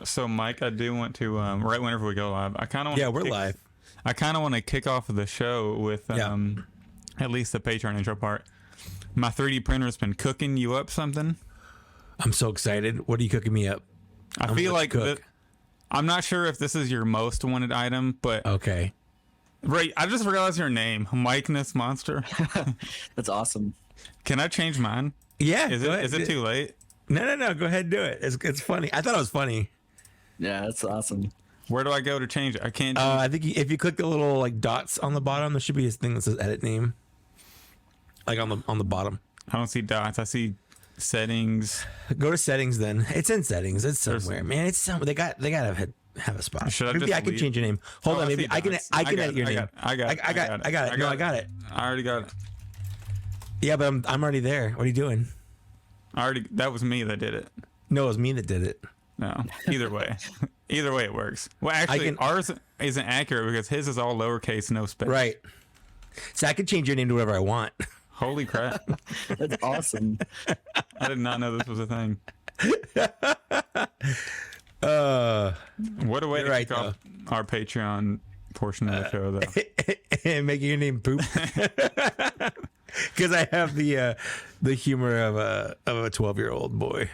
So, Mike, I do want to right whenever we go live. I kind of we're live. I kind of want to kick off the show with at least the Patreon intro part. My 3D printer's been cooking you up something. I'm so excited. What are you cooking me up? I feel like I'm not sure if this is your most wanted item, but okay. Right, I just realized your name, Lukenessmonster. That's awesome. Can I change mine? Yeah. Is it too late? No. Go ahead and do it. It's funny. I thought it was funny. Yeah, that's awesome. Where do I go to change it? I can't. I think if you click the little like dots on the bottom, there should be a thing that says edit name. Like on the bottom. I don't see dots. I see settings. Go to settings then. It's in settings. It's somewhere, man. It's somewhere. They gotta have a spot. Maybe I can change your name. Hold on, maybe I can edit your name. I got it. No, I got it. I already got it. Yeah, but I'm already there. What are you doing? That was me that did it. No, it was me that did it. No. Either way it works. Well, actually, ours isn't accurate because his is all lowercase, no space. Right. So I can change your name to whatever I want. Holy crap. That's awesome. I did not know this was a thing. What a way to kick off our Patreon portion of the show, though. And making your name poop. Because I have the humor of a 12-year-old boy.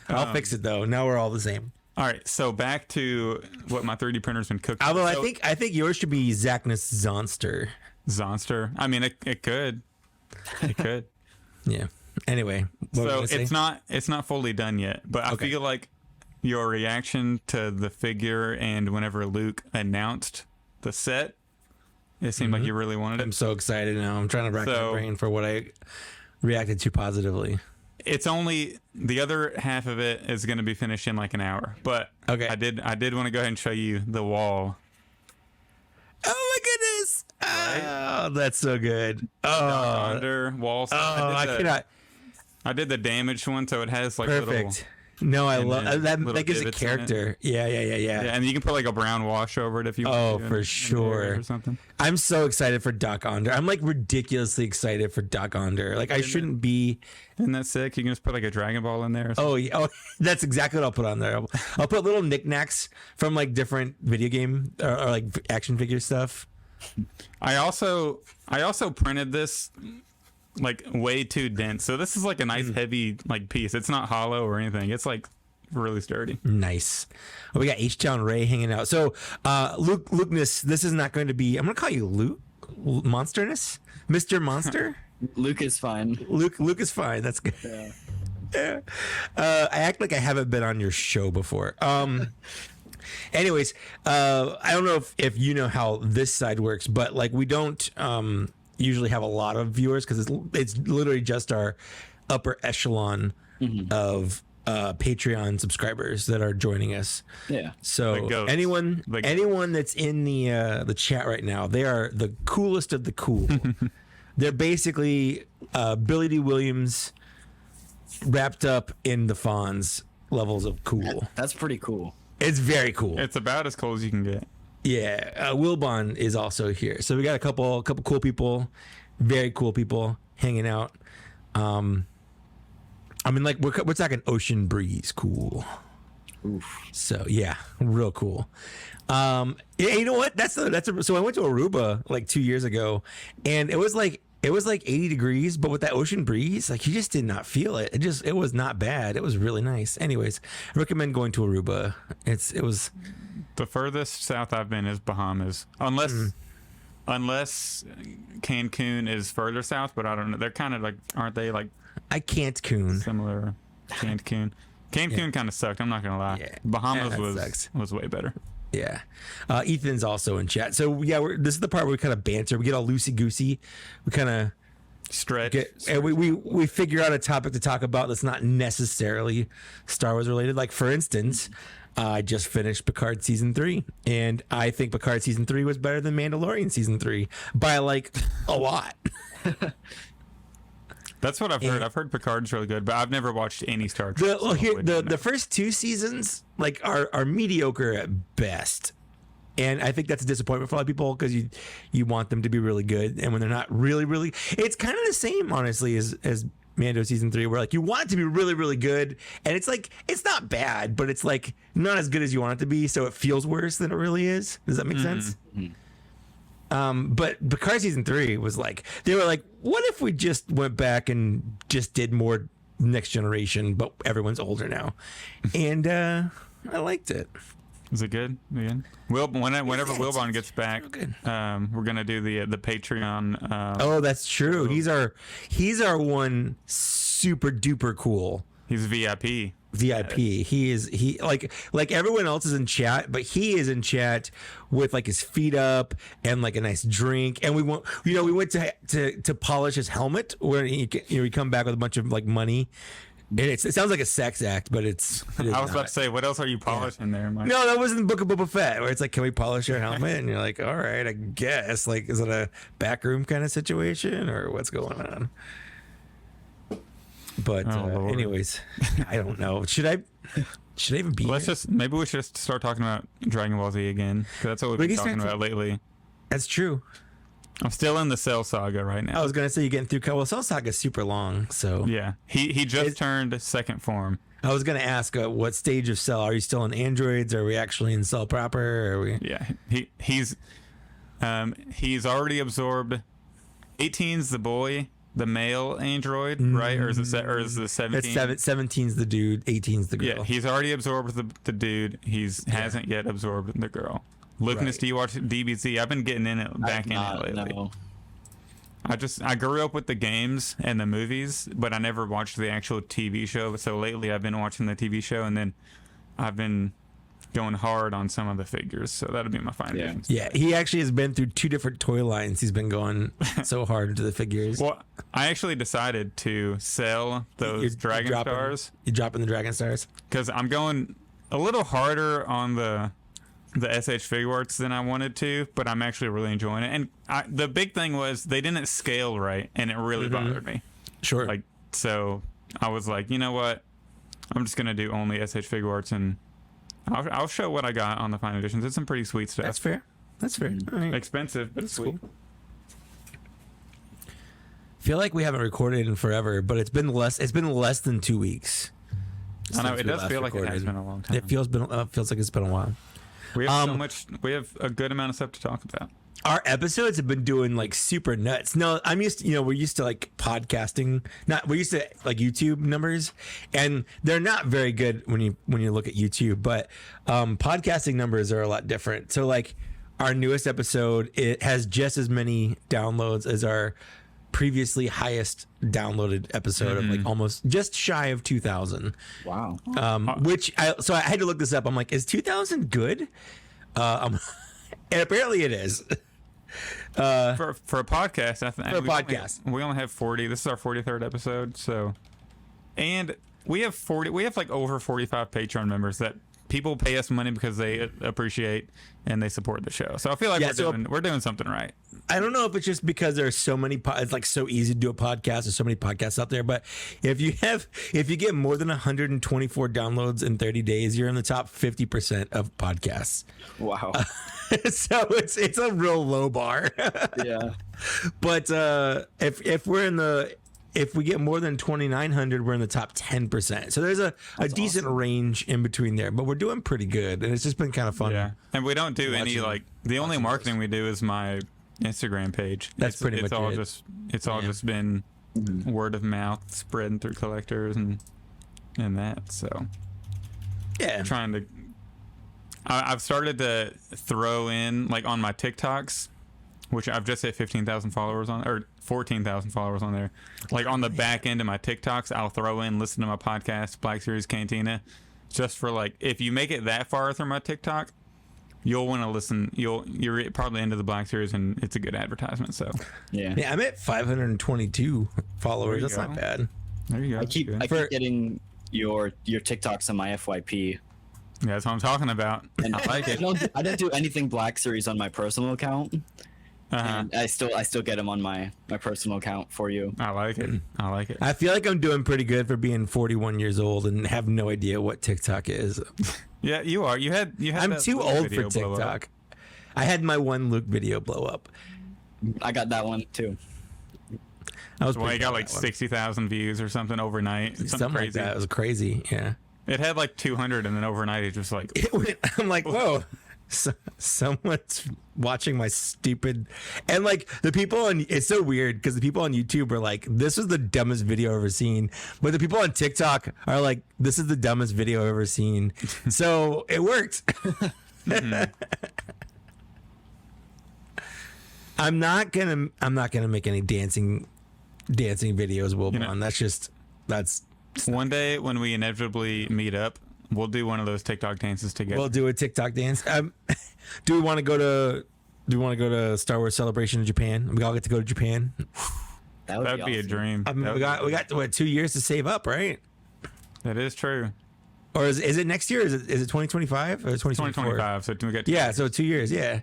I'll fix it though. Now we're all the same. All right, so back to what my 3D printer's been cooking. Although I think yours should be Lukenessmonster. Zonster. I mean, it could. It could. Yeah. Anyway, so it's not fully done yet, but I feel like your reaction to the figure and whenever Luke announced the set, it seemed like you really wanted it. I'm so excited now. I'm trying to rack my brain for what I reacted to positively. It's only the other half of it is going to be finished in like an hour, but I did want to go ahead and show you the wall. Oh my goodness! Right? Oh, that's so good. Under wall. I cannot. I did the damaged one, so it has like perfect. No, I love that. That gives a character. Yeah. And you can put like a brown wash over it if you want. Oh, for sure. Or something. I'm so excited for Doc Onder. I'm like ridiculously excited for Doc Onder. Like I shouldn't be. Isn't that sick? You can just put like a Dragon Ball in there. Oh yeah. Oh, that's exactly what I'll put on there. I'll put little knickknacks from like different video game or like action figure stuff. I also printed this like way too dense. So this is like a nice heavy like piece. It's not hollow or anything. It's like really sturdy. Nice. Oh, we got H-Town Ray hanging out. So Lukeness, this is not going to be, I'm going to call you Luke Monsterness? Mr. Monster? Luke is fine. Luke is fine. That's good. Yeah. I act like I haven't been on your show before. Anyways, I don't know if you know how this side works, but like we don't usually have a lot of viewers because it's literally just our upper echelon of Patreon subscribers that are joining us. Yeah. So anyone that's in the chat right now, they are the coolest of the cool. They're basically Billy D. Williams wrapped up in the Fonz levels of cool. That's pretty cool. It's very cool. It's about as cool as you can get. Yeah, Wilbon is also here. So we got a couple cool people, very cool people hanging out. I mean, like we're talking ocean breeze, cool. Oof. So yeah, real cool. Yeah, you know what? So I went to Aruba like 2 years ago, and it was like 80 degrees, but with that ocean breeze, like you just did not feel it. It was not bad. It was really nice. Anyways, I recommend going to Aruba. It was the furthest south I've been is Bahamas, unless Cancun is further south, but I don't know. They're kind of like, aren't they like? I can't coon. Similar Cancun. Cancun kind of sucked. I'm not gonna lie. Yeah. Bahamas was way better. Yeah. Ethan's also in chat. So yeah, this is the part where we kind of banter. We get all loosey goosey. We kind of stretch. And we figure out a topic to talk about that's not necessarily Star Wars related. Like for instance, I just finished Picard season 3, and I think Picard season 3 was better than Mandalorian season 3 by like a lot. That's what I've heard. I've heard Picard's really good, but I've never watched any Star Trek. The first 2 seasons like are mediocre at best, and I think that's a disappointment for a lot of people because you want them to be really good, and when they're not really, it's kind of the same honestly as Mando season 3, where like you want it to be really, really good, and it's like it's not bad, but it's like not as good as you want it to be, so it feels worse than it really is. Does that make sense? But Picard season 3 was like, they were like, what if we just went back and just did more Next Generation, but everyone's older now, and I liked it. Is it good again? Whenever Wilbon gets back, we're gonna do the Patreon. Oh, that's true. He's our one super duper cool. He's VIP. He like everyone else is in chat, but he is in chat with like his feet up and like a nice drink. And we went to polish his helmet where he come back with a bunch of like money. And it sounds like a sex act, but it is I was not. about to say, what else are you polishing there, Mike? No, that wasn't the Book of Boba Fett, where it's like, can we polish your helmet? And you're like, all right, I guess. Like, is it a backroom kind of situation, or what's going on? But anyways, I don't know. Should I even be here? Maybe we should just start talking about Dragon Ball Z again, because that's what we've been talking about lately. That's true. I'm still in the Cell Saga right now. I was gonna say you're getting through. Well, Cell Saga is super long, so yeah. He just turned second form. I was gonna ask, what stage of Cell are you still in? Androids? Are we actually in Cell proper? Are we? Yeah, he's already absorbed. 18's the boy, the male android, right? Or is the 17? It's 17's the dude, 18's the girl. Yeah, he's already absorbed the dude. Hasn't yet absorbed the girl. Lukeness, do you watch DBZ? I've been getting in it back in it lately. No. I grew up with the games and the movies, but I never watched the actual TV show. So lately I've been watching the TV show, and then I've been going hard on some of the figures. So that'll be my foundation. Yeah, he actually has been through 2 different toy lines. He's been going so hard into the figures. Well, I actually decided to sell those Dragon Stars. You're dropping the Dragon Stars? Because I'm going a little harder on the SH figure arts than I wanted to, but I'm actually really enjoying it. And the big thing was they didn't scale right, and it really bothered me. Sure. Like, so I was like, you know what? I'm just gonna do only SH figure arts, and I'll show what I got on the final editions. It's some pretty sweet stuff. That's fair. All right. Expensive, but it's sweet. Cool. Feel like we haven't recorded in forever, but it's been less than 2 weeks. I know, it does feel like it has been a long time. It feels like it's been a while. We have so much. We have a good amount of stuff to talk about. Our episodes have been doing like super nuts. No, I'm used to, we're used to like podcasting. We're used to like YouTube numbers, and they're not very good when you look at YouTube. But podcasting numbers are a lot different. So like our newest episode, it has just as many downloads as our previously highest downloaded episode of like almost just shy of 2,000. Wow. So I had to look this up. I'm like, is 2,000 good? And apparently it is. For a podcast, I think. For a podcast. We only have 40. This is our 43rd episode. So, and we have like over 45 Patreon members that people pay us money because they appreciate and they support the show. So I feel like we're doing something right. I don't know if it's just because there's so many, it's like so easy to do a podcast. There's so many podcasts out there, but if you get more than 124 downloads in 30 days, you're in the top 50% of podcasts. Wow. So it's a real low bar. Yeah. But if we get more than 2,900, we're in the top 10%. So there's a decent range in between there, but we're doing pretty good, and it's just been kind of fun. Yeah, and we don't do any the only marketing we do is my Instagram page. That's pretty much it. It's all just been word of mouth spreading through collectors and that. So yeah, I've started to throw in like on my TikToks, which I've just hit 15,000 followers on, or 14,000 followers on there. Like on the back end of my TikToks, I'll throw in listen to my podcast, Black Series Cantina, just for like, if you make it that far through my TikTok, you'll want to listen. You're probably into the Black Series, and it's a good advertisement. So yeah, I'm at 522 followers. That's not bad. There you go. I keep getting your TikToks on my FYP. Yeah, that's what I'm talking about. And I like it. I don't do anything Black Series on my personal account. And I still get them on my personal account for you. I like it. I feel like I'm doing pretty good for being 41 years old and have no idea what TikTok is. Yeah, you are. You had. I'm too old for TikTok. I had my one Luke video blow up. I got that one too. I was Well, pretty it got proud like of that one. 60,000 views or something overnight. Something like crazy. that. It was crazy. Yeah. It had like 200, and then overnight it just like It went, I'm like, whoa, someone's watching my stupid, and like the people on, it's so weird because the people on YouTube are like, this was the dumbest video I've ever seen, but the people on TikTok are like, this is the dumbest video I've ever seen. So it worked. I'm not gonna make any dancing videos, Wilbon. That's one day when we inevitably meet up, we'll do one of those TikTok dances together. we'll do a TikTok dance. Do we want to go to Star Wars Celebration in Japan? We all get to go to Japan. That'd be a awesome. dream. I mean, we got what, 2 years to save up, right? That is true. Or is it next year? Is it 2025 or 2024? 2025. So we got Yeah, so 2 years. Yeah,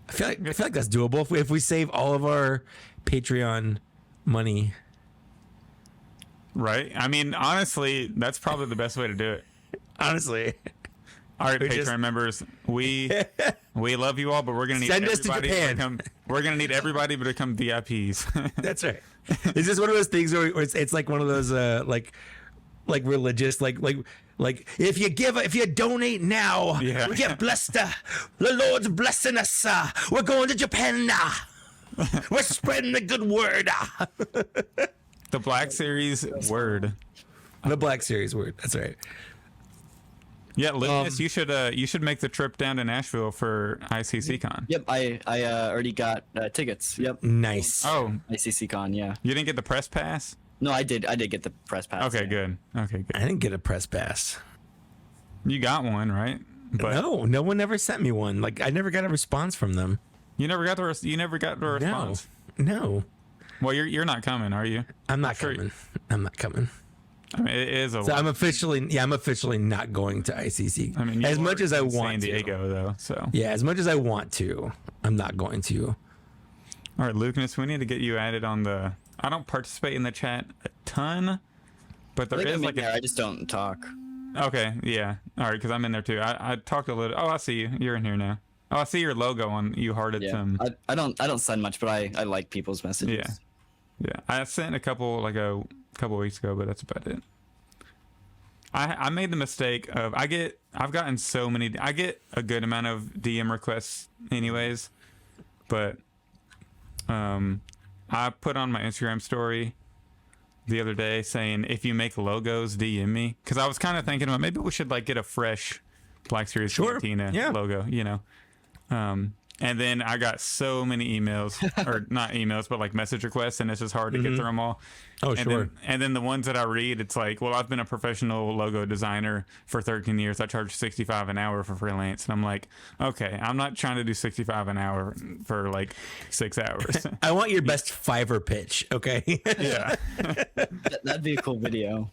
I feel like that's doable if we save all of our Patreon money. right. I mean, honestly, that's probably the best way to do it. Honestly, All right, We Patreon just- members, we love you all, but we're gonna need Send us to everybody Japan. become. We're gonna need everybody to become VIPs. that's right. Is this one of those things where it's like one of those like religious like if you donate now, Yeah. we get blessed. The Lord's blessing us. We're going to Japan now. We're spreading the good word. The Black Series word. The Black Series word. That's right. Yeah, Lucas, you should make the trip down to Nashville for ICCCon. Yep, I already got tickets. Yep. Nice. Oh, ICCCon, yeah. you didn't get the press pass? No, I did get the press pass. Okay, yeah. good. Okay, good. I didn't get a press pass. You got one, right? But No one ever sent me one. Like I never got a response from them. you never got the response. No. Well, you're not coming, are you? I'm not Sure. coming. I'm not coming. I mean, it is a So lot. I'm officially not going to ICC. I mean, you as much are as I in want San to. Diego, though. So, Yeah, as much as I want to, I'm not going to. all right, Lucas, we need to get you added on the. I don't participate in the chat a ton, but I there think is I'm in like there, I just don't talk. Okay, yeah, all right, because I'm in there too. I talked a little. Oh, I see you. You're in here now. Oh, I see your logo on. You hearted Yeah. some. I don't send much, but I like people's messages. Yeah. Yeah, I sent a couple like a couple weeks ago, but that's about it. I made the mistake of I get a good amount of DM requests anyways, but I put on my Instagram story the other day saying if you make logos, DM me, because I was kind of thinking about maybe we should like get a fresh Black Series Cantina logo, you know. And then I got so many emails, or not emails, but like message requests, and it's just hard to get through them all. Oh, and sure. Then the ones that I read, it's like, well, I've been a professional logo designer for 13 years. I charge $65 an hour for freelance. And I'm like, okay, I'm not trying to do $65 an hour for like 6 hours. I want your best Fiverr pitch, okay? Yeah. That'd be a cool video.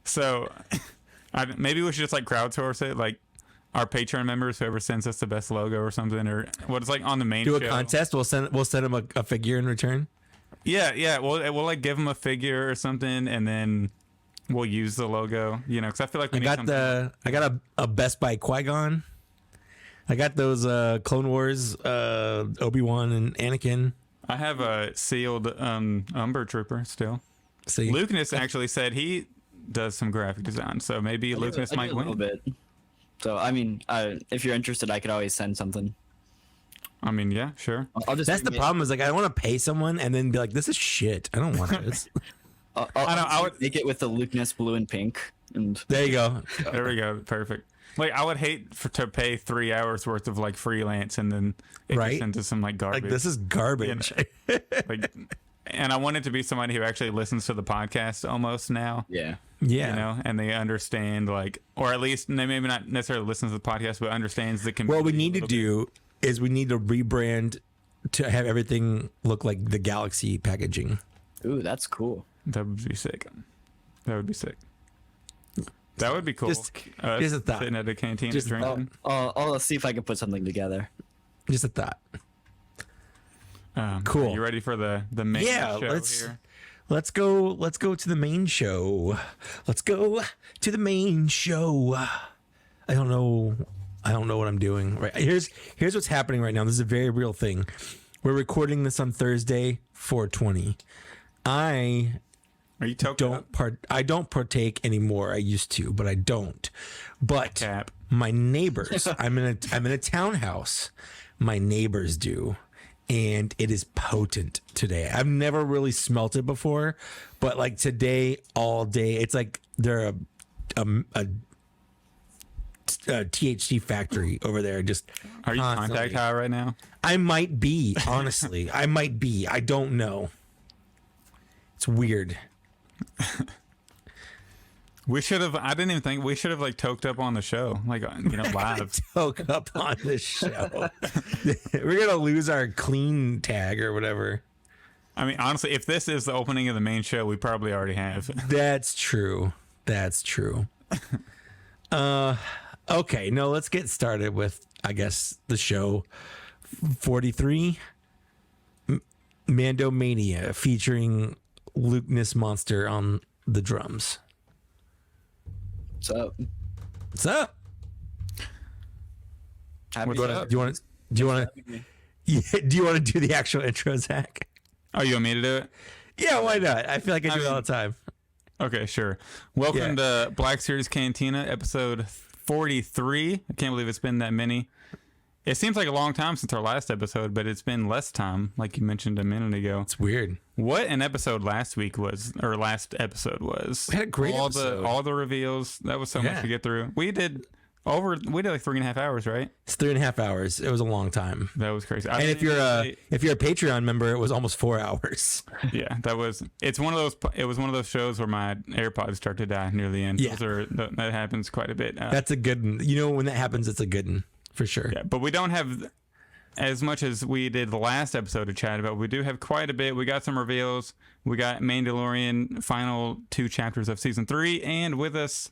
So maybe we should just like crowdsource it, like our Patreon members, whoever sends us the best logo or something, or what it's like on the main Do a show. contest. We'll send them a figure in return. Yeah. We'll like give them a figure or something, and then we'll use the logo. You know, because I feel like we I need got a Best Buy Qui-Gon. I got those Clone Wars Obi-Wan and Anakin. I have a sealed Umber Trooper still. See, Lukeness actually said he does some graphic design, so maybe Lukeness I might do a little win. bit. So I mean, if you're interested, I could always send something. I mean, yeah, sure. I'll just that's the remake- problem. Is like I don't want to pay someone and then be like, "This is shit. I don't want this." I would make it with the Lukeness blue and pink, and There you go. There we go. Perfect. Like, I would hate to pay 3 hours worth of like freelance and then it Right? gets into some like garbage. Like this is garbage. like, and I want it to be somebody who actually listens to the podcast almost now. yeah. Yeah. You know, and they understand, like, or at least they maybe not necessarily listens to the podcast, but understands the community. What we need a to little bit. do is we need to rebrand to have everything look like the Galaxy packaging. Ooh, that's cool. That would be sick. That would be sick. That would be cool. Just a thought. Sitting at a canteen Just- drinking. I'll see if I can put something together. Just a thought. Cool. cool. Are you ready for the main Yeah, show let's- here? Let's go to the main show. Let's go to the main show. I don't know what I'm doing. Right. Here's what's happening right now. This is a very real thing. We're recording this on Thursday, 4/20. I Are you token I don't partake anymore. I used to, but I don't. But Cap. my neighbors, I'm in a townhouse. My neighbors do, and it is potent today. I've never really smelt it before, but like today, all day, it's like they're a THC factory over there. Just Are you constantly. contact high right now? I might be, honestly. I might be. I don't know. It's weird. We should have. I didn't even think we should have like toked up on the show, like live. Toke up on this show. We're gonna lose our clean tag or whatever. I mean, honestly, if this is the opening of the main show, we probably already have. That's true. That's true. Okay, no, let's get started with, I guess, the show 43, MandoMania, featuring Lukenessmonster on the drums. What's up? What's up? Happy What's to- up? Do you want to do the actual intro, Zach? Oh, you want me to do it? Yeah, why not? I feel like I do it all the time. Okay, sure. Welcome to Black Series Cantina, episode 43. I can't believe it's been that many. It seems like a long time since our last episode, but it's been less time, like you mentioned a minute ago. It's weird. What an episode last episode was. We had a great episode. All the reveals. That was so much to get through. We did like 3.5 hours, right? It's 3.5 hours. It was a long time. That was crazy. And if you're a Patreon member, it was almost 4 hours. Yeah, it was one of those shows where my AirPods start to die near the end. Yeah. That happens quite a bit. That's a good one. You know, when that happens, it's a good one for sure. Yeah, but we don't have as much as we did the last episode to chat about. We do have quite a bit. We got some reveals. We got Mandalorian final 2 chapters of season 3, and with us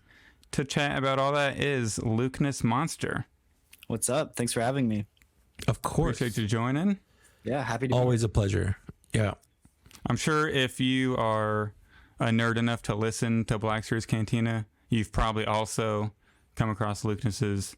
to chat about all that is Lukenessmonster. What's up? Thanks for having me. Of course. Appreciate you joining. Yeah, happy to. Always a pleasure. Yeah. I'm sure if you are a nerd enough to listen to Black Series Cantina, you've probably also come across Lukeness's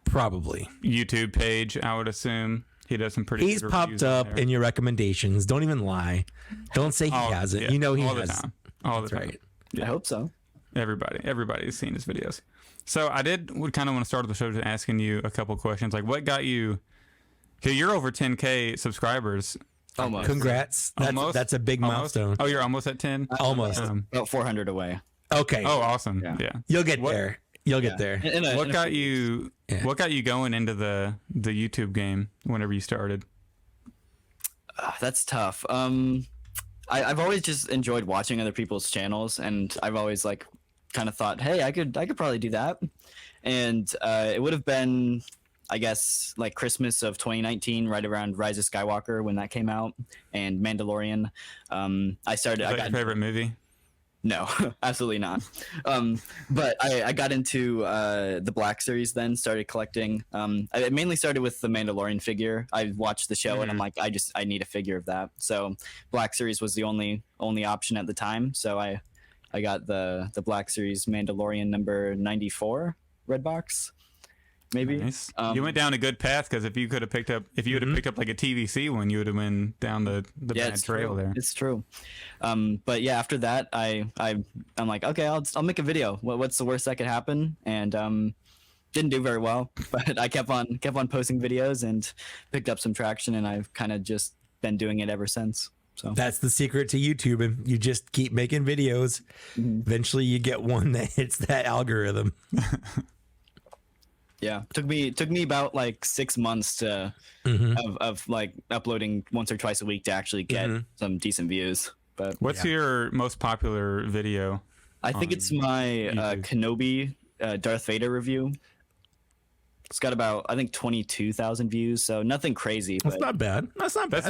Probably. YouTube page, I would assume. He does some pretty He's good popped reviews on up there. in your recommendations. Don't even lie. Don't say he hasn't. Yeah, You know he all has. the time. All That's the time. right. I hope so. Everybody's seen his videos. So would kind of want to start the show just asking you a couple questions. Like, what got you? Okay, you're over 10K subscribers. Almost. Congrats. That's a big Almost? milestone. Oh, you're almost at 10. Almost. About 400 away. Okay. Oh, awesome. Yeah. Yeah. You'll get What- there. You'll get there. What got you? Yeah. What got you going into the YouTube game whenever you started? That's tough. I've always just enjoyed watching other people's channels, and I've always like kind of thought, hey, I could probably do that. And it would have been, I guess, like Christmas of 2019, right around Rise of Skywalker when that came out, and Mandalorian. I Is that your favorite movie? No, absolutely not. But I got into the Black series then, started collecting. I mainly started with the Mandalorian figure. I watched the show and I'm like, I need a figure of that. So Black series was the only option at the time. So I got the Black series Mandalorian number 94 red box. Maybe. Nice. You went down a good path, because if you would have picked up like a TVC one, you would have been down the bad it's trail true. there. It's true. But yeah, after that, I'm like, okay, I'll make a video. What's the worst that could happen? And didn't do very well, but I kept on posting videos and picked up some traction, and I've kind of just been doing it ever since. So That's the secret to YouTube, and you just keep making videos. Eventually, you get one that hits that algorithm. yeah, took me about like 6 months to of like uploading once or twice a week to actually get some decent views. But What's your most popular video? I think it's my YouTube. Kenobi Darth Vader review. It's got about, I think, 22,000 views, so nothing crazy. That's But not bad. That's not bad.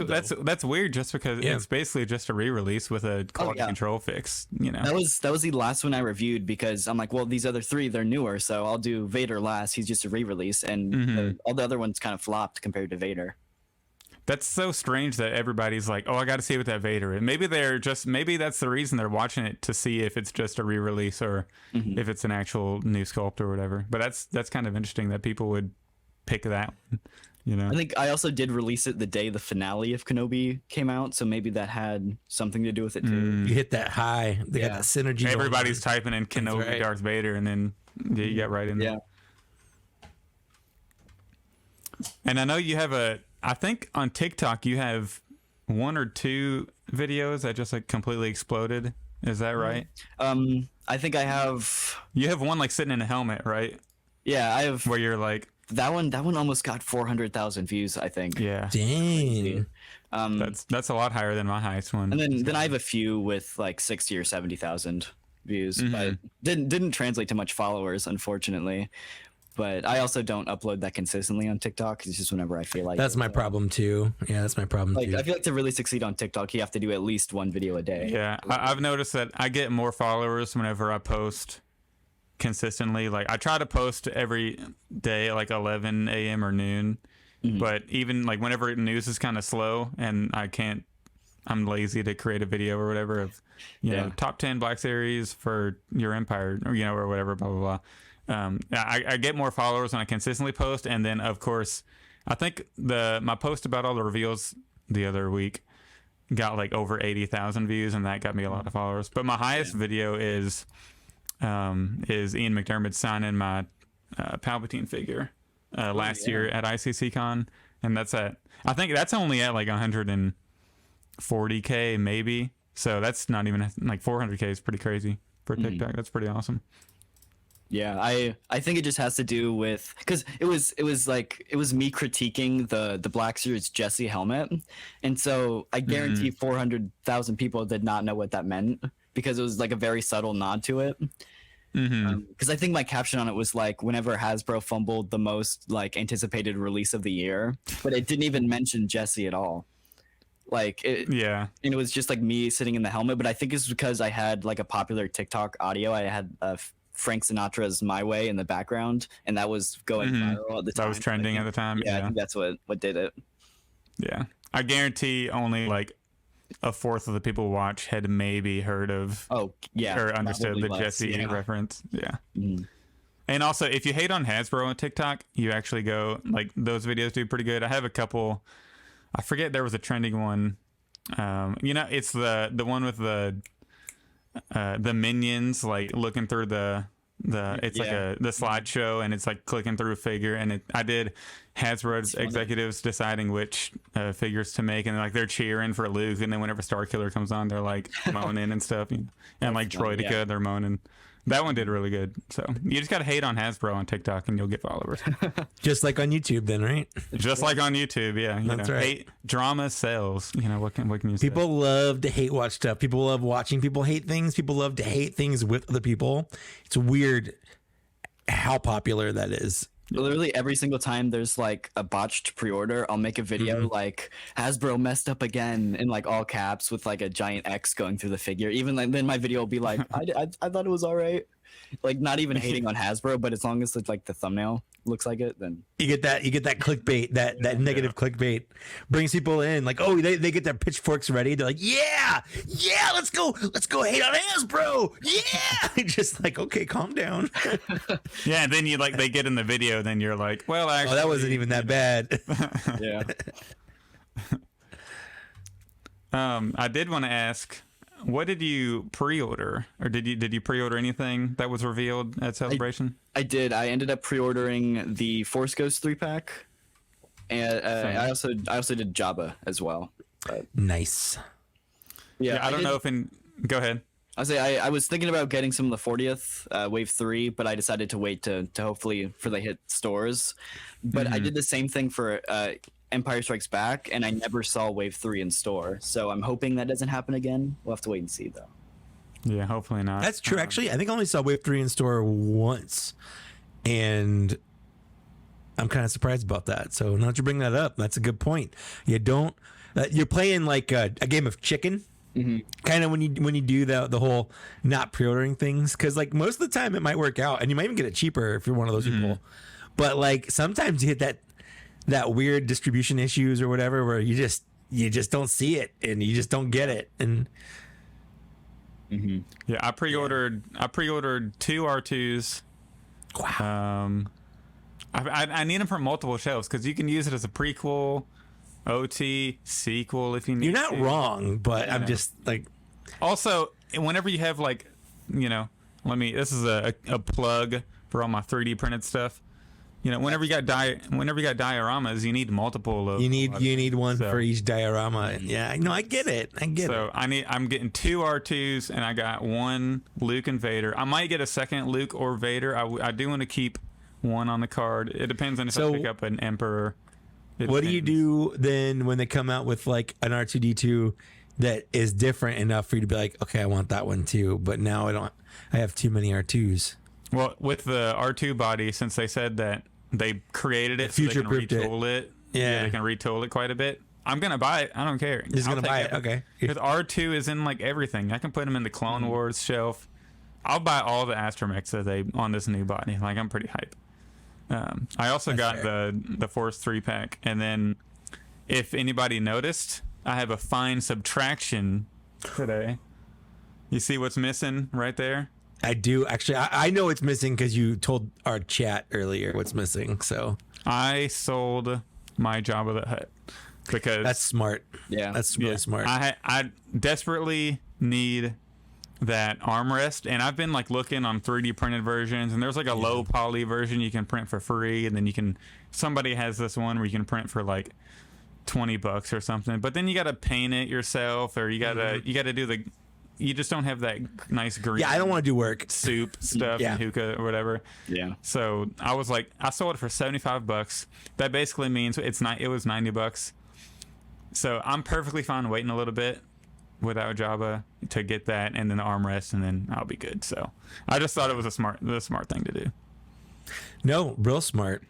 That's weird, just because Yeah. it's basically just a re-release with a quality yeah. control fix. You know. that was the last one I reviewed, because I'm like, well, these other 3, they're newer, so I'll do Vader last. He's just a re-release, and all the other ones kind of flopped compared to Vader. That's so strange that everybody's like, oh, I got to see what that Vader is. Maybe that's the reason they're watching it, to see if it's just a re-release or if it's an actual new sculpt or whatever. But that's kind of interesting that people would pick that one. You know, I think I also did release it the day the finale of Kenobi came out, so maybe that had something to do with it too. You hit that high. They got that synergy. going everybody's on. typing in Kenobi right. Darth Vader, and then you get right in there. Yeah. And I know you have I think on TikTok you have 1 or 2 videos that just like completely exploded. Is that right? I think I have. You have one like sitting in a helmet, right? Yeah, I have. Where you're like, That one almost got 400,000 views, I think. yeah, Dang. that's a lot higher than my highest one. And then I have a few with like 60 or 70,000 views, but didn't translate to much followers, unfortunately. But I also don't upload that consistently on TikTok. It's just whenever I feel like. That's my problem too. Yeah, that's my problem Like too. I feel like to really succeed on TikTok, you have to do at least 1 video a day. Yeah, I've noticed that I get more followers whenever I post consistently. Like I try to post every day at like 11 a.m. or noon, but even like whenever news is kind of slow and I'm lazy to create a video or whatever of, you know, top 10 Black Series for your empire, or, you know, or whatever, blah, blah, blah. I get more followers when I consistently post, and then of course, I think my post about all the reveals the other week got like over 80,000 views, and that got me a lot of followers. But my highest video is Ian McDermott signing my Palpatine figure last year at ICCCon, and I think that's only at like 140K maybe. So that's not even like 400K is pretty crazy for TikTok. That's pretty awesome. Yeah, I think it just has to do with because it was me critiquing the Black Series Jesse helmet, and so I guarantee 400,000 people did not know what that meant because it was like a very subtle nod to it. Because I think my caption on it was like, whenever Hasbro fumbled the most like anticipated release of the year, but it didn't even mention Jesse at all. Like and it was just like me sitting in the helmet. But I think it's because I had like a popular TikTok audio. I had Frank Sinatra's "My Way" in the background, and that was going viral at the time. That was trending at the time. Yeah, I think that's what did it. Yeah, I guarantee only like a fourth of the people who watch had maybe heard of or understood the Jesse reference. Yeah. And also, if you hate on Hasbro on TikTok, you actually go like those videos do pretty good. I have a couple. I forget, there was a trending one. You know, it's the one with the minions like looking through the it's like the slideshow, and it's like clicking through a figure, and I did Hasbro's executives deciding which figures to make, and they're cheering for Luke, and then whenever Starkiller comes on, they're like moaning and stuff, you know? And like Droideka, they're moaning. That one did really good. So you just gotta hate on Hasbro on TikTok and you'll get followers. Just like on YouTube then, right? Just like on YouTube, yeah. That's right. Hate drama sells. You know, what can you say? People love to hate watch stuff. People love watching people hate things. People love to hate things with other people. It's weird how popular that is. Literally every single time there's like a botched pre-order, I'll make a video like Hasbro messed up again in like all caps with like a giant X going through the figure. Even like, then my video will be like, I thought it was all right. Like not even hating on Hasbro, but as long as it's like the thumbnail looks like it, then you get that clickbait, that negative clickbait brings people in. Like, oh, they get their pitchforks ready. They're like, yeah, let's go hate on Hasbro. Yeah, just like, okay, calm down. Yeah, and then you like they get in the video, then you're like, well, actually, that wasn't even that bad. yeah. I did want to ask, what did you pre-order, or did you pre-order anything that was revealed at Celebration? I did. I ended up pre-ordering the Force Ghost 3-pack, and I also did Jabba as well. Nice. Yeah, I don't know if go ahead. I was thinking about getting some of the 40th Wave 3, but I decided to wait to hopefully for they hit stores. But I did the same thing for Empire Strikes Back, and I never saw Wave 3 in store. So I'm hoping that doesn't happen again. We'll have to wait and see, though. Yeah, hopefully not. That's true. Actually, I think I only saw Wave 3 in store once, and I'm kind of surprised about that. So now that you bring that up, that's a good point. You don't. You're playing like a game of chicken. Kind of when you do the whole not pre-ordering things, because like most of the time it might work out, and you might even get it cheaper if you're one of those people. But like sometimes you hit that weird distribution issues or whatever, where you just don't see it and you just don't get it. And yeah, I pre-ordered 2 R2s. Wow. I need them for multiple shelves because you can use it as a prequel, OT, sequel if you need. You're not to. wrong, but I'm just like. Also, whenever you have like, this is a plug for all my 3D printed stuff. Whenever you got dioramas, you need multiple. You need one for each diorama. Yeah, no, I get it. So I'm getting 2 R2s and I got 1 Luke and Vader. I might get a second Luke or Vader. I do want to keep 1 on the card. It depends on if I pick up an Emperor. What do you do then when they come out with like an R2D2 that is different enough for you to be like, okay, I want that one too, but now I have too many R2s. Well, with the R2 body, since they said that they created it so they can retool it. Yeah, they can retool it quite a bit. I'm going to buy it. I don't care. Just going to buy it. Okay. Because R2 is in like everything. I can put him in the Clone Wars shelf. I'll buy all the astromechs on this new body. Like, I'm pretty hype. I also got the Force 3-pack. And then, if anybody noticed, I have a fine subtraction today. You see what's missing right there? I do. Actually, I know it's missing because you told our chat earlier what's missing. So I sold my Jabba the Hutt because that's smart. Yeah, that's really smart. I desperately need that armrest, and I've been like looking on 3D printed versions, and there's like a low poly version you can print for free, and then somebody has this one where you can print for like $20 or something, but then you got to paint it yourself, or you got to do you just don't have that nice green. Yeah, I don't want to do work. Soup stuff and hookah or whatever. Yeah. So I was like, I sold it for $75. That basically means it was $90. So I'm perfectly fine waiting a little bit without Jabba to get that, and then the armrest, and then I'll be good. So I just thought it was the smart thing to do. No, real smart.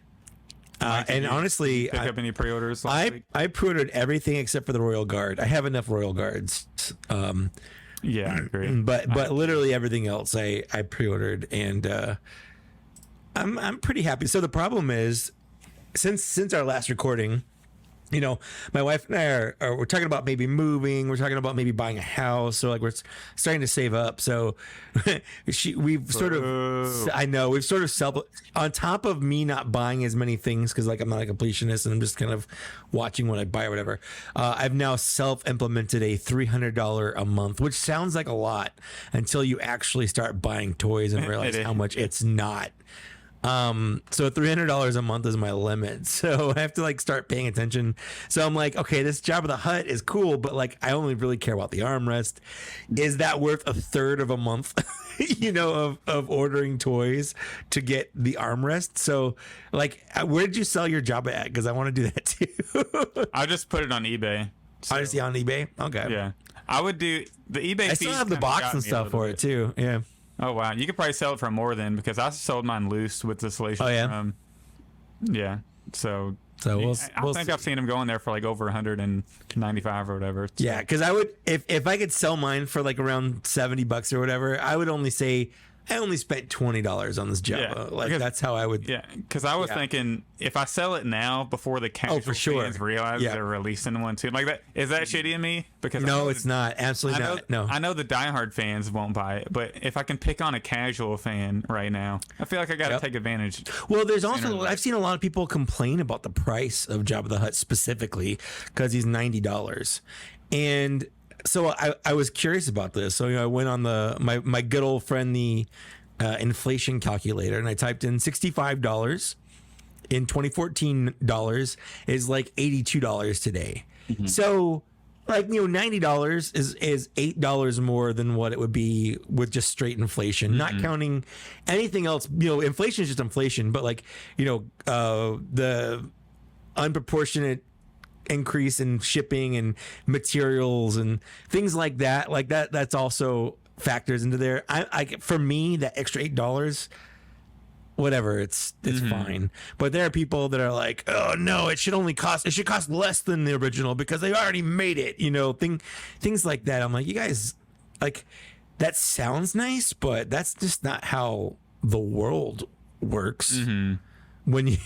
And honestly, pick up any pre-orders last week? I pre-ordered everything except for the Royal Guard. I have enough Royal Guards. Yeah, I agree. But literally everything else I pre-ordered, and I'm pretty happy. So the problem is, since our last recording, my wife and I we're talking about maybe moving. We're talking about maybe buying a house. So like we're starting to save up. So we've sort of on top of me not buying as many things because like I'm not a completionist and I'm just kind of watching what I buy or whatever. I've now self-implemented a $300 a month, which sounds like a lot until you actually start buying toys and realize how much it's not. So $300 a month is my limit. So I have to like start paying attention. So I'm like, okay, this Jabba the Hutt is cool, but like I only really care about the armrest. Is that worth a third of a month, of ordering toys to get the armrest? So like, where did you sell your Jabba at? Because I want to do that too. I just put it on eBay. So. I just see on eBay. Okay. Yeah, I would do the eBay. I still have the box and stuff for it too. Yeah. Oh wow, you could probably sell it for more then, because I sold mine loose with distillation. Oh yeah. Yeah. So we'll I think I've seen them going there for like over 195 or whatever. So. Yeah, because I would if I could sell mine for like around $70 or whatever, I would only say I only spent $20 on this Jabba. That's how I would. Yeah, because I was thinking if I sell it now before the casual fans realize they're releasing one too, like that, is that shitty of me? Because no, it's not. Absolutely not. No, I know the diehard fans won't buy it, but if I can pick on a casual fan right now, I feel like I got to take advantage. Well, there's also I've seen a lot of people complain about the price of Jabba the Hutt specifically because he's $90, and so I was curious about this. So I went on my good old friend the inflation calculator, and I typed in $65 in 2014 dollars is like $82 today. Mm-hmm. So like $90 is $8 more than what it would be with just straight inflation, not counting anything else. Inflation is just inflation, but like the unproportionate increase in shipping and materials and things like that's also factors into there. I for me, that extra $8, whatever, it's fine. But there are people that are like, oh no, it should cost less than the original because they already made it, things like that. I'm like, you guys, like, that sounds nice, but that's just not how the world works. When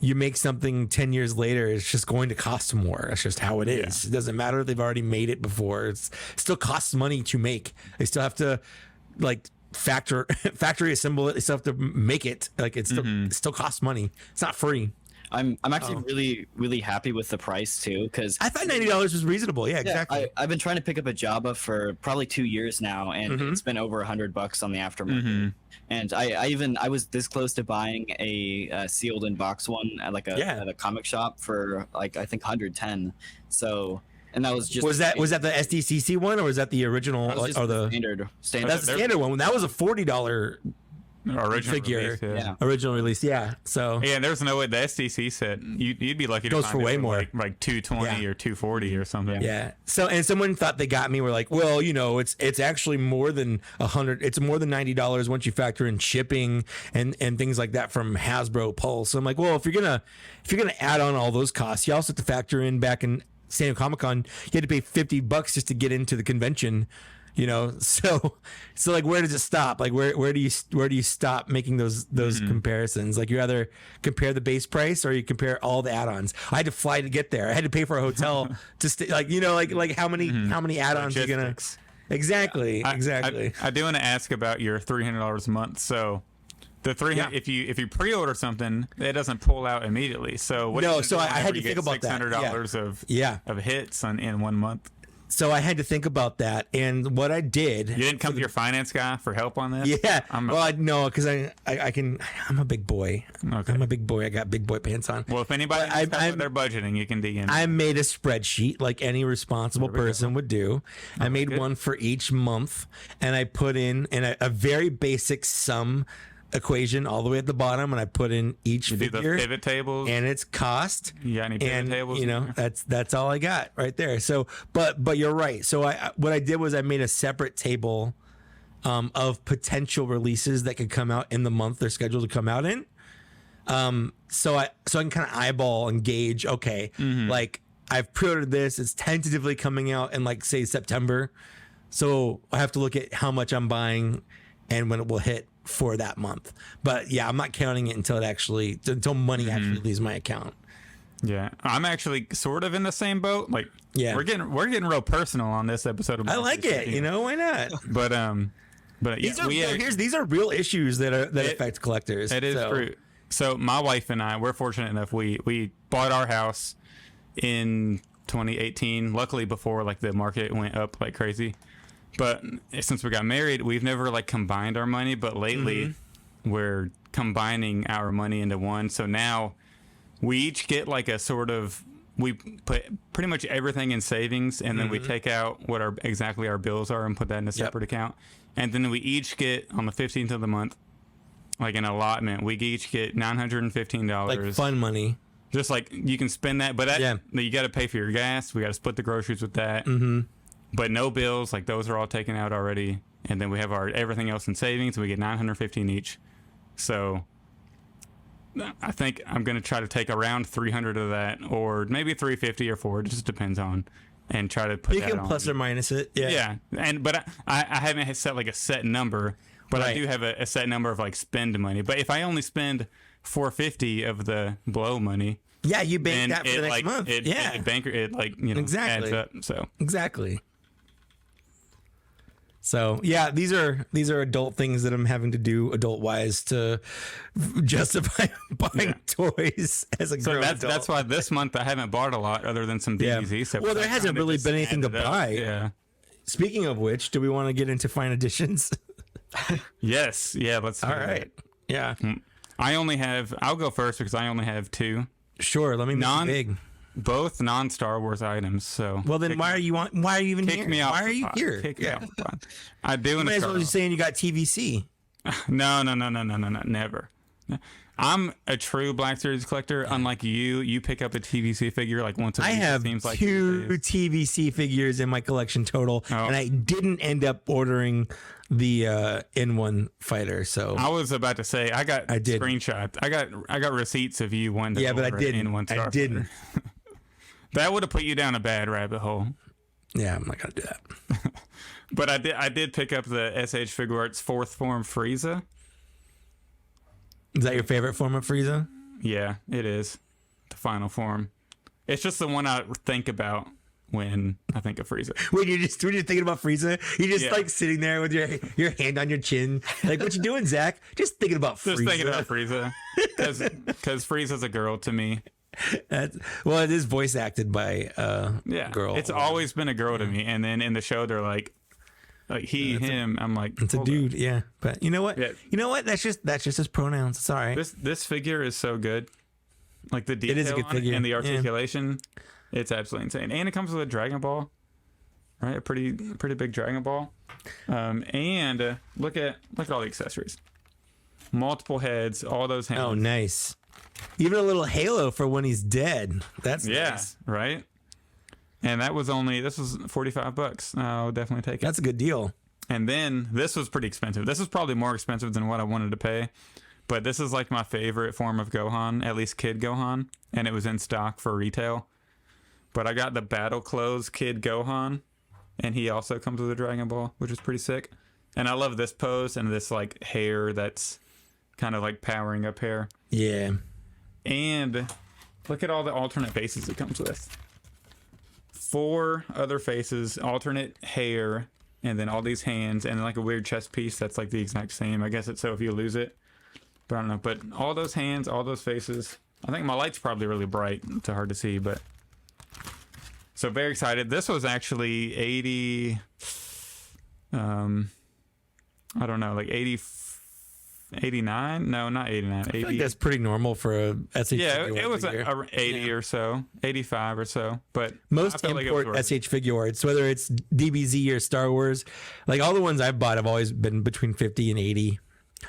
you make something 10 years later, it's just going to cost more. That's just how it is. It doesn't matter if they've already made it before. It still costs money to make. They still have to like factory assemble it. They still have to make it. Like it still costs money. It's not free. I'm actually really, really happy with the price too, because I thought $90 was reasonable. Yeah, exactly. I've been trying to pick up a Java for probably 2 years now, and it's been over $100 on the aftermarket. And I was this close to buying a sealed in box one at at a comic shop for like I think 110. So, and that was just was that the SDCC one, or was that the original or the standard? That's the standard one. That was a $40 original figure. Release, Original release. Yeah. So there's no way the SDC set you'd be lucky to goes find for it way more, like 220 or 240 or something. Yeah. So, and someone thought they got me. We're like, well, it's actually more than $100. It's more than $90 once you factor in shipping and things like that from Hasbro Pulse. So I'm like, well, if you're gonna add on all those costs, you also have to factor in back in San Diego Comic-Con, you had to pay $50 just to get into the convention. So like, where does it stop? Like, where do you stop making those comparisons? Like, you either compare the base price or you compare all the add-ons. I had to fly to get there. I had to pay for a hotel to stay. Like, like how many add-ons are you gonna? Exactly. I do want to ask about your $300 a month. So the 300, if you pre-order something, it doesn't pull out immediately. So I had to think about that. $600 of hits in 1 month. So I had to think about that, and what I did. You didn't come to your finance guy for help on this? Yeah. Because I'm a big boy. Okay. I'm a big boy. I got big boy pants on. Well, if anybody needs help with their budgeting, you can dig in. I made a spreadsheet like any responsible person would do. I made one for each month, and I put in a very basic sum equation all the way at the bottom, and I put in each figure, do the pivot tables and its cost. You got any pivot tables? That's all I got right there. So, but you're right. So what I did was I made a separate table of potential releases that could come out in the month they're scheduled to come out in. So I can kind of eyeball and gauge. Okay, like I've pre-ordered this. It's tentatively coming out in like say September. So I have to look at how much I'm buying and when it will hit for that month. But yeah, I'm not counting it until money actually leaves my account. Yeah, I'm actually sort of in the same boat. Like, we're getting real personal on this episode. I like it. Why not? But these are real issues that affect collectors. It is true. So my wife and I, we're fortunate enough. We bought our house in 2018. Luckily, before like the market went up like crazy. But since we got married, we've never like combined our money. But lately, we're combining our money into one. So now we each get like a sort of, we put pretty much everything in savings, and then we take out what exactly our bills are and put that in a separate account. And then we each get on the 15th of the month, like an allotment. We each get $915. Like fun money. Just like you can spend that, but you got to pay for your gas. We got to split the groceries with that. But no bills, like those are all taken out already. And then we have our everything else in savings. We get $915 each. So I think I'm going to try to take around 300 of that, or maybe 350 or 400. It just depends on, and try to put that on. You can plus or minus it. Yeah. But I haven't set like a set number, but I do have a set number of like spend money. But if I only spend 450 of the blow money, you bank that for the next month. Exactly. Adds up. So exactly. So these are adult things that I'm having to do adult wise to justify buying toys as a grown adult. That's why this month I haven't bought a lot other than some DVDs. So well, there hasn't really been anything to buy. Yeah. Speaking of which, do we want to get into fine editions? Yes. Yeah. Let's. All right. Yeah. I'll go first because I only have 2. Sure. Let me make it big. Both non-Star Wars items. So well, then why are you even here? Me off why are you here? Kick me off. I do. You might as well be saying you got TVC. No, never. I'm a true Black Series collector. Unlike you pick up a TVC figure like once a week. I have 2 TVC figures in my collection total, and I didn't end up ordering the N1 fighter. So I was about to say I did screenshots. I got receipts of you one day. Yeah, but I didn't. I didn't. That would have put you down a bad rabbit hole. Yeah, I'm not gonna do that. But I did pick up the SH Figure Arts 4th form Frieza. Is that your favorite form of Frieza? Yeah, it is. The final form. It's just the one I think about when I think of Frieza. When you're thinking about Frieza, you're just Yeah. like sitting there with your hand on your chin, like, what you doing, Zach? Just thinking about Frieza. Just thinking about Frieza, because Frieza's a girl to me. Well, it is voice acted by girl. It's always been a girl to me, and then in the show they're like he, him. I'm like, It's a hold dude, yeah. But you know what? Yeah. You know what? That's just his pronouns. It's all right. This figure is so good. Like the detail is a good on it figure, and the yeah. articulation, it's absolutely insane. And it comes with a Dragon Ball, right? A pretty big Dragon Ball. And look at all the accessories. Multiple heads, all those hands. Oh, nice. Even a little halo for when he's dead. That's nice. Right. And this was $45. I'll definitely take it. That's a good deal. And then this was pretty expensive. This was probably more expensive than what I wanted to pay. But this is like my favorite form of Gohan, at least Kid Gohan. And it was in stock for retail. But I got the Battle Clothes Kid Gohan. And he also comes with a Dragon Ball, which is pretty sick. And I love this pose and this like hair that's kind of like powering up hair. Yeah. And look at all the alternate faces it comes with. 4 other faces, alternate hair, and then all these hands, and like a weird chest piece that's like the exact same. I guess it's so if you lose it. But I don't know. But all those hands, all those faces. I think my light's probably really bright. It's hard to see, but... So very excited. This was actually 80... I don't know, like 89? No, not 89. 80. I feel like that's pretty normal for a SH Yeah, figure it was figure. 80 or so, 85 or so. But I Most felt like it was import worth it. SH figure arts, whether it's DBZ or Star Wars, like all the ones I've bought have always been between 50 and 80.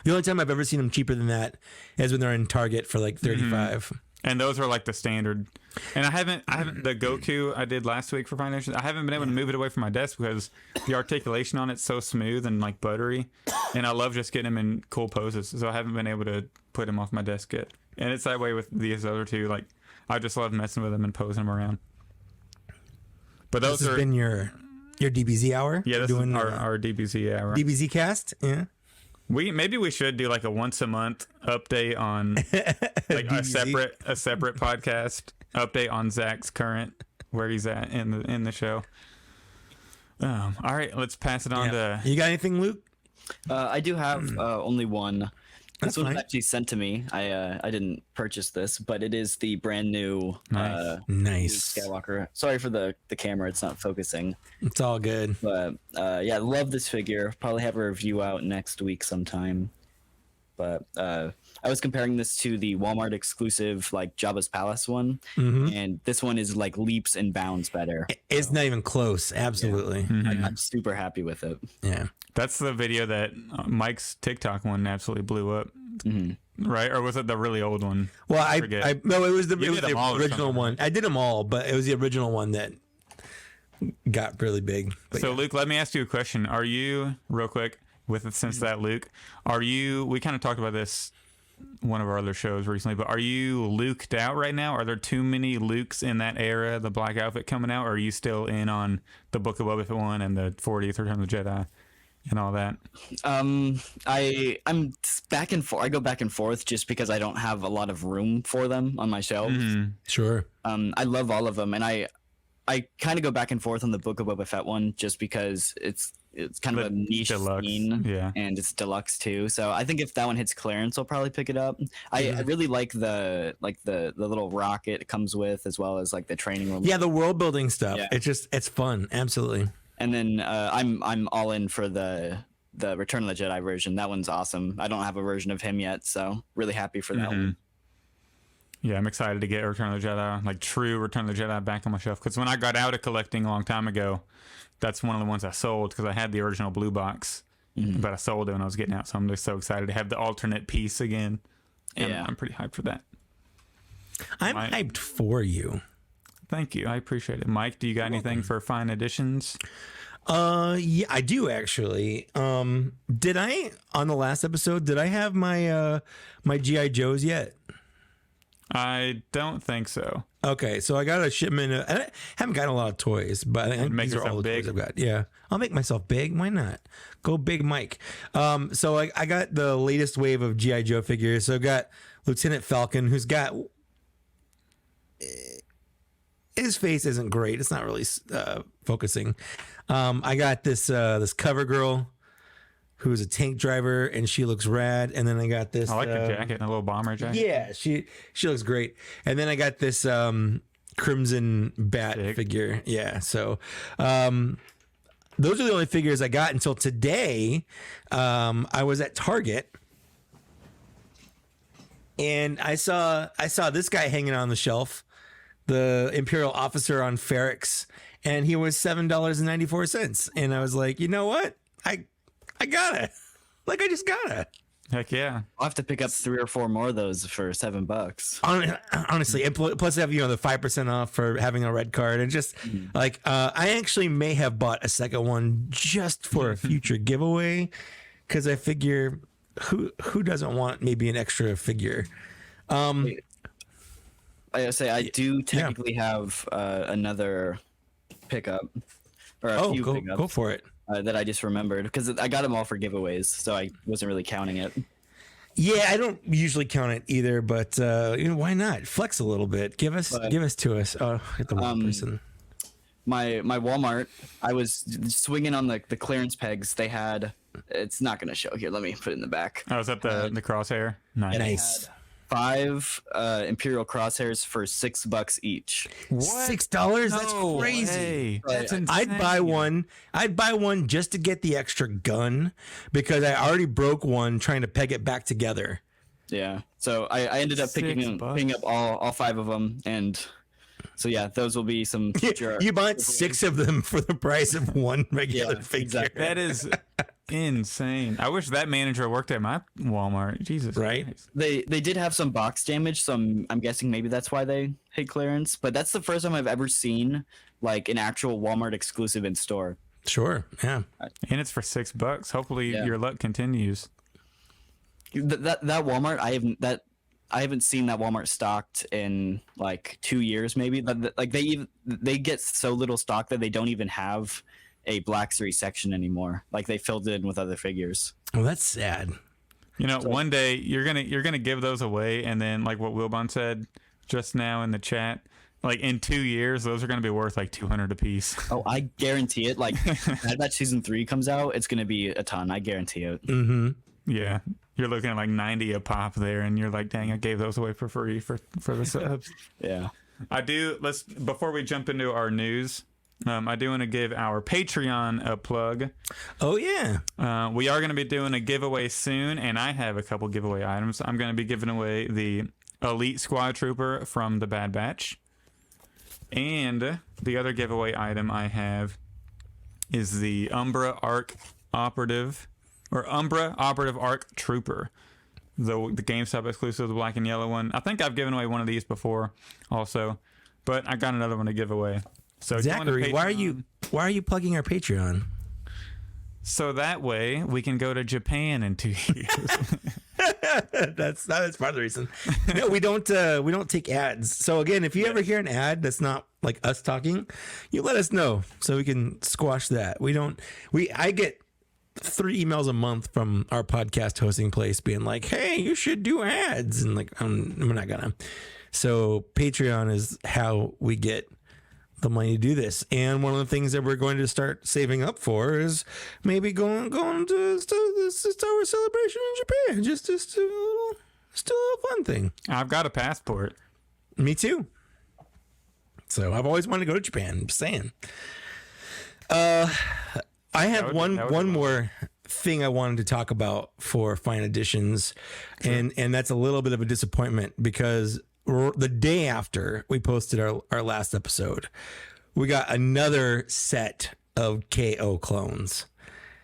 The only time I've ever seen them cheaper than that is when they're in Target for like 35. And those are like the standard. And I haven't the Goku I did last week for Foundation. I haven't been able to move it away from my desk because the articulation on it's so smooth and like buttery. And I love just getting him in cool poses. So I haven't been able to put him off my desk yet. And it's that way with these other two. Like I just love messing with them and posing them around. But those This has been your DBZ hour? yeah, this doing is our DBZ hour. DBZ cast? Yeah. Maybe we should do like a once a month update on like a separate podcast update on Zach's current where he's at in the show. All right, let's pass it on to You got anything, Luke? I do have only one. That's This one was fine. actually sent to me. I didn't purchase this, but it is the brand new Nice. Nice. Skywalker. Sorry for the camera; it's not focusing. It's all good. But yeah, love this figure. Probably have a review out next week sometime. But I was comparing this to the Walmart exclusive like Jabba's Palace one, and this one is like leaps and bounds better. It's not even close. Absolutely. I'm super happy with it. Yeah. that's the video that Mike's TikTok one absolutely blew up, right? Or was it the really old one? Well, Forget. no, it was the You did them all or original something, one. I did them all, but it was the original one that got really big. But So yeah. Luke, let me ask you a question. Are you real quick with it since that Luke? We kind of talked about this one of our other shows recently, but are you Luked out right now? Are there too many Lukes in that era, the black outfit coming out? Or are you still in on the Book of Boba Fett one and the 40th Return of the Jedi and all that? I'm back and forth. I go back and forth just because I don't have a lot of room for them on my shelves. Sure. I love all of them, and I kind of go back and forth on the Book of Boba Fett one just because it's kind of a niche deluxe, scene, yeah. and it's deluxe too. So I think if that one hits clearance, I'll probably pick it up. I really like the little rocket it comes with, as well as like the training room. Yeah, the world building stuff. Yeah. It's fun. Absolutely. And then I'm all in for the Return of the Jedi version. That one's awesome. I don't have a version of him yet, so really happy for that one. Yeah, I'm excited to get Return of the Jedi, like true Return of the Jedi, back on my shelf. Because when I got out of collecting a long time ago, that's one of the ones I sold because I had the original blue box, but I sold it when I was getting out. So I'm just so excited to have the alternate piece again. And Yeah. I'm pretty hyped for that. I'm Mike. hyped for you. Thank you. I appreciate it. Mike, do you got anything for fine additions? Yeah, I do actually. Did I on the last episode? Did I have my my GI Joes yet? I don't think so. Okay, so I got a shipment. I haven't gotten a lot of toys, but I think Make these are all yourself the big. toys I've got. Yeah, I'll make myself big. Why not? Go big, Mike. So I got the latest wave of GI Joe figures. So I got Lieutenant Falcon, who's got his face isn't great. It's not really focusing. I got this cover girl who's a tank driver, and she looks rad. And then I got this. I like the jacket, a little bomber jacket. Yeah, she looks great. And then I got this Crimson Bat figure. Yeah, so those are the only figures I got until today. I was at Target, and I saw this guy hanging on the shelf, the Imperial Officer on Ferrex, and he was $7.94. And I was like, you know what? I gotta. Like, I just gotta. Heck yeah. I'll have to pick up 3 or 4 more of those for $7. Honestly, and plus have, the 5% off for having a red card, and just like I actually may have bought a second one just for a future giveaway, because I figure who doesn't want maybe an extra figure. I say I do technically have another pickup, or a few pickups. Go for it. That I just remembered, because I got them all for giveaways, so I wasn't really counting it. Yeah, I don't usually count it either, but why not flex a little bit? Give us to us. Oh, hit the wrong person. My Walmart, I was swinging on the clearance pegs. They had, it's not going to show here. Let me put it in the back. Oh, is that the crosshair? Nice. Nice. 5 Imperial crosshairs for $6 each. What? $6? That's crazy. Way. That's insane. I'd buy one just to get the extra gun, because I already broke one trying to peg it back together. Yeah. So I ended up picking up all 5 of them, and so yeah, those will be some future. You bought 6 of them for the price of one regular figure. Exactly. That is insane. I wish that manager worked at my Walmart. Jesus Right? Christ. They did have some box damage, so I'm guessing maybe that's why they hit clearance. But that's the first time I've ever seen like an actual Walmart exclusive in store. Sure. Yeah. And it's for $6. Hopefully your luck continues. That Walmart, I haven't seen that Walmart stocked in like 2 years, maybe. Like they get so little stock that they don't even have a Black Series section anymore. Like, they filled it in with other figures. Oh, that's sad. One day you're gonna give those away, and then, like what Wilbon said just now in the chat, like in 2 years, those are gonna be worth like $200 a piece. Oh, I guarantee it. Like, as that season 3 comes out, it's gonna be a ton. I guarantee it. Mm-hmm. Yeah, you're looking at like 90 a pop there, and you're like, dang, I gave those away for free for the subs. Yeah. Before we jump into our news, I do want to give our Patreon a plug. Oh, yeah. We are going to be doing a giveaway soon, and I have a couple giveaway items. I'm going to be giving away the Elite Squad Trooper from the Bad Batch. And the other giveaway item I have is the Umbra Operative Arc Trooper. The GameStop exclusive, the black and yellow one. I think I've given away one of these before also, but I got another one to give away. So Zachary, why are you plugging our Patreon? So that way we can go to Japan in 2 years. That's part of the reason. No, we don't take ads. So again, if you ever hear an ad that's not like us talking, you let us know so we can squash that. I get 3 emails a month from our podcast hosting place being like, "Hey, you should do ads," and like, we're not gonna. So Patreon is how we get the money to do this, and one of the things that we're going to start saving up for is maybe going to the Star Wars celebration in Japan. Just a little fun thing. I've got a passport. Me too. So I've always wanted to go to Japan. I'm just saying. I have one more thing I wanted to talk about for Fine Editions, and that's a little bit of a disappointment, because the day after we posted our last episode, we got another set of KO clones.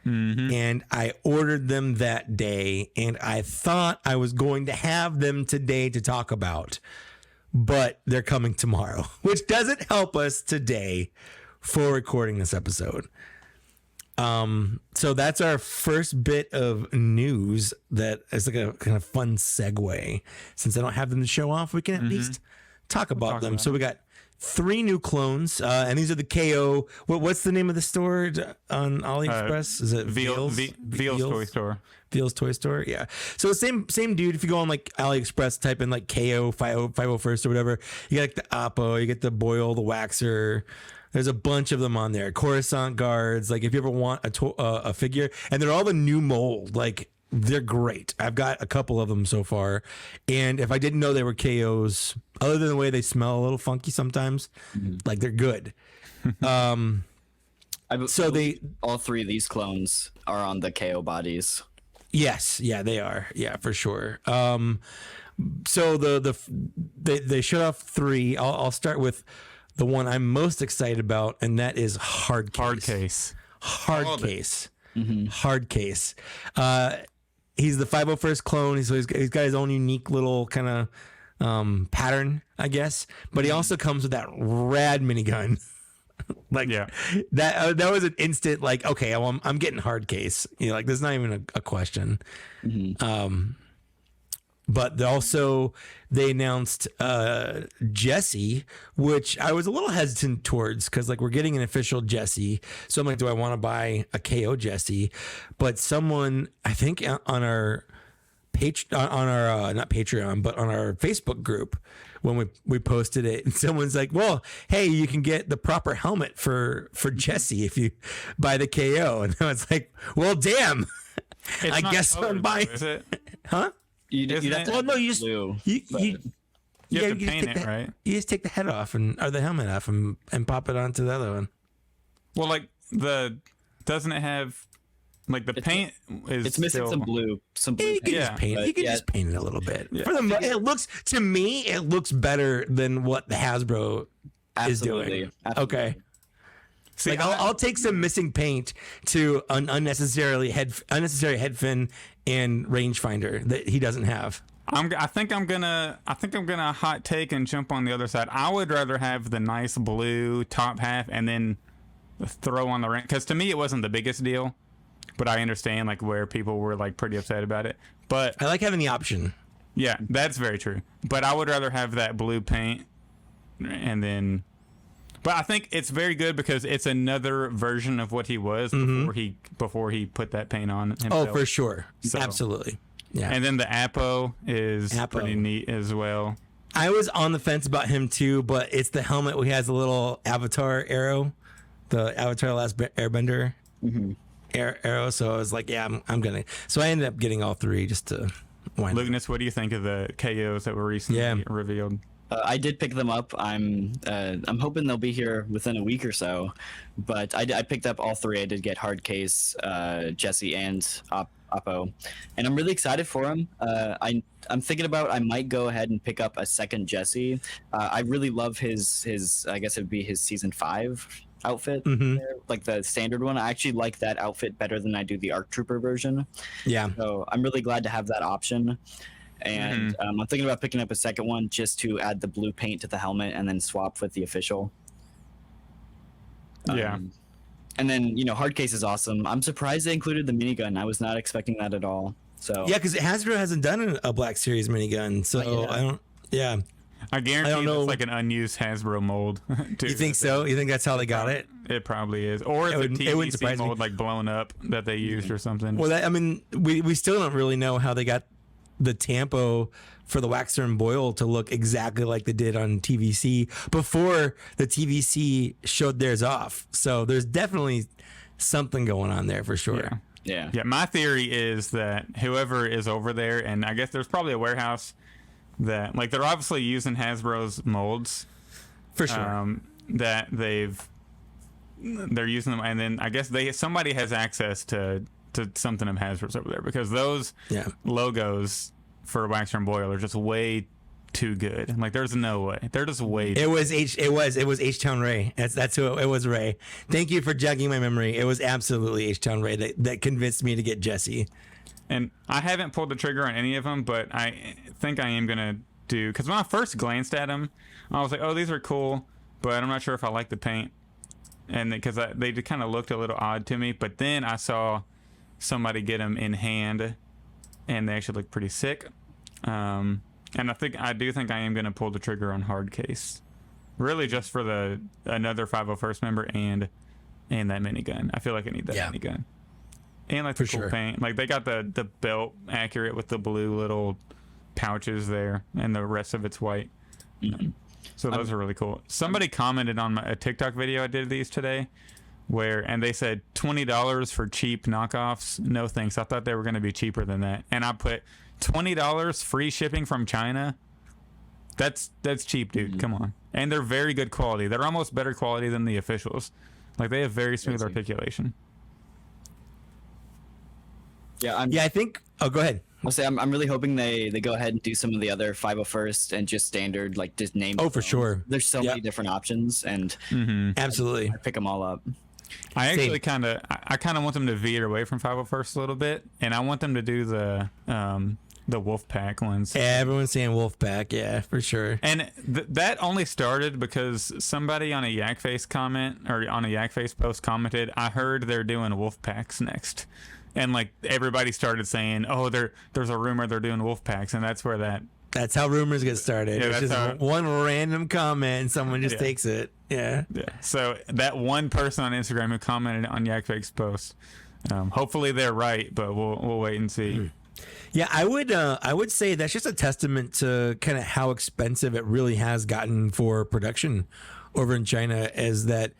Mm-hmm. And I ordered them that day, and I thought I was going to have them today to talk about, but they're coming tomorrow, which doesn't help us today for recording this episode. So that's our first bit of news that is like a kind of fun segue. Since I don't have them to show off, we can at least talk about them. So we got 3 new clones, and these are the KO. What's the name of the store on AliExpress? Is it Veal's Toy Store. Veal's Toy Store, yeah. So the same dude. If you go on like AliExpress, type in like KO 501st or whatever, you get like the Oppo, you get the Boyle, the Waxer. There's a bunch of them on there. Coruscant guards. Like if you ever want a figure, and they're all the new mold. Like they're great. I've got a couple of them so far, and if I didn't know they were KOs, other than the way they smell a little funky sometimes, like they're good. So all 3 of these clones are on the KO bodies. Yes, yeah, they are. Yeah, for sure. So they showed off 3. I'll start with the one I'm most excited about, and that is hard case. Hard case. Hard case. He's the 501st clone. So he's got his own unique little kind of pattern, I guess. But he also comes with that rad minigun. That was an instant like, okay, I'm getting hard case. Like there's not even a question. But they announced Jesse, which I was a little hesitant towards because like we're getting an official Jesse. So I'm like, do I want to buy a KO Jesse? But someone, I think on our not Patreon, but on our Facebook group, when we posted it, and someone's like, well, hey, you can get the proper helmet for Jesse if you buy the KO. And I was like, well, damn. I guess I'm buying. Is it? Huh? You'd have to you have to paint it, right? You just take the head off or the helmet off and pop it onto the other one. Well, like doesn't it have like the paint is it's missing still, some blue You can just paint it. You can just paint it a little bit. Yeah. It looks better than what the Hasbro is doing. Absolutely. Okay. See, like I'll take some missing paint to an unnecessary head fin and rangefinder that he doesn't have. I think I'm gonna hot take and jump on the other side. I would rather have the nice blue top half and then throw on the range, because to me it wasn't the biggest deal, but I understand like where people were like pretty upset about it. But I like having the option. Yeah, that's very true. But I would rather have that blue paint and then. But I think it's very good because it's another version of what he was before he put that paint on himself. Oh, for sure. So, absolutely. Yeah. And then the Apo is pretty neat as well. I was on the fence about him too, but it's the helmet where he has a little Avatar arrow, the Avatar Last Airbender arrow. So I was like, yeah, I'm gonna. So I ended up getting all 3 just to wind up. Lukeness, what do you think of the KOs that were recently revealed? I did pick them up. I'm hoping they'll be here within a week or so, but I picked up all 3. I did get hard case, Jesse, and Oppo, and I'm really excited for them. I'm thinking about I might go ahead and pick up a second Jesse. I really love his I guess it would be his season 5 outfit, like the standard one. I actually like that outfit better than I do the ARC Trooper version. Yeah. So I'm really glad to have that option. And I'm thinking about picking up a second one just to add the blue paint to the helmet and then swap with the official. And then, hard case is awesome. I'm surprised they included the minigun. I was not expecting that at all. So yeah, because Hasbro hasn't done a Black Series minigun. So I don't. Yeah. I guarantee it's like an unused Hasbro mold. Too. You think so? You think that's how they got it? It probably is. Or it's a TVC mold like blown up that they used or something. Well, we still don't really know how they got the Tampo for the Waxer and Boyle to look exactly like they did on TVC before the TVC showed theirs off. So there's definitely something going on there for sure. Yeah. My theory is that whoever is over there, and I guess there's probably a warehouse that like they're obviously using Hasbro's molds for sure. That they're using them, and then I guess somebody has access to something of Hasbro's over there, because those logos for Waxer and Boyle are just way too good. Like there's no way. They're just way too It was H-Town Ray. That's who it was. Ray. Thank you for jogging my memory. It was absolutely H-Town Ray that convinced me to get Jesse. And I haven't pulled the trigger on any of them, but I think I am gonna do, because when I first glanced at them, I was like, oh, these are cool, but I'm not sure if I like the paint, and because they kind of looked a little odd to me. But then I saw somebody get them in hand, and they actually look pretty sick. And I do think I am going to pull the trigger on hard case. really just for another 501st member and that minigun. I feel like I need that minigun. And like the cool paint. Like they got the belt accurate with the blue little pouches there, and the rest of it's white. So those are really cool. Somebody commented on a TikTok video I did these today, and they said $20 for cheap knockoffs. No thanks. I thought they were going to be cheaper than that. And I put $20 free shipping from China. That's cheap, dude. Come on. And they're very good quality. They're almost better quality than the officials. Like they have very smooth articulation. Yeah, I think. Oh, go ahead. I'll say I'm really hoping they go ahead and do some of the other 501st and just standard, like just name. Oh, for sure. There's so many different options, and absolutely, I pick them all up. I actually kind of want them to veer away from 501st a little bit, and I want them to do the Wolfpack ones. Yeah, everyone's saying Wolfpack, yeah, for sure. And that only started because somebody on a Yakface comment or on a Yakface post commented, "I heard they're doing Wolfpacks next," and like everybody started saying, "Oh, there's a rumor they're doing Wolfpacks," and that's where that's how rumors get started. Yeah, it's just one random comment and someone just takes it. Yeah. So that one person on Instagram who commented on Yakface post, hopefully they're right, but we'll wait and see. Yeah, I would say that's just a testament to kind of how expensive it really has gotten for production over in China, is that,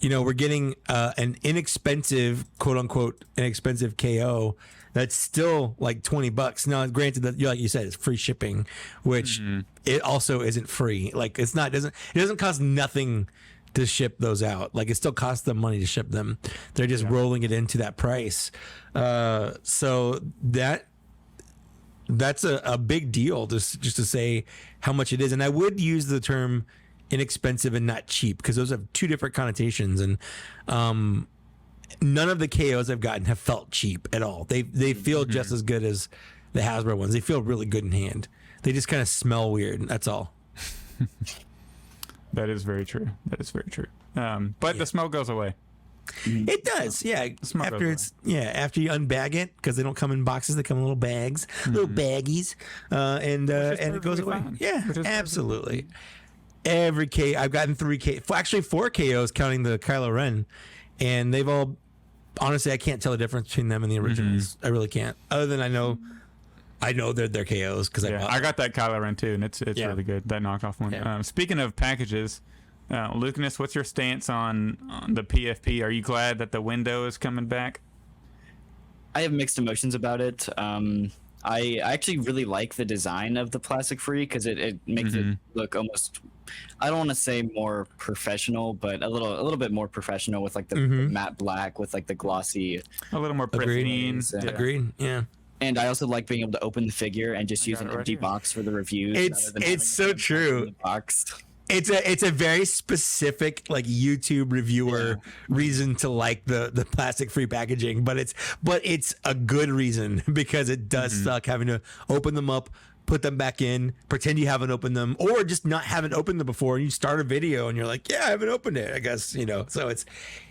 we're getting an inexpensive, quote unquote, inexpensive KO that's still like $20. Now, granted that, like you said, it's free shipping, which it also isn't free. Like it doesn't cost nothing to ship those out. Like it still costs them money to ship them. They're just rolling it into that price. So that's a big deal just to say how much it is. And I would use the term inexpensive and not cheap, because those have two different connotations. And none of the KOs I've gotten have felt cheap at all. They feel just as good as the Hasbro ones. They feel really good in hand. They just kind of smell weird. That's all. That is very true. But the smell goes away. It does, yeah. After you unbag it, because they don't come in boxes; they come in little bags, little baggies, and it goes away. Fine. Yeah, absolutely. Every K, I've gotten 4 KOs counting the Kylo Ren, and they've all, honestly, I can't tell the difference between them and the originals. I really can't. Other than I know they're KOs because I got that Kylo Ren too, and it's really good, that knockoff one. Yeah. Speaking of packages. Lukeness, what's your stance on the PFP? Are you glad that the window is coming back? I have mixed emotions about it. I actually really like the design of the plastic free, because it makes it look almost, I don't want to say more professional, but a little bit more professional, with like the matte black with like the glossy, a little more pristine. Agreed. Yeah. And I also like being able to open the figure and just use an empty box for the reviews. It's so true. It's a very specific, like, YouTube reviewer reason to like the plastic free packaging, but it's a good reason, because it does suck having to open them up, put them back in, pretend you haven't opened them, or just not haven't opened them before, and you start a video and you're like, yeah, I haven't opened it, I guess, so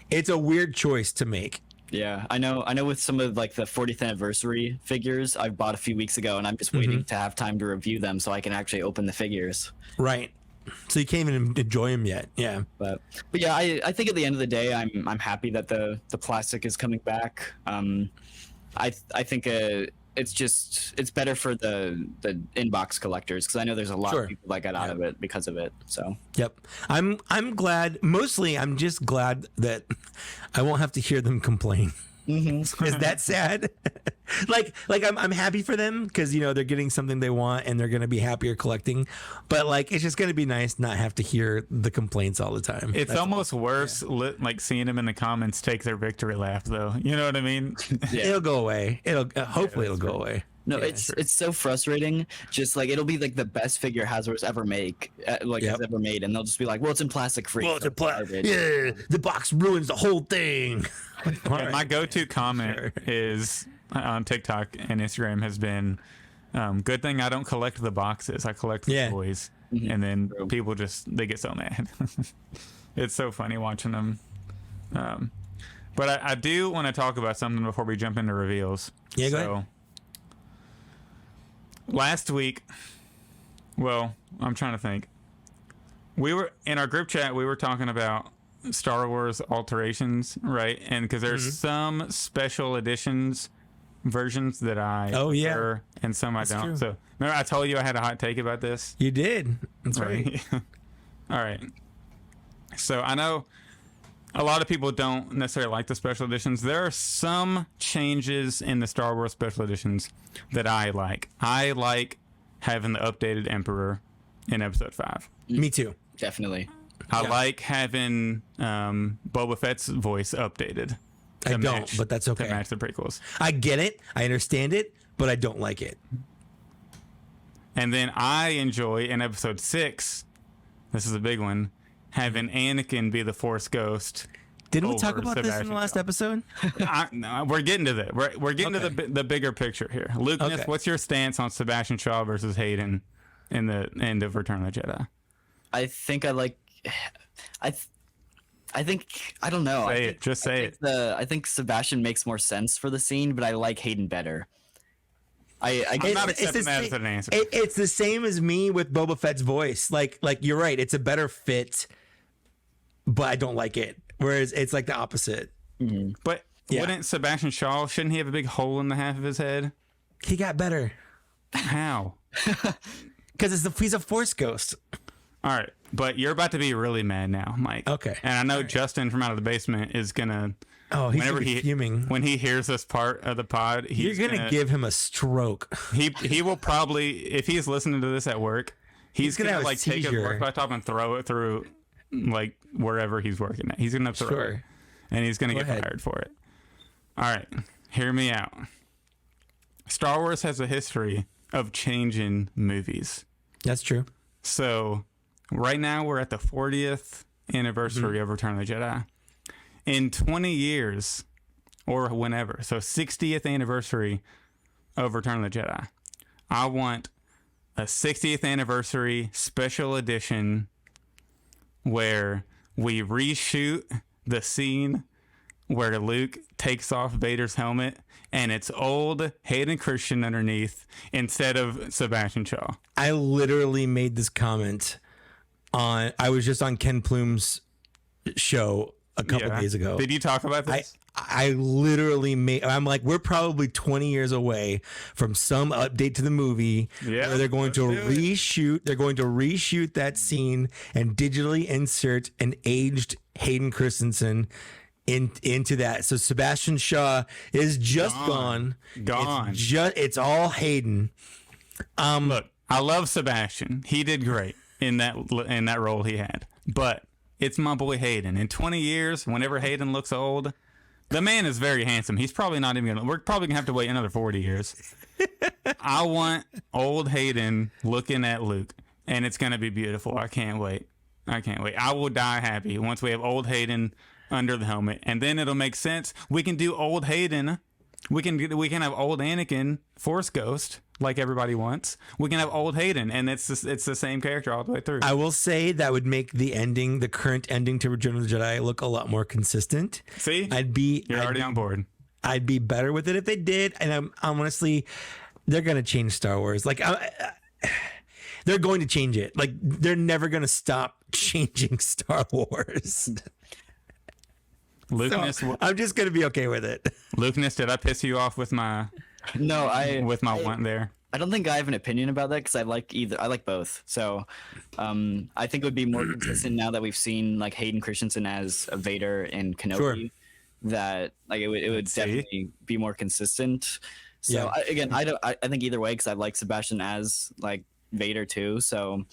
it's a weird choice to make. Yeah, I know with some of like the 40th anniversary figures I bought a few weeks ago, and I'm just waiting to have time to review them so I can actually open the figures. Right. So you can't even enjoy them yet. Yeah. But yeah, I think at the end of the day, I'm happy that the plastic is coming back. I think it's better for the inbox collectors, because I know there's a lot of people that got out of it because of it. So yep, I'm glad. Mostly, I'm just glad that I won't have to hear them complain. Is that sad? like I'm happy for them, because they're getting something they want and they're gonna be happier collecting. But like, it's just gonna be nice not have to hear the complaints all the time. It's almost worse, like seeing them in the comments take their victory lap, though. You know what I mean? Yeah. It'll go away. Hopefully it'll go away. No, it's so frustrating. Just like, it'll be like the best figure Hasbro's ever has ever made, and they'll just be like, "Well, it's in plastic free." Well, it's in plastic. Yeah, the box ruins the whole thing. My go-to comment is on TikTok and Instagram has been, "Good thing I don't collect the boxes. I collect the toys." And then people they get so mad. It's so funny watching them. But I do want to talk about something before we jump into reveals. Yeah, go ahead. Last week, well, I'm trying to think. we were in our group chat. We were talking about Star Wars alterations, right? And because there's some special editions versions that I prefer, and some I don't. true. So remember, I told you I had a hot take about this. You did. That's right. All right. So I know a lot of people don't necessarily like the special editions. There are some changes in the Star Wars special editions that I like. I like having the updated Emperor in Episode 5. Me too. Definitely. I like having Boba Fett's voice updated. I don't, but that's okay. To match the prequels. I get it. I understand it, but I don't like it. And then I enjoy in Episode 6, this is a big one, having Anakin be the Force ghost. Didn't we talk over about this in Sebastian the last Shaw. episode? No, we're getting to that. We're getting to the bigger picture here. Lukeness, what's your stance on Sebastian Shaw versus Hayden in the end of Return of the Jedi? I think I like. I think I don't know. Just say it. I think Sebastian makes more sense for the scene, but I like Hayden better. I'm not accepting that as an answer. It's the same as me with Boba Fett's voice. Like you're right. It's a better fit, but I don't like it. Whereas it's like the opposite. Mm-hmm. But wouldn't Sebastian Shaw, shouldn't he have a big hole in the half of his head? He got better. How? Because he's a Force ghost. All right. But you're about to be really mad now, Mike. Okay. And I know Justin from Out of the Basement is going to... Oh, he's gonna be fuming. When he hears this part of the pod, you're gonna give him a stroke. He will probably, if he's listening to this at work, he's gonna like take his work laptop and throw it through like wherever he's working at. He's gonna throw it, and he's gonna get fired for it. All right, hear me out. Star Wars has a history of changing movies. That's true. So right now we're at the 40th anniversary of Return of the Jedi. In 20 years, or whenever, so 60th anniversary of Return of the Jedi, I want a 60th anniversary special edition where we reshoot the scene where Luke takes off Vader's helmet and it's old Hayden Christensen underneath instead of Sebastian Shaw. I literally made this comment I was just on Ken Plume's show a couple days ago. Did you talk about this? I literally I'm like, we're probably 20 years away from some update to the movie where they're going to reshoot that scene and digitally insert an aged Hayden Christensen into that. So Sebastian Shaw is just gone. It's all Hayden. Look, I love Sebastian. He did great in that role he had. But it's my boy Hayden. In 20 years, whenever Hayden looks old, the man is very handsome. He's probably not even we're probably going to have to wait another 40 years. I want old Hayden looking at Luke, and it's going to be beautiful. I can't wait. I will die happy once we have old Hayden under the helmet, and then it'll make sense. We can do old Hayden. We can have old Anakin, Force Ghost, like everybody wants. We can have old Hayden, and it's the same character all the way through. I will say that would make the current ending to Return of the Jedi look a lot more consistent. See, you're already on board. I'd be better with it if they did, and I'm honestly, they're gonna change Star Wars. Like, they're going to change it. Like, they're never gonna stop changing Star Wars. Lukeness, so I'm just gonna be okay with it. Lukeness, did I piss you off with my want there? I don't think I have an opinion about that because I like both. So I think it would be more consistent now that we've seen like Hayden Christensen as a Vader and Kenobi. Sure. That like it would definitely be more consistent. So I think either way because I like Sebastian as like Vader too. So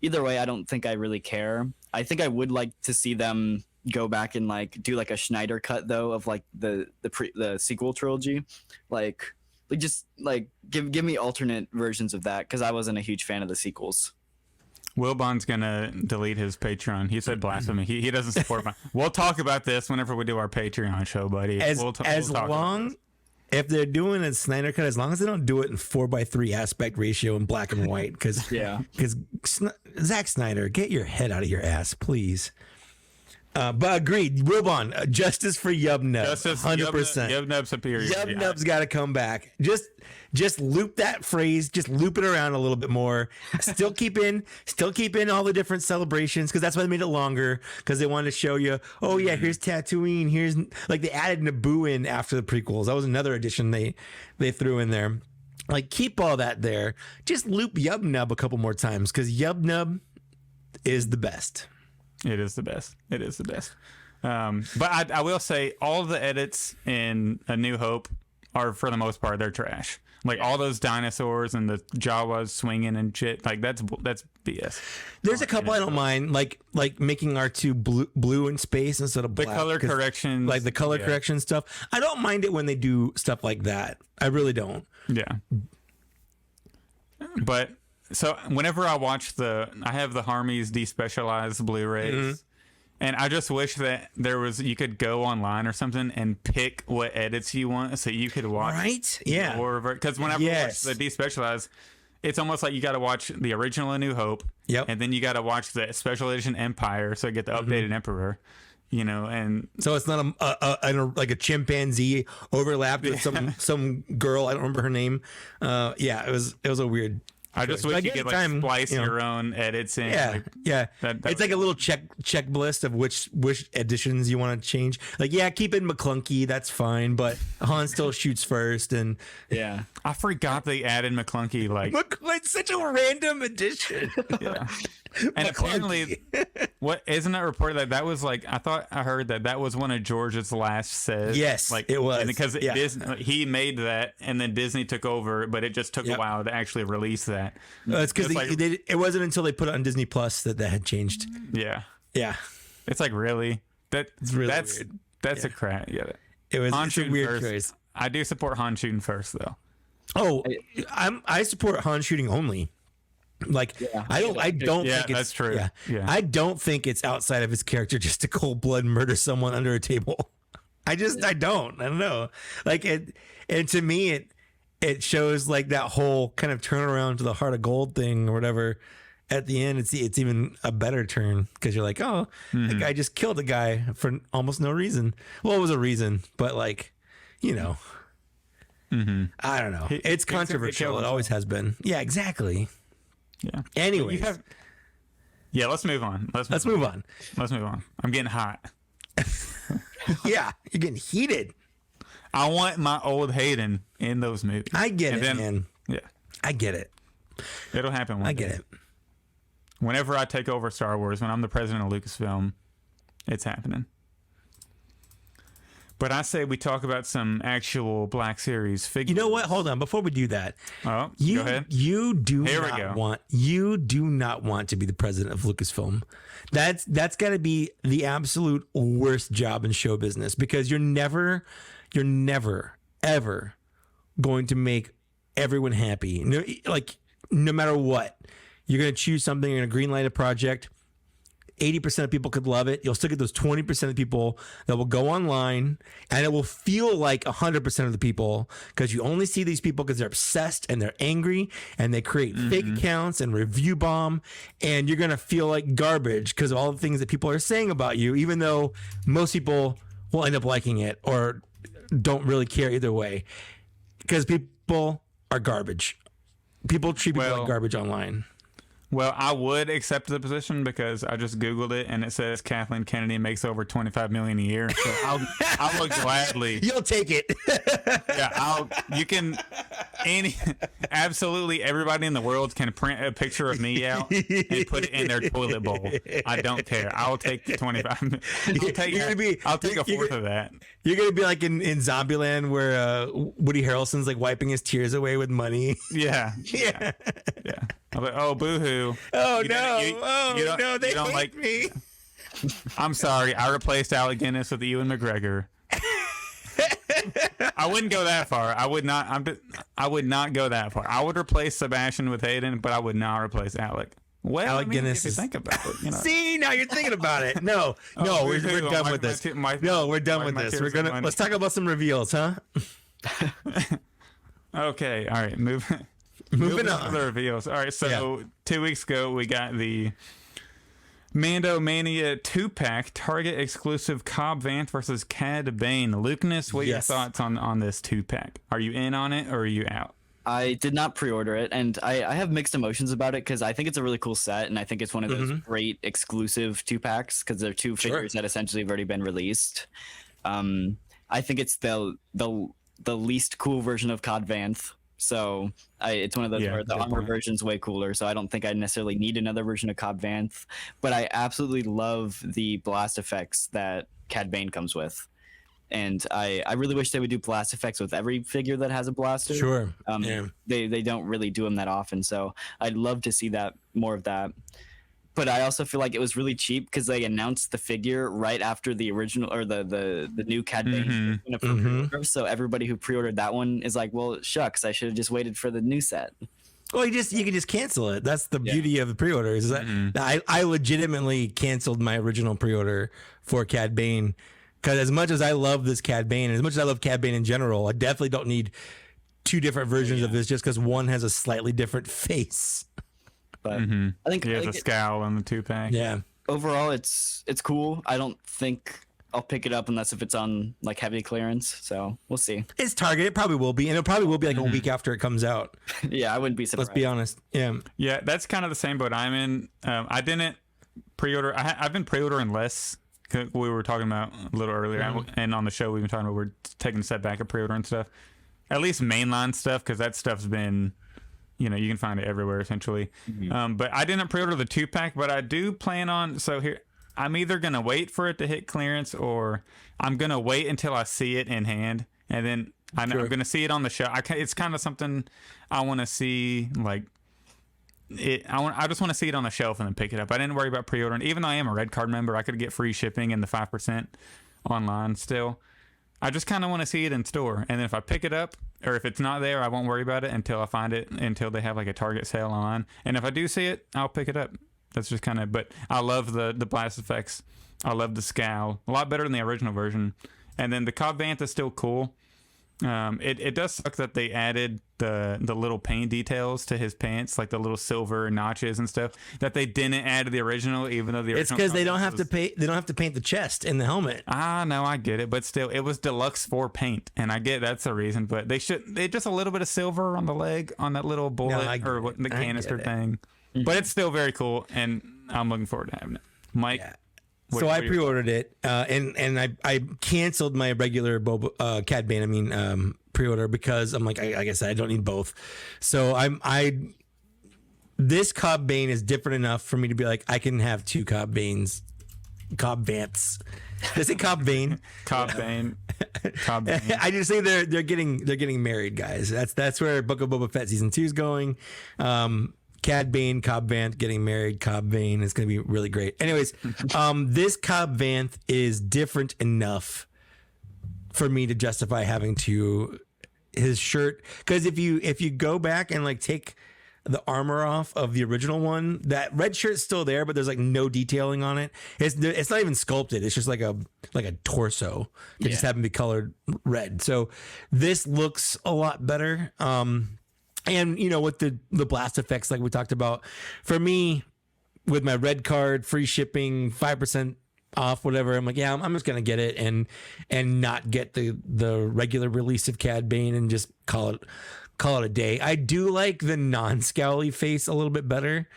either way, I don't think I really care. I think I would like to see them go back and like do like a Schneider cut though of like the sequel trilogy, like just like give me alternate versions of that because I wasn't a huge fan of the sequels. Wilbon's gonna delete his Patreon. He said blasphemy. He doesn't support my. We'll talk about this whenever we do our Patreon show, buddy. If they're doing a Snyder cut, as long as they don't do it in 4:3 aspect ratio in black and white, because Zack Snyder, get your head out of your ass, please. But agreed, Wilbon, justice for Yub Nub, Justice, 100%. Yub Nub superior. Yub Nub's got to come back. Just loop that phrase, just loop it around a little bit more. Still keep in all the different celebrations, because that's why they made it longer, because they wanted to show you, oh yeah, here's Tatooine, here's, like, they added Naboo in after the prequels. That was another addition they threw in there. Like, keep all that there. Just loop Yub Nub a couple more times, because Yub Nub is the best. It is the best. It is the best. But I will say all the edits in A New Hope are, for the most part, they're trash. Like, all those dinosaurs and the Jawas swinging and shit. Like, that's BS. There's a couple I don't mind, like making R2 blue in space instead of black. The color corrections. Like the color correction stuff. I don't mind it when they do stuff like that. I really don't. Yeah. But so whenever I watch I have the Harmy's despecialized Blu-rays, and I just wish that you could go online or something and pick what edits you want, so you could watch. Right? Yeah. Because whenever you watch the despecialized, it's almost like you got to watch the original A New Hope, and then you got to watch the special edition Empire, so you get the updated Emperor. And so it's not like a chimpanzee overlapped with some girl. I don't remember her name. It was a weird. I just wish you could splice your own edits in. Yeah. It's like a little checklist of which editions you want to change. Like, keep it McClunky, that's fine, but Han still shoots first, and I forgot they added McClunky. It's such a random addition. Yeah. And apparently, isn't it reported that was I heard that was one of George's last says. Yes, it was. Because he made that, and then Disney took over, but it just took a while to actually release that. It's because it wasn't until they put it on Disney Plus that had changed. Yeah. Yeah. It's really it's really weird. That's a crap. Yeah. It's a weird choice. I do support Han shooting first, though. Oh, I support Han shooting only. I don't think it's, that's true. Yeah. I don't think it's outside of his character just to cold blood murder someone under a table. I don't know. And to me it shows that whole kind of turnaround to the Heart of Gold thing or whatever. At the end, it's even a better turn, because you're like, oh, the guy just killed a guy for almost no reason. Well, it was a reason, but I don't know. It's controversial. It always has been. Yeah, exactly. Yeah. Anyways. Let's move on. Let's move on. I'm getting hot. Yeah, you're getting heated. I want my old Hayden in those movies. I get it, man. Yeah. I get it. It'll happen one day. I get it. Whenever I take over Star Wars, when I'm the president of Lucasfilm, it's happening. But I say we talk about some actual Black Series figures. You know what? Hold on. Before we do that, go ahead. You do not want to be the president of Lucasfilm. That's got to be the absolute worst job in show business, because you're never ever going to make everyone happy. No matter what, you're going to choose something. You're going to greenlight a project. 80% of people could love it. You'll still get those 20% of people that will go online, and it will feel like 100% of the people, because you only see these people because they're obsessed and they're angry and they create fake accounts and review bomb, and you're going to feel like garbage because of all the things that people are saying about you, even though most people will end up liking it or don't really care either way, because people are garbage. People treat people like garbage online. Well, I would accept the position because I just Googled it and it says Kathleen Kennedy makes over $25 million a year. So I will gladly. You'll take it. Yeah, absolutely everybody in the world can print a picture of me out and put it in their toilet bowl. I don't care. I'll take the 25. I'll take a fourth of that. You're gonna be like in Zombieland where Woody Harrelson's wiping his tears away with money. Yeah. I'm like, oh, boo-hoo. Oh, no, they hate me. I'm sorry. I replaced Alec Guinness with Ewan McGregor. I wouldn't go that far. I would not go that far. I would replace Sebastian with Hayden, but I would not replace Alec. Well, Alec Guinness is... think about it. See, now you're thinking about it. No, we're done with this. We're done with this. Let's talk about some reveals, huh? Okay. All right. Moving on to the reveals. All right, so 2 weeks ago we got the MandoMania 2-pack, Target exclusive Cobb Vanth versus Cad Bane. Lukeness, what are your thoughts on this 2-pack? Are you in on it or are you out? I did not pre-order it, and I have mixed emotions about it because I think it's a really cool set, and I think it's one of those great exclusive 2-packs because they're two figures that essentially have already been released. I think it's the least cool version of Cod Vanth. So it's one of those where the armor version's way cooler. So I don't think I necessarily need another version of Cobb Vanth. But I absolutely love the blast effects that Cad Bane comes with. And I really wish they would do blast effects with every figure that has a blaster. Sure. They don't really do them that often. So I'd love to see that, more of that. But I also feel like it was really cheap because they announced the figure right after the original or the new Cad Bane. So everybody who pre-ordered that one is like, well, shucks, I should have just waited for the new set. Well, you can just cancel it. That's the beauty of the pre-orders. Is that I legitimately canceled my original pre-order for Cad Bane because as much as I love this Cad Bane, and as much as I love Cad Bane in general, I definitely don't need two different versions of this just because one has a slightly different face. But I think he has a scowl on the 2-pack. Yeah. Overall, it's cool. I don't think I'll pick it up unless if it's on like heavy clearance. So we'll see. It's Target. It probably will be, and it probably will be like a week after it comes out. Yeah, I wouldn't be surprised. Let's be honest. Yeah. Yeah, that's kind of the same boat I'm in. I didn't pre-order. I've been pre-ordering less. We were talking about a little earlier, and on the show we've been talking about we're taking a step back of pre-ordering stuff. At least mainline stuff, because that stuff's been. You know, you can find it everywhere essentially. But I didn't pre-order the 2-pack, but I do plan on. So here, I'm either gonna wait for it to hit clearance, or I'm gonna wait until I see it in hand, and then I'm gonna see it on the shelf. It's kind of something I want to see. Like it, I just want to see it on the shelf and then pick it up. I didn't worry about pre-ordering, even though I am a Red Card member. I could get free shipping and the 5% online still. I just kind of want to see it in store, and then if I pick it up, or if it's not there, I won't worry about it until I find it, until they have like a Target sale online. And if I do see it, I'll pick it up. That's just kind of. But I love the blast effects. I love the scowl, a lot better than the original version. And then the Cobb Vanth is still cool. It does suck that they added the little paint details to his pants, like the little silver notches and stuff that they didn't add to the original, even though the original. It's because they don't have to paint. They don't have to paint the chest and the helmet. No, I get it, but still, it was deluxe 4 paint, and I get that's a reason. But they just a little bit of silver on the leg on that little bullet the canister thing. But it's still very cool, and I'm looking forward to having it. Mike. Yeah. So I pre-ordered it, and I canceled my regular Cad Bane. Pre-order because I'm like, like I said, I don't need both. So this Cobb Bane is different enough for me to be like, I can have two Cobb Vanths. Is it Cobb Bane? Cobb Bane. Cobb Bane. I just say they're getting married, guys. That's where Book of Boba Fett season 2 is going. Cad Bane, Cobb Vanth getting married. Cobb Bane is going to be really great. Anyways, this Cobb Vanth is different enough for me to justify having his shirt, because if you go back and like take the armor off of the original one, that red shirt's still there, but there's like no detailing on it. It's not even sculpted. It's just like a torso that just happened to be colored red. So this looks a lot better. And you know, with the blast effects like we talked about, for me, with my Red Card, free shipping, 5% off, whatever, I'm like, yeah, I'm just gonna get it and not get the regular release of Cad Bane and just call it a day. I do like the non-scowly face a little bit better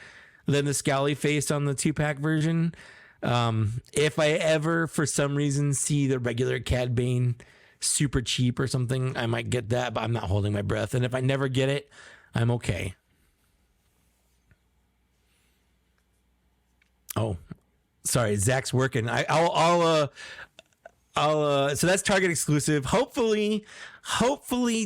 than the scowly face on the 2-pack version. If I ever for some reason see the regular Cad Bane super cheap or something, I might get that, but I'm not holding my breath. And if I never get it, I'm okay. Oh, sorry, Zach's working. I'll so that's Target exclusive. Hopefully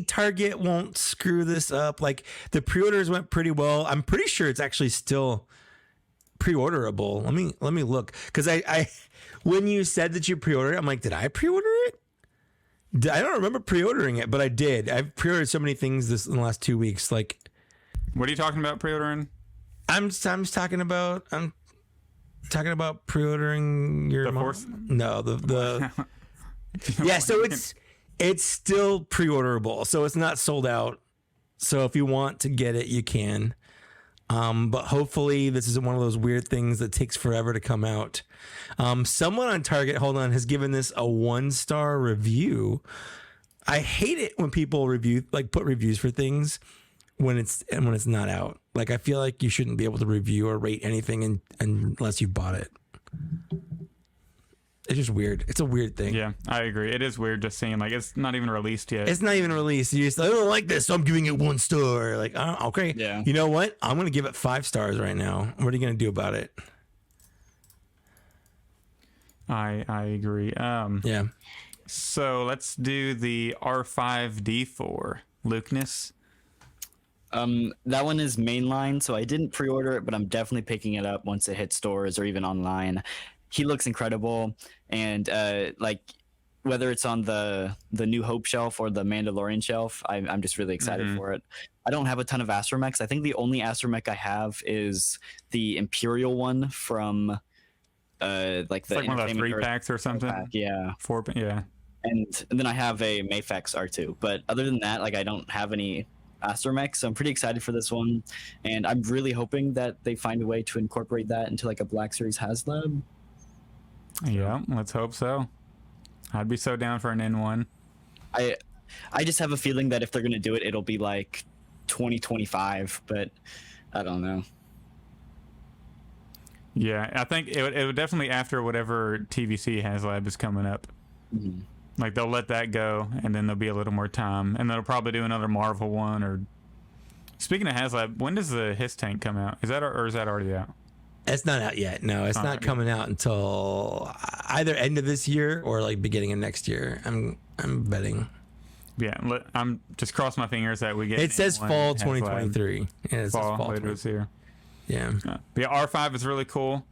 Target won't screw this up. Like, the pre-orders went pretty well. I'm pretty sure it's actually still pre-orderable. Let me look, because I when you said that you pre-ordered it, I'm like, did I pre-order it? I don't remember pre-ordering it, but I did. I've pre-ordered so many things in the last 2 weeks. Like, what are you talking about pre-ordering? I'm talking about pre-ordering your Force? No, the yeah. So it's still pre-orderable. So it's not sold out. So if you want to get it, you can. But hopefully this isn't one of those weird things that takes forever to come out. Someone on Target, hold on, has given this a 1-star review. I hate it when people put reviews for things when it's not out. Like, I feel like you shouldn't be able to review or rate anything unless you bought it. It's just weird. It's a weird thing. Yeah, I agree. It is weird just seeing like it's not even released yet. It's not even released. You just, I don't like this, so I'm giving it 1 star. Like, okay. Yeah. You know what? I'm gonna give it 5 stars right now. What are you gonna do about it? I agree. Yeah. So let's do the R5D4 Lukeness. That one is mainline, so I didn't pre-order it, but I'm definitely picking it up once it hits stores or even online. He looks incredible, and like whether it's on the New Hope shelf or the Mandalorian shelf, I'm just really excited for it. I don't have a ton of astromechs. I think the only astromech I have is the Imperial one from like the It's like one of those 3 packs or something. pack, yeah. 4, yeah. And then I have a Mayfex R2, but other than that, like I don't have any astromechs, so I'm pretty excited for this one, and I'm really hoping that they find a way to incorporate that into like a Black Series HasLab. Yeah, let's hope so. I'd be so down for an N1. I just have a feeling that if they're gonna do it, it'll be like 2025, but I don't know. Yeah, I think it would definitely after whatever TVC HasLab is coming up. Mhm. Like they'll let that go, and then there'll be a little more time, and they'll probably do another Marvel one. Or speaking of HasLab, when does the His tank come out? Is that already out? It's not out yet. No, it's not coming out until either end of this year or like beginning of next year. I'm betting. Yeah, I'm just cross my fingers that we get. It says N1 fall HasLab. 2023. Yeah, it says Fall fall later this year. Yeah. But yeah, R5 is really cool.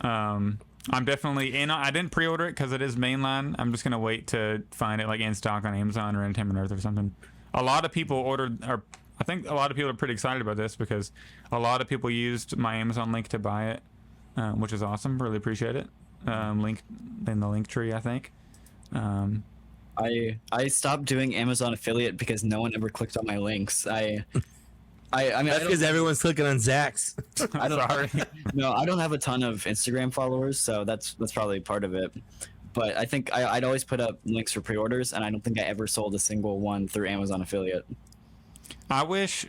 I'm definitely in. I didn't pre-order it because it is mainline. I'm just gonna wait to find it like in stock on Amazon or Entertainment Earth or something. A lot of people ordered, or I think a lot of people are pretty excited about this because a lot of people used my Amazon link to buy it, which is awesome. Really appreciate it. Link in the link tree, I think. I stopped doing Amazon affiliate because no one ever clicked on my links. I mean, That's because everyone's clicking on Zach's. I don't. Sorry. No, I don't have a ton of Instagram followers, so that's probably part of it. But I think I'd always put up links for pre-orders, and I don't think I ever sold a single one through Amazon affiliate. I wish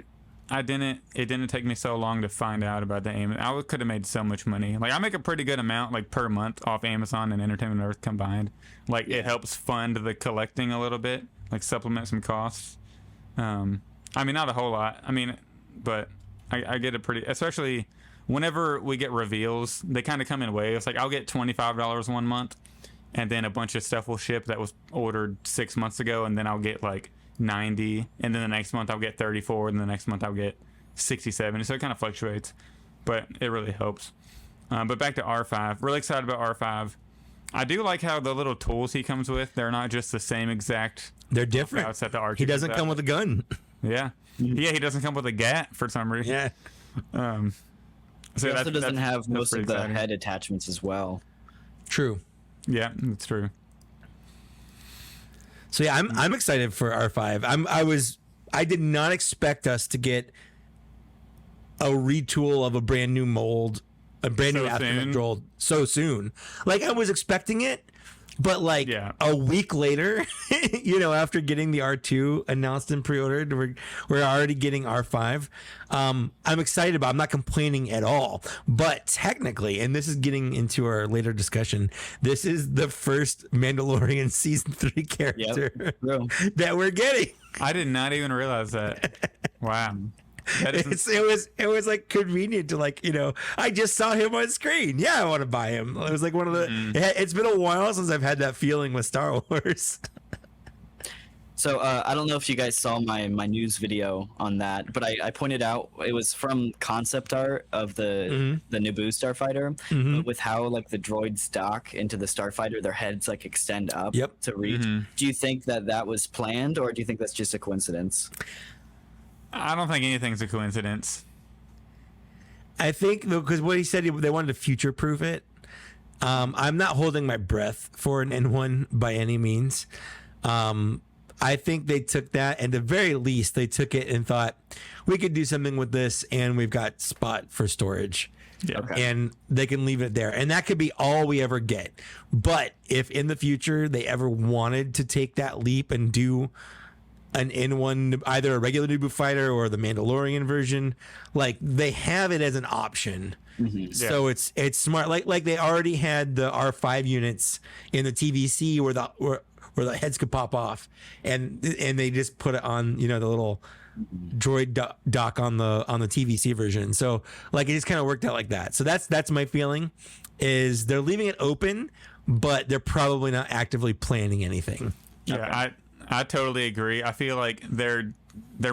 it didn't take me so long to find out about the Amazon. I could have made so much money. Like I make a pretty good amount like per month off Amazon and Entertainment Earth combined. Like it helps fund the collecting a little bit, like supplement some costs. I mean, not a whole lot. I mean, but I get it pretty, especially whenever we get reveals, they kind of come in waves. Like I'll get $25 one month, and then a bunch of stuff will ship that was ordered 6 months ago, and then I'll get like 90, and then the next month I'll get 34, and the next month I'll get 67. So it kind of fluctuates, but it really helps. But back to R5, really excited about R5. I do like how the little tools he comes with, they're not just the same exact. They're different. That the R2 He doesn't come with a gun. Yeah. Yeah, he doesn't come with a GAT for some reason. Yeah. So he also doesn't have most of the exciting. head attachments as well. True. Yeah, that's true. So yeah, I'm excited for R5. I did not expect us to get a retool of a brand new mold, a brand new astromech mold so soon. Like I was expecting it, but like a week later, after getting the R2 announced and pre-ordered, we're already getting R5. I'm excited about it. I'm not complaining at all. But technically, and this is getting into our later discussion, this is the first Mandalorian season 3 character that we're getting. I did not even realize that. Wow. It was like convenient to I just saw him on screen. Yeah, I want to buy him. It was like one of the. It's been a while since I've had that feeling with Star Wars. So I don't know if you guys saw my news video on that, but I pointed out it was from concept art of the Naboo starfighter, but with how like the droids dock into the starfighter, their heads like extend up to reach. Do you think that was planned, or do you think that's just a coincidence? I don't think anything's a coincidence. I think because what he said, they wanted to future-proof it. I'm not holding my breath for an N1 by any means. I I think they took that, and at the very least, they took it and thought we could do something with this, and we've got spot for storage. Yeah. Okay. And they can leave it there, and that could be all we ever get. But if in the future they ever wanted to take that leap and do an in-one, either a regular Naboo fighter or the Mandalorian version, like they have it as an option. So it's smart. Like they already had the R5 units in the TVC where the heads could pop off, and they just put it on, you know, the little droid dock on the TVC version. So like it just kind of worked out like that. So that's my feeling, is they're leaving it open, but they're probably not actively planning anything. Yeah, I totally agree. I feel like they're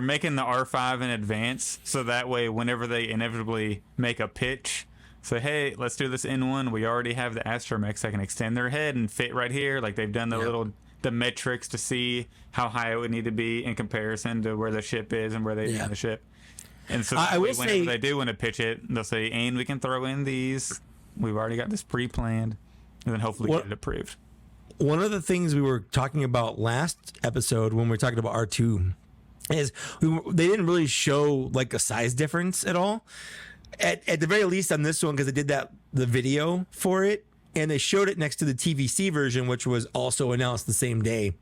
making the R5 in advance, so that way whenever they inevitably make a pitch, say, hey, let's do this in one, we already have the astromechs that can extend their head and fit right here. Like they've done the metrics to see how high it would need to be in comparison to where the ship is and where they are in the ship. And so I will whenever say, they do want to pitch it, they'll say, and we can throw in these. We've already got this pre-planned, and then hopefully get it approved. one of the things we were talking about last episode when we were talking about R2 is they didn't really show like a size difference at all. At the very least on this one, because they did the video for it, and they showed it next to the TVC version, which was also announced the same day.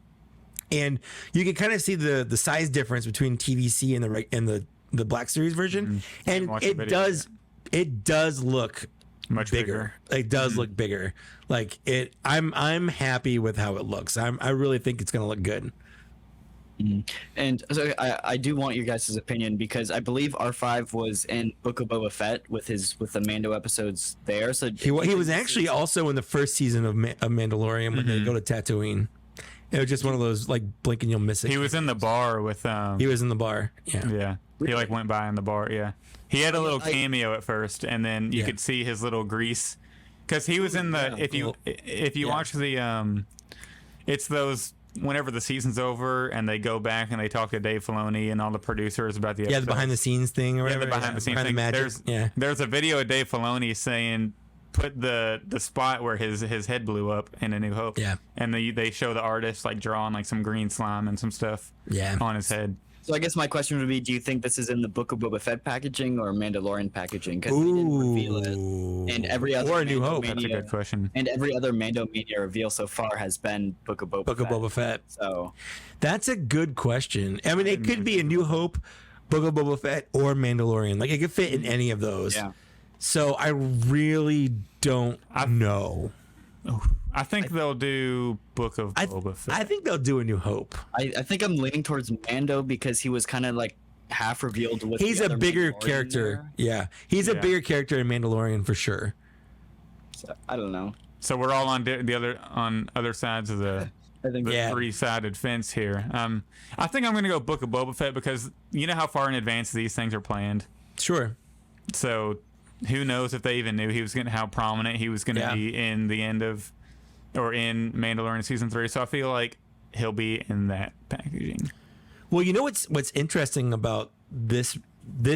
And you can kind of see the size difference between TVC and the Black Series version, and it does look much bigger. It does look bigger. Like it, I'm happy with how it looks. I really think it's gonna look good. And so I do want your guys' opinion, because I believe R5 was in Book of Boba Fett with the Mando episodes there. So He was actually also in the first season of Mandalorian when they go to Tatooine. It was just one of those like blink and you'll miss it. He was in the bar with He was in the bar. Yeah. Yeah. He like went by in the bar. Yeah. He had a little cameo at first, and then you could see his little grease, because he was in the. If you watch the it's those whenever the season's over and they go back and they talk to Dave Filoni and all the producers about the episode. the behind the scenes thing or whatever. The behind the scenes thing. The magic. There's a video of Dave Filoni saying, put the spot where his head blew up in A New Hope. Yeah. And they show the artist like drawing like some green slime and some stuff on his head. So I guess my question would be, do you think this is in the Book of Boba Fett packaging or Mandalorian packaging? Because they didn't reveal it. And every other or A New Hope. That's a good question. And every other MandoMania reveal so far has been Book of Boba Fett. So that's a good question. I mean, it could be A New Hope, Book of Boba Fett, or Mandalorian. Like it could fit in any of those. Yeah. So I really don't know. I think they'll do Book of Boba Fett. I think they'll do A New Hope. I think I'm leaning towards Mando, because he was kind of like half revealed with. He's a bigger character. Yeah, he's a bigger character in Mandalorian for sure. So, I don't know. So we're all on other sides of the I think three-sided fence here. I think I'm going to go Book of Boba Fett, because you know how far in advance these things are planned. Sure. So who knows if they even knew how prominent he was going to be in the end of, or in Mandalorian season 3. So I feel like he'll be in that packaging. Well, you know what's interesting about this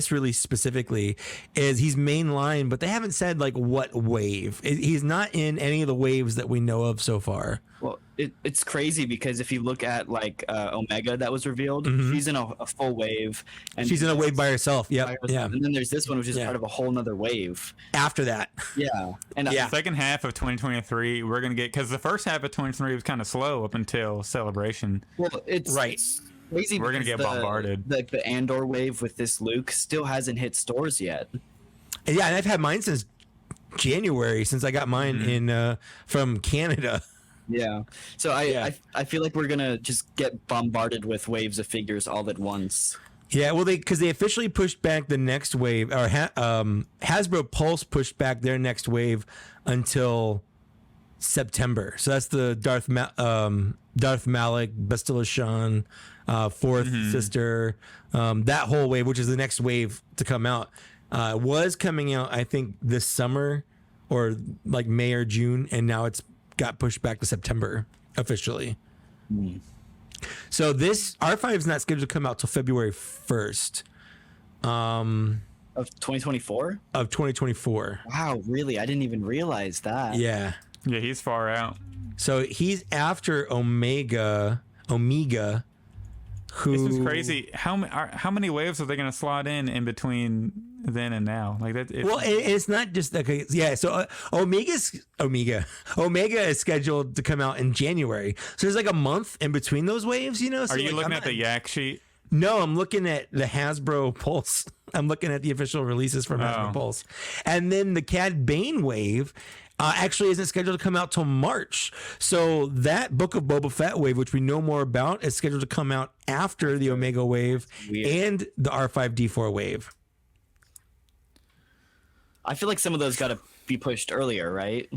release specifically is he's mainline, but they haven't said like what wave. He's not in any of the waves that we know of so far. Well, it's crazy, because if you look at like Omega that was revealed, she's in a full wave, and she's in a wave by herself. Yep. Yeah. And then there's this one, which is part of a whole nother wave after that. Yeah. And the second half of 2023, we're gonna get, because the first half of 2023 was kind of slow up until Celebration. Well, it's crazy. We're gonna get bombarded. The Andor wave with this Luke still hasn't hit stores yet. Yeah, and I've had mine since January, since I got mine in from Canada. Yeah. So I feel like we're gonna just get bombarded with waves of figures all at once. Yeah, well, because they officially pushed back the next wave, or Hasbro Pulse pushed back their next wave until September. So that's the Darth Malak, Bastilla Shan, Fourth Sister, that whole wave, which is the next wave to come out, was coming out, I think, this summer or like May or June, and now it's got pushed back to September officially. So this R5 is not scheduled to come out till February 1st. Of 2024? Of 2024. Wow, really? I didn't even realize that. Yeah. Yeah, he's far out. So he's after Omega, who This is crazy. How many waves are they going to slot in between then and now? Like that. Well, it's not just okay. Yeah, so Omega is scheduled to come out in January. So there's like a month in between those waves. You know. So are you like, looking at the Yak sheet? No, I'm looking at the Hasbro Pulse. I'm looking at the official releases from Hasbro Pulse, and then the Cad Bane wave. Actually isn't scheduled to come out till March. So that Book of Boba Fett wave, which we know more about, is scheduled to come out after the Omega wave and the R5D4 wave. I feel like some of those got to be pushed earlier, right?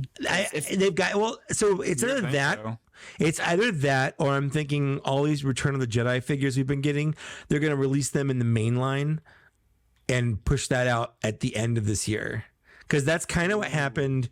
They've got so it's either that. So. It's either that, or I'm thinking all these Return of the Jedi figures we've been getting, they're going to release them in the main line and push that out at the end of this year, because that's kind of what happened.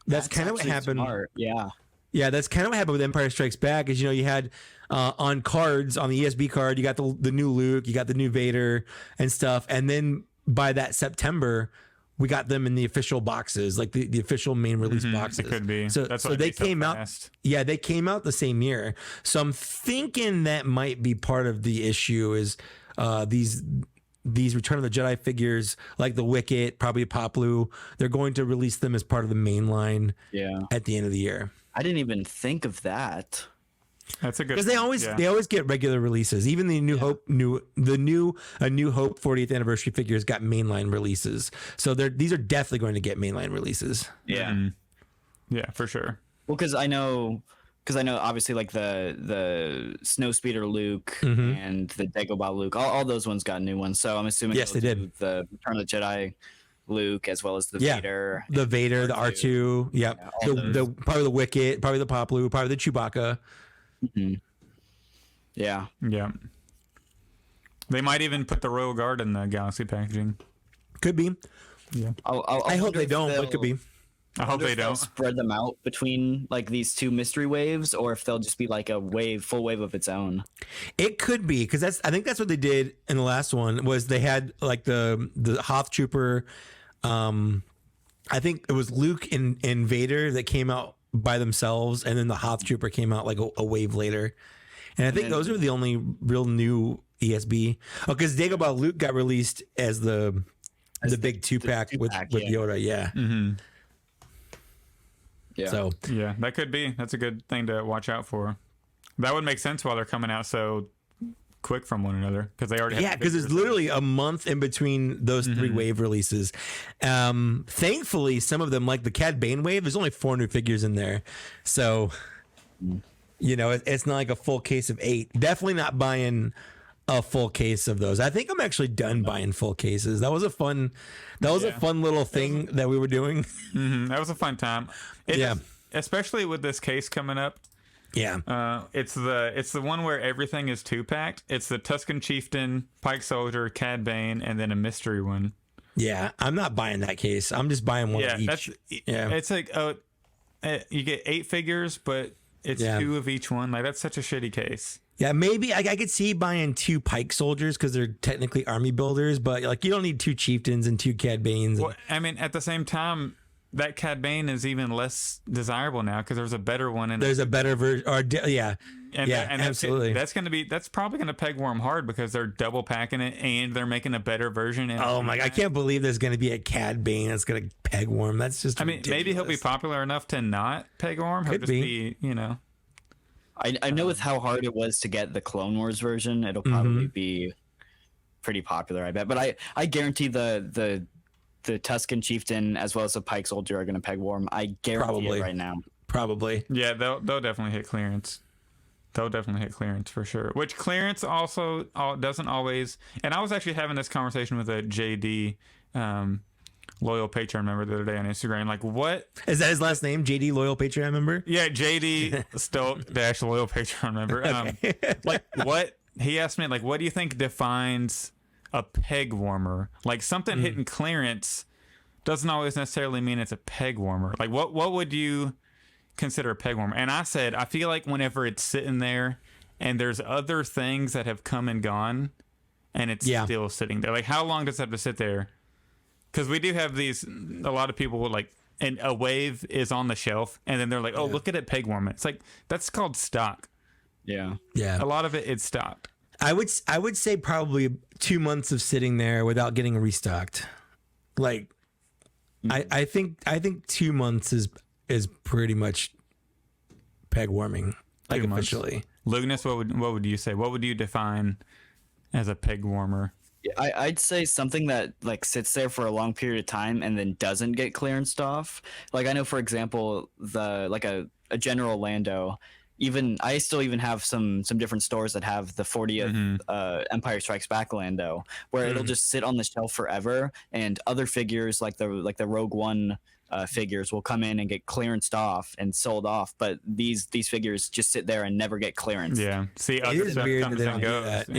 That's kind of what happened. Smart. Yeah. Yeah, that's kind of what happened with Empire Strikes Back. Is you had on cards, on the ESB card, you got the new Luke, you got the new Vader and stuff, and then by that September, we got them in the official boxes, like the official main release boxes. It could be. So they came out. Yeah, they came out the same year. So I'm thinking that might be part of the issue. Is these Return of the Jedi figures, like the Wicket, probably Poplu, they're going to release them as part of the main line at the end of the year. I didn't even think of that. That's a good, because they always get regular releases. Even the New Hope Hope 40th anniversary figures got mainline releases. So these are definitely going to get mainline releases. Yeah. Yeah, for sure. Well, because I know obviously like the Snowspeeder Luke and the Dagobah Luke, all those ones got new ones. So I'm assuming yes, they did. The Return of the Jedi Luke as well as the Vader. The Vader, the R2, the probably the Wicket, probably the Poplu, probably the Chewbacca. Yeah. Yeah. They might even put the Royal Guard in the Galaxy packaging. Could be. Yeah. I hope they don't, but it could be. I hope they don't spread them out between like these two mystery waves, or if they'll just be like a full wave of its own. It could be, because I think that's what they did in the last one. Was they had like the Hoth Trooper. I think it was Luke and Vader that came out by themselves, and then the Hoth Trooper came out like a wave later. And I think those are the only real new ESB. Oh, because Dagobah Luke got released as the big two-pack with Yoda. Yeah. Mm-hmm. Yeah. So yeah, that could be. That's a good thing to watch out for. That would make sense while they're coming out so quick from one another, because they already have because it's literally a month in between those three wave releases. Thankfully, some of them, like the Cad Bane wave, there's only 4 new figures in there, so it's not like a full case of 8. Definitely not buying a full case of those. I think I'm actually done buying full cases. That was a fun little thing that we were doing. Mm-hmm. That was a fun time. Especially with this case coming up. Yeah. It's the one where everything is 2-packed. It's the Tusken Chieftain, Pike Soldier, Cad Bane, and then a mystery one. Yeah, I'm not buying that case. I'm just buying one of each. It's like you get 8 figures, but it's 2 of each one. Like, that's such a shitty case. Yeah, maybe I could see buying 2 Pike Soldiers because they're technically army builders, but like you don't need 2 Chieftains and 2 Cad Banes. Well, I mean, at the same time, that Cad Bane is even less desirable now because there's a better one. There's a better version. And absolutely. That's probably going to peg warm hard because they're double packing it and they're making a better version. Oh my God, I can't believe there's going to be a Cad Bane that's going to peg warm. That's just ridiculous. Maybe he'll be popular enough to not peg warm. He'll just be, I know with how hard it was to get the Clone Wars version, it'll probably be pretty popular, I bet. But I guarantee the Tusken Chieftain as well as the Pike Soldier are going to peg warm. I guarantee it right now. Probably. Yeah, they'll definitely hit clearance. They'll definitely hit clearance for sure. Which clearance also doesn't always. And I was actually having this conversation with a JD, loyal Patreon member, the other day on Instagram. Like, what is that? His last name? JD, loyal Patreon member. Yeah, JD Stoke dash loyal Patreon member. Like, what he asked me, like, what do you think defines a peg warmer? Like, something hitting clearance doesn't always necessarily mean it's a peg warmer. Like, what would you consider a peg warmer? And I said, I feel like whenever it's sitting there and there's other things that have come and gone and it's still sitting there. Like, how long does it have to sit there? Because we do have a lot of people like, and a wave is on the shelf and then they're like, oh, look at it peg warming. It's like, that's called stock. Yeah. Yeah. A lot of it's stock. I would say probably 2 months of sitting there without getting restocked. Like, I think 2 months is pretty much peg warming, like 2 months. officially. Lukeness, what would you say? What would you define as a peg warmer? I'd say something that like sits there for a long period of time and then doesn't get clearanced off. Like I know, for example, a General Lando. Even I still even have some different stores that have the 40th Empire Strikes Back Lando, where it'll just sit on the shelf forever, and other figures like the Rogue One figures will come in and get clearanced off and sold off, but these figures just sit there and never get clearance. Yeah. See, It is weird that they don't do that.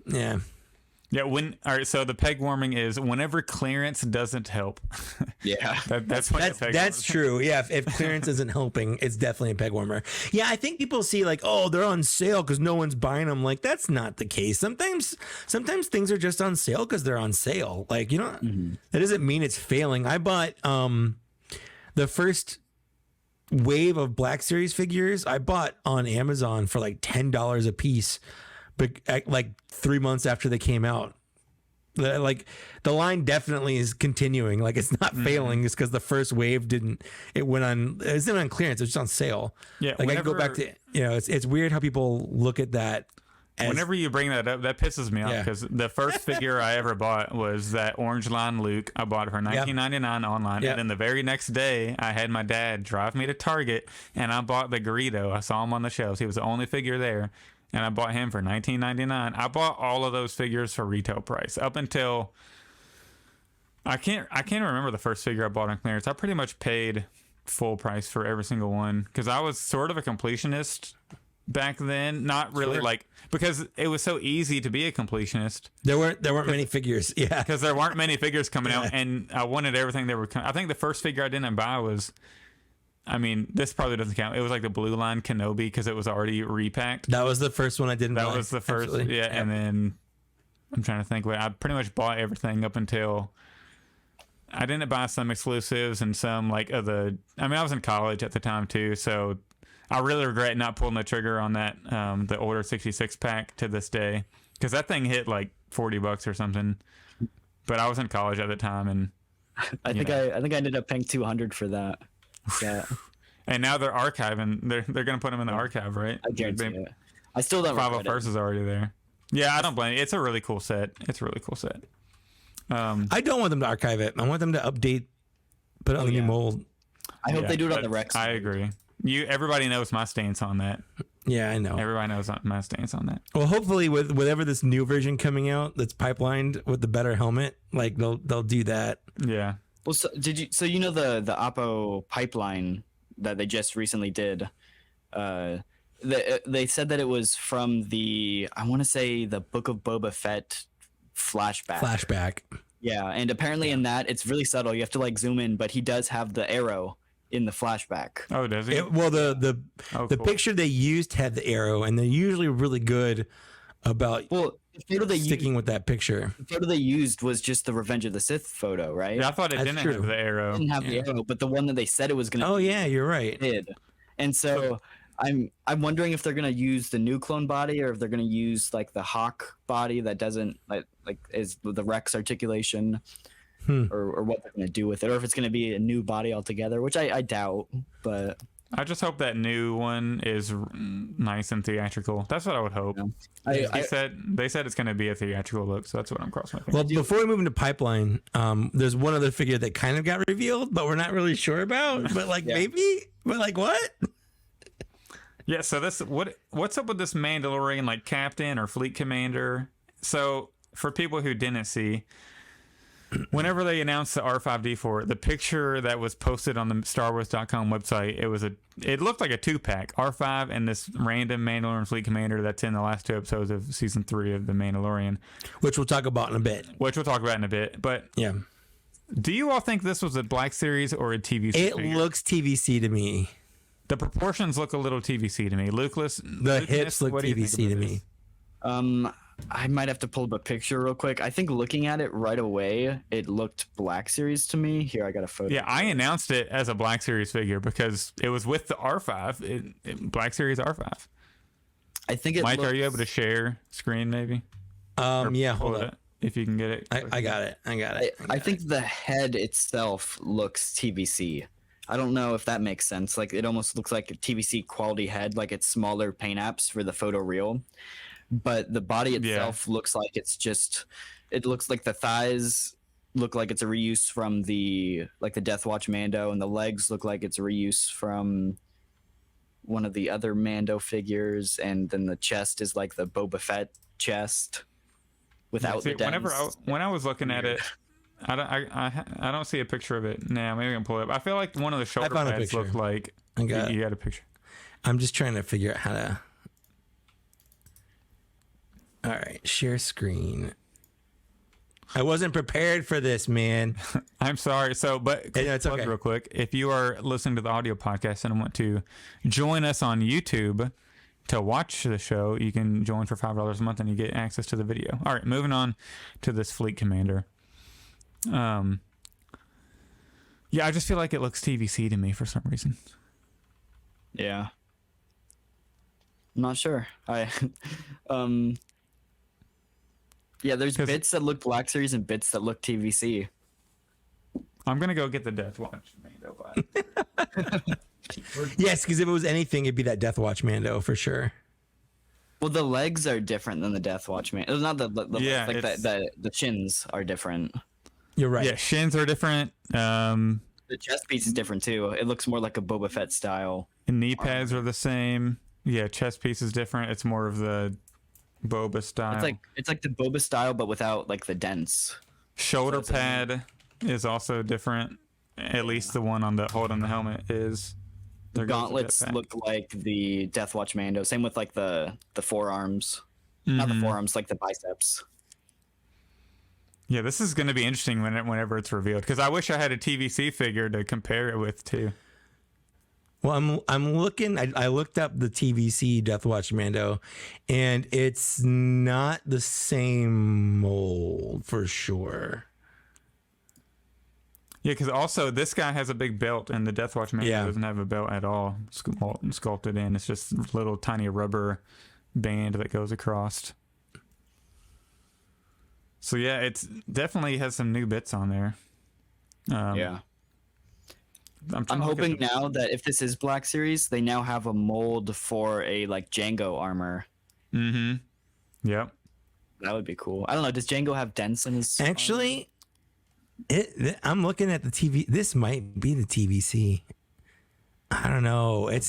Yeah. Yeah, all right, so the peg warming is whenever clearance doesn't help. Yeah. That's true. Yeah, if clearance isn't helping, it's definitely a peg warmer. Yeah, I think people see like, oh, they're on sale because no one's buying them. Like that's not the case. Sometimes things are just on sale because they're on sale. Like that doesn't mean it's failing. I bought the first wave of Black Series figures. I bought on Amazon for like $10 a piece. But like 3 months after they came out, like the line definitely is continuing. Like it's not failing. It's because the first wave didn't. It wasn't on clearance. It was just on sale. Yeah. Like I can go back to it's weird how people look at that. Whenever you bring that up, that pisses me off because the first figure I ever bought was that orange line Luke. I bought it for $19.99 online, and then the very next day, I had my dad drive me to Target, and I bought the Greedo. I saw him on the shelves. He was the only figure there. And I bought him for $19.99. I bought all of those figures for retail price up until I can't remember the first figure I bought on clearance. I pretty much paid full price for every single one because I was sort of a completionist back then. Not really because it was so easy to be a completionist. There weren't many figures. Yeah, because there weren't many figures coming out, and I wanted everything that were. I think the first figure I didn't buy was. I mean, this probably doesn't count. It was like the blue line Kenobi because it was already repacked. That was the first one I didn't buy. That was the first, yeah. And then I'm trying to think. I pretty much bought everything up until I didn't buy some exclusives and some like I was in college at the time too, so I really regret not pulling the trigger on that the Order 66 pack to this day because that thing hit like $40 or something. But I was in college at the time, and I think I ended up paying $200 for that. Yeah. And now they're archiving. They're gonna put them in the archive, right? I guarantee it. I still don't. 501st is already there. Yeah, I don't blame you. It's a really cool set. I don't want them to archive it. I want them to update, put it on the new mold. I hope they do it on the Rex. I agree. Everybody knows my stance on that. Yeah, I know. Everybody knows my stance on that. Well, hopefully with whatever this new version coming out that's pipelined with the better helmet, like they'll do that. Yeah. Well, so the Oppo pipeline that they just recently did, they said that it was from I want to say the Book of Boba Fett flashback. Yeah, and apparently in that it's really subtle. You have to like zoom in, but he does have the arrow in the flashback. Oh, does he? The cool. picture they used had the arrow, and they're usually really good about sticking with that picture. The photo they used was just the Revenge of the Sith photo, right? Yeah, I thought it didn't have the arrow. It didn't have the arrow, but the one that they said it was going to. Oh yeah, you're right. Did. And so I'm wondering if they're going to use the new clone body or if they're going to use like the Hawk body that doesn't like is the Rex articulation. Or what they're going to do with it, or if it's going to be a new body altogether, which I doubt. But I just hope that new one is nice and theatrical. That's what I would hope. Yeah. They said it's going to be a theatrical look, so that's what I'm crossing my fingers. Well, before we move into pipeline, there's one other figure that kind of got revealed, but we're not really sure about. But like maybe, but like what? Yeah. So what's up with this Mandalorian like captain or fleet commander? So for people who didn't see. Whenever they announced the R5D4, the picture that was posted on the StarWars.com website, it looked like a 2-pack. R5 and this random Mandalorian fleet commander that's in the last 2 episodes of season 3 of The Mandalorian. Which we'll talk about in a bit. But yeah. Do you all think this was a Black Series or a TVC It figure? looks TVC to me. The proportions look a little TVC to me. The hips look TVC to me. I might have to pull up a picture real quick. I think looking at it right away, it looked Black Series to me. Here, I got a photo. Yeah, I announced it as a Black Series figure because it was with the R5, Black Series R5. I think it Mike, looks, are you able to share screen maybe? Yeah, hold Pull up. it if you can get it. I got it. I think the head itself looks TVC. I don't know if that makes sense. Like it almost looks like a TVC quality head, like it's smaller paint apps for the photo reel. But the body itself looks like it's just. It looks like the thighs look like it's a reuse from the Death Watch Mando, and the legs look like it's a reuse from one of the other Mando figures, and then the chest is like the Boba Fett chest without the dents. When I was looking at it, I don't see a picture of it now. Maybe I can pull it up. I feel like one of the shoulder pads look like you got a picture. I'm just trying to figure out how to. All right, share screen. I wasn't prepared for this, man. I'm sorry. But it's okay. Real quick, if you are listening to the audio podcast and want to join us on YouTube to watch the show, you can join for $5 a month and you get access to the video. All right, moving on to this Fleet Commander. Yeah, I just feel like it looks TVC to me for some reason. Yeah. I'm not sure. Yeah, there's bits that look Black Series and bits that look TVC. I'm gonna go get the Death Watch Mando glass. Yes, because if it was anything, it'd be that Death Watch Mando for sure. Well, the legs are different than the Death Watch Mando. Not the Yeah, like the shins are different. You're right. Yeah, shins are different. The chest piece is different too. It looks more like a Boba Fett style. And knee pads are the same. Yeah, chest piece is different. It's more of the Boba style. It's like the Boba style, but without like the dents. Shoulder pad is also different. At least the one on the holding the helmet is. The gauntlets look like the Death Watch Mando. Same with like the forearms. Mm-hmm. Not the forearms, like the biceps. Yeah, this is going to be interesting whenever it's revealed, because I wish I had a TVC figure to compare it with too. Well, I'm looking. I looked up the TVC Death Watch Mando, and it's not the same mold for sure. Yeah, because also this guy has a big belt, and the Death Watch Mando doesn't have a belt at all sculpted in. It's just a little tiny rubber band that goes across. So yeah, it's definitely has some new bits on there. Yeah. I'm hoping now that if this is Black Series, they now have a mold for a like Django armor. Mm-hmm. Yep. That would be cool. I don't know. Does Django have dents in his? Actually, I'm looking at the TV. This might be the TVC. I don't know. I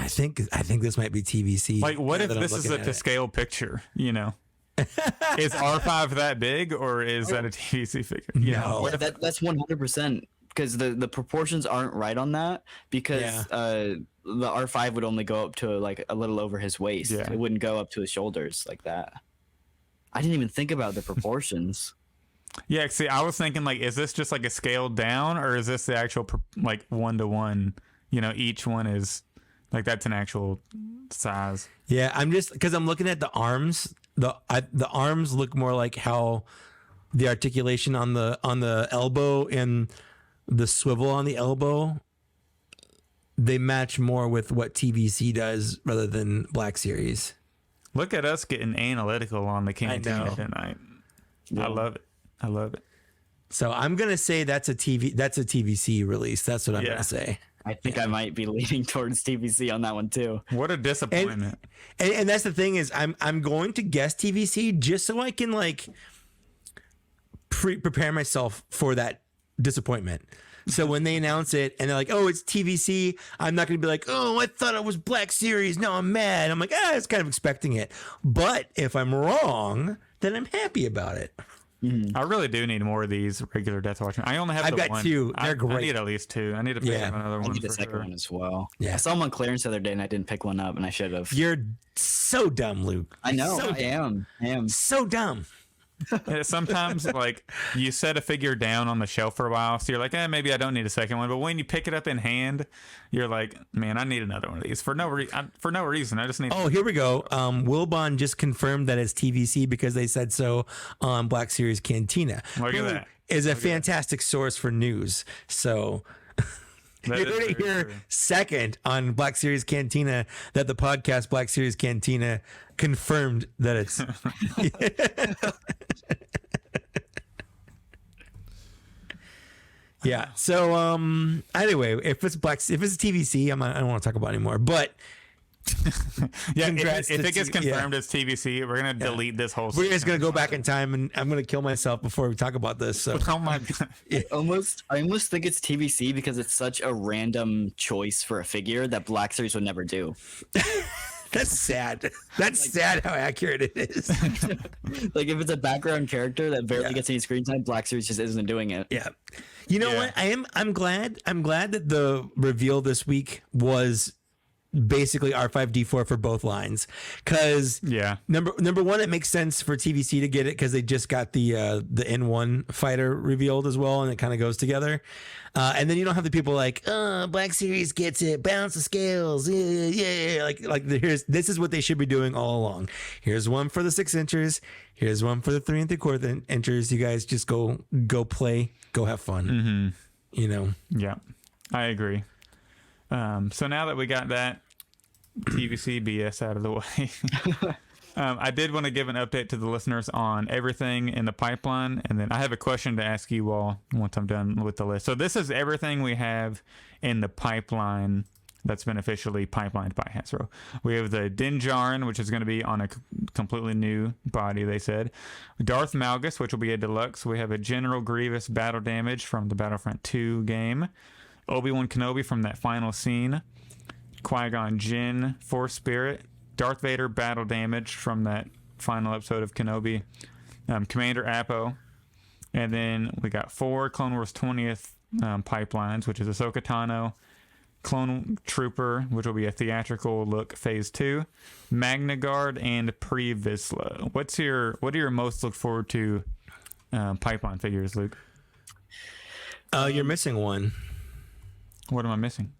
think this might be TVC. Like, what if this is a to scale picture? You know. Is R5 that big, or is that a TVC figure? No. That's 100%, because the proportions aren't right on that, because the R5 would only go up to like a little over his waist. Yeah. It wouldn't go up to his shoulders like that. I didn't even think about the proportions. Yeah, see, I was thinking, like, is this just like a scaled down, or is this the actual like 1-to-1? You know, each one is like that's an actual size. Yeah, I'm just because I'm looking at the arms. The arms look more like how the articulation on the elbow and the swivel on the elbow, they match more with what TVC does rather than Black Series. Look at us getting analytical on the Cantina tonight. Yeah. I love it. So I'm gonna say that's a TVC release. That's what I'm gonna say. I think I might be leaning towards TVC on that one too. What a disappointment! And that's the thing is, I'm going to guess TVC just so I can like prepare myself for that disappointment. So when they announce it and they're like, "Oh, it's TVC," I'm not going to be like, "Oh, I thought it was Black Series. Now I'm mad." I'm like, I was kind of expecting it. But if I'm wrong, then I'm happy about it. Mm-hmm. I really do need more of these regular Death Watch. I only have I've got one. 2. They're great. I need at least 2. I need to pick up another one. I need a second one as well. Yeah. I saw them on clearance the other day and I didn't pick one up, and I should have. You're so dumb, Luke. I know. So I am. so dumb. Yeah, sometimes like you set a figure down on the shelf for a while, so you're like, maybe I don't need a second one. But when you pick it up in hand, you're like, man, I need another one of these for no reason. I just need. Oh, here we go. Wilbon just confirmed that it's TVC because they said so on Black Series Cantina. Look at that. Is a fantastic source for news. So That You is heard it very here true. second on Black Series Cantina that the podcast Black Series Cantina confirmed that it's. Yeah. So anyway, if it's TVC, I don't want to talk about it anymore. But Yeah, congrats if to it gets T- yeah. confirmed as TVC, we're gonna delete this whole. we're just section. gonna go back in time, and I'm gonna kill myself before we talk about this. So Oh my god! I almost think it's TVC because it's such a random choice for a figure that Black Series would never do. that's sad. That's sad how accurate it is. Like if it's a background character that barely gets any screen time, Black Series just isn't doing it. Yeah. You know what? I'm glad that the reveal this week was basically R5D4 for both lines, because number one, it makes sense for TVC to get it because they just got the N1 fighter revealed as well, and it kind of goes together. And then you don't have the people like, Black Series gets it, balance the scales, yeah. Like this is what they should be doing all along. Here's one for the 6 inchers. Here's one for the 3 3/4 inchers. You guys just go play, go have fun. Mm-hmm. You know. Yeah, I agree. So now that we got that TVC BS out of the way, I did want to give an update to the listeners on everything in the pipeline, and then I have a question to ask you all once I'm done with the list. So this is everything we have in the pipeline that's been officially pipelined by Hasbro. We have the Din Djarin, which is going to be on a completely new body, they said. Darth Malgus, which will be a deluxe. We have a General Grievous Battle Damage from the Battlefront 2 game. Obi-Wan Kenobi from that final scene. Qui-Gon Jinn, Force Spirit. Darth Vader Battle Damage from that final episode of Kenobi. Commander Appo. And then we got 4 Clone Wars 20th pipelines, which is Ahsoka Tano, Clone Trooper, which will be a theatrical look Phase 2, Magna Guard, and Pre-Vizsla. What are your most look forward to pipeline figures, Luke? You're missing one. What am I missing?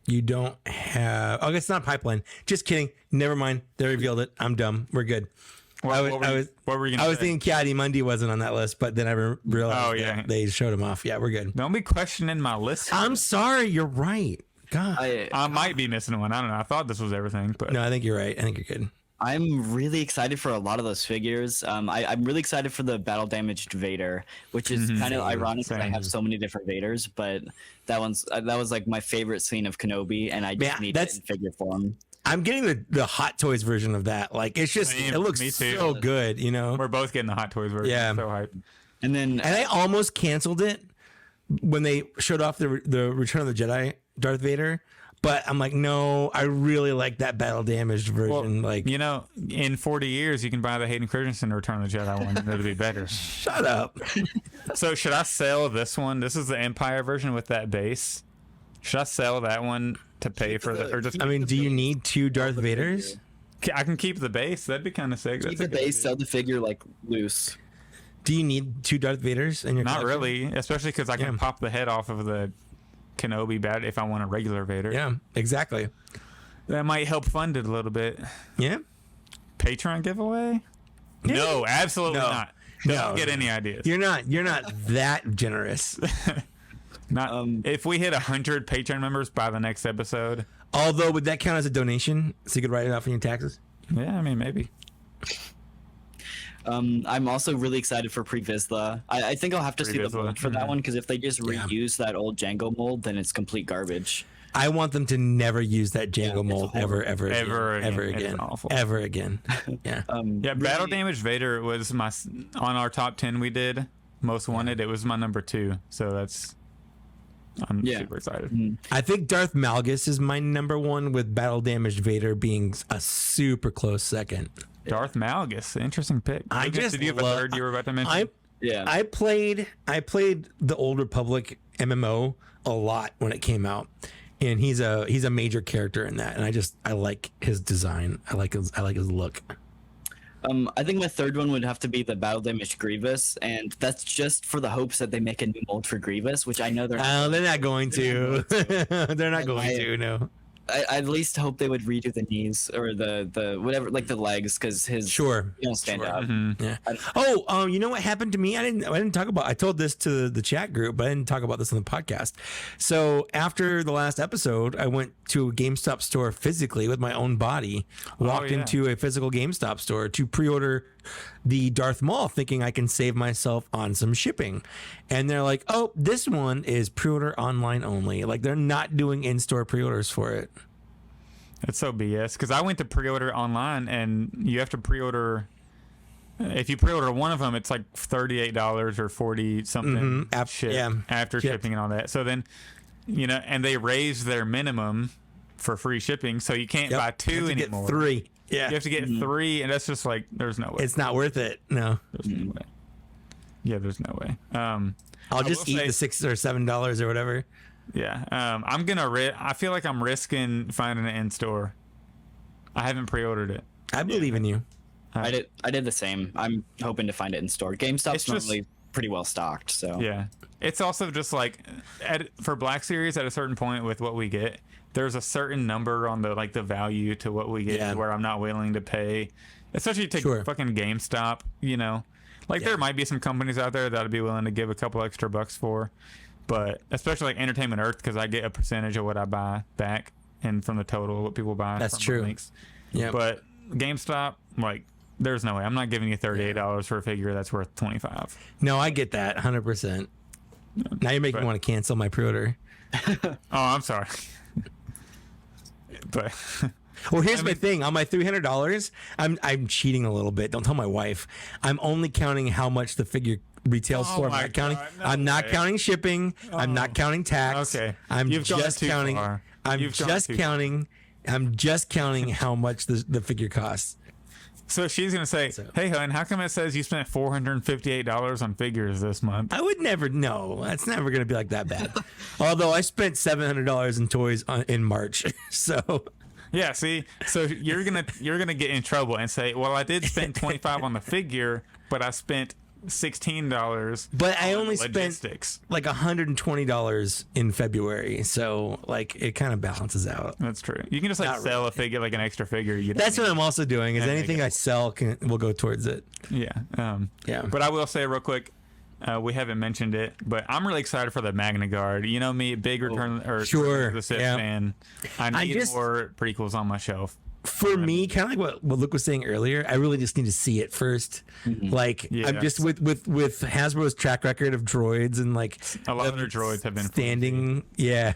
You don't have. Oh, it's not pipeline. Just kidding. Never mind. They revealed it. I'm dumb. We're good. What were you going to say? I was thinking Kiadi Mundi wasn't on that list, but then I realized that they showed him off. Yeah, we're good. Don't be questioning my list. I'm sorry. You're right. God. I might be missing one. I don't know. I thought this was everything, but No, I think you're right. I think you're good. I'm really excited for a lot of those figures. I'm really excited for the battle damaged Vader, which is kind of ironic that I have so many different Vaders, but that was like my favorite scene of Kenobi, and I just need it in figure form. I'm getting the Hot Toys version of that. Like it looks so good, you know. We're both getting the Hot Toys version. Yeah. So hype. And I almost canceled it when they showed off the Return of the Jedi Darth Vader. But I'm like, no, I really like that battle damaged version. Well, like, you know, in 40 years, you can buy the Hayden Christensen Return of the Jedi one. It'll be better. Shut up. So should I sell this one? This is the Empire version with that base. Should I sell that one to pay for the? Or just? I mean, do you need 2 Darth Vaders? I can keep the base. That'd be kind of sick. Keep the base, sell the figure like loose. Do you need 2 Darth Vaders in your Not collection? really, especially because I can pop the head off of the Kenobi bat if I want a regular Vader. Yeah, exactly. That might help fund it a little bit. Yeah. Patreon giveaway? Yeah. No, absolutely No. not. Don't get any ideas. You're not that generous. Not if we hit 100 Patreon members by the next episode. Although, would that count as a donation so you could write it off in your taxes? Yeah, I mean maybe. I'm also really excited for Pre-Vizsla. I think I'll have to see the Pre-Vizsla. mold for that one, because if they just reuse that old Django mold, then it's complete garbage. I want them to never use that Django it's mold ever It's again. awful. Ever again. Yeah. Yeah, Battle Damage Vader was on our top 10 we did. Most wanted, it was my number 2. So I'm super excited. I think Darth Malgus is my number 1, with Battle Damaged Vader being a super close second. Darth Malgus, interesting pick. I Lucas, just did you have a third you were about to mention? I played the Old Republic MMO a lot when it came out, and he's a major character in that, and I like his design. I like his look. I think my third one would have to be the battle damaged Grievous, and that's just for the hopes that they make a new mold for Grievous, which I know they're not. They're not going to. They're not going to. No. I at least hope they would redo the knees or the whatever, like the legs, because his Sure. they don't stand Sure. out. Yeah. Oh, you know what happened to me? I didn't talk about. I told this to the chat group, but I didn't talk about this on the podcast. So after the last episode, I went to a GameStop store physically with my own body. Walked into a physical GameStop store to pre-order the Darth Maul, thinking I can save myself on some shipping. And they're like, "Oh, this one is pre-order online only. Like they're not doing in-store pre-orders for it." It's so BS because I went to pre-order online and you have to pre-order. If you pre-order one of them, it's like $38 or 40 something after shipping and all that. So then, and they raised their minimum for free shipping, so you can't buy two anymore. Get 3. Yeah, you have to get 3, and that's just like there's no way. It's not worth it. No. There's no way. Yeah, there's no way. I'll just eat the $6 or $7 or whatever. Yeah, I'm gonna. I feel like I'm risking finding it in store. I haven't pre-ordered it. I believe in you. I did the same. I'm hoping to find it in store. GameStop's normally pretty well stocked, so yeah. It's also just like for Black Series at a certain point with what we get, there's a certain number on the the value to what we get where I'm not willing to pay, especially to fucking GameStop. There might be some companies out there that'd be willing to give a couple extra bucks for. But especially like Entertainment Earth, because I get a percentage of what I buy back and from the total what people buy. That's true. Links. Yeah. But GameStop, there's no way. I'm not giving you $38 for a figure that's worth $25. No, I get that 100%. Now you're making me want to cancel my pre-order. Oh, I'm sorry. But well, here's my thing. On my $300, I'm cheating a little bit. Don't tell my wife. I'm only counting how much the figure retails for. I'm not counting shipping. I'm not counting tax. Okay. I'm just counting how much the figure costs. So she's gonna say, "Hey, hon, how come it says you spent $458 on figures this month?" I would never know. That's never gonna be like that bad. Although I spent $700 in toys in March, so. Yeah, see, so you're gonna get in trouble and say, "Well, I did spend $25 on the figure, but I spent $16." But I only spent like $120 in February, so it kind of balances out. That's true. You can just sell a figure, like an extra figure. That's what I'm also doing. Is anything I sell will go towards it. Yeah. Yeah. But I will say real quick, we haven't mentioned it, but I'm really excited for the Magna Guard. You know me, big Return of the Sith fan. I need more prequels on my shelf. For me, kind of like what Luke was saying earlier, I really just need to see it first. Mm-hmm. I'm just with Hasbro's track record of droids and a lot of their droids have been standing. Flimsy. Yeah.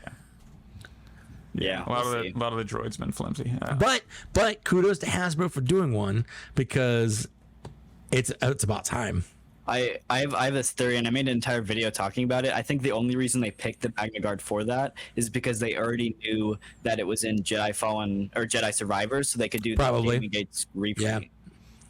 A lot of the droids been flimsy. But kudos to Hasbro for doing one, because it's about time. I have this theory, and I made an entire video talking about it. I think the only reason they picked the Magna Guard for that is because they already knew that it was in Jedi Fallen or Jedi Survivors, so they could do the Jamie Gates replay. Yeah.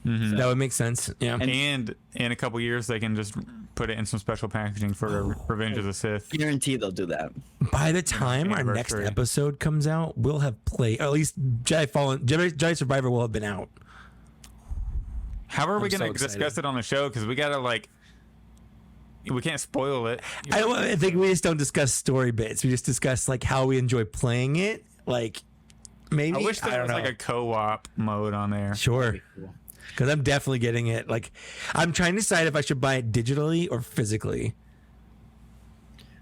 Mm-hmm. So, that would make sense. Yeah. And in a couple years, they can just put it in some special packaging for Revenge of the Sith. Guarantee they'll do that. By the time our next episode comes out, we'll have played, or at least Jedi Survivor will have been out. How are we going to discuss it on the show? Because we got to we can't spoil it. I think we just don't discuss story bits. We just discuss how we enjoy playing it. Maybe I wish there was a co-op mode on there. Sure. Because I'm definitely getting it. I'm trying to decide if I should buy it digitally or physically.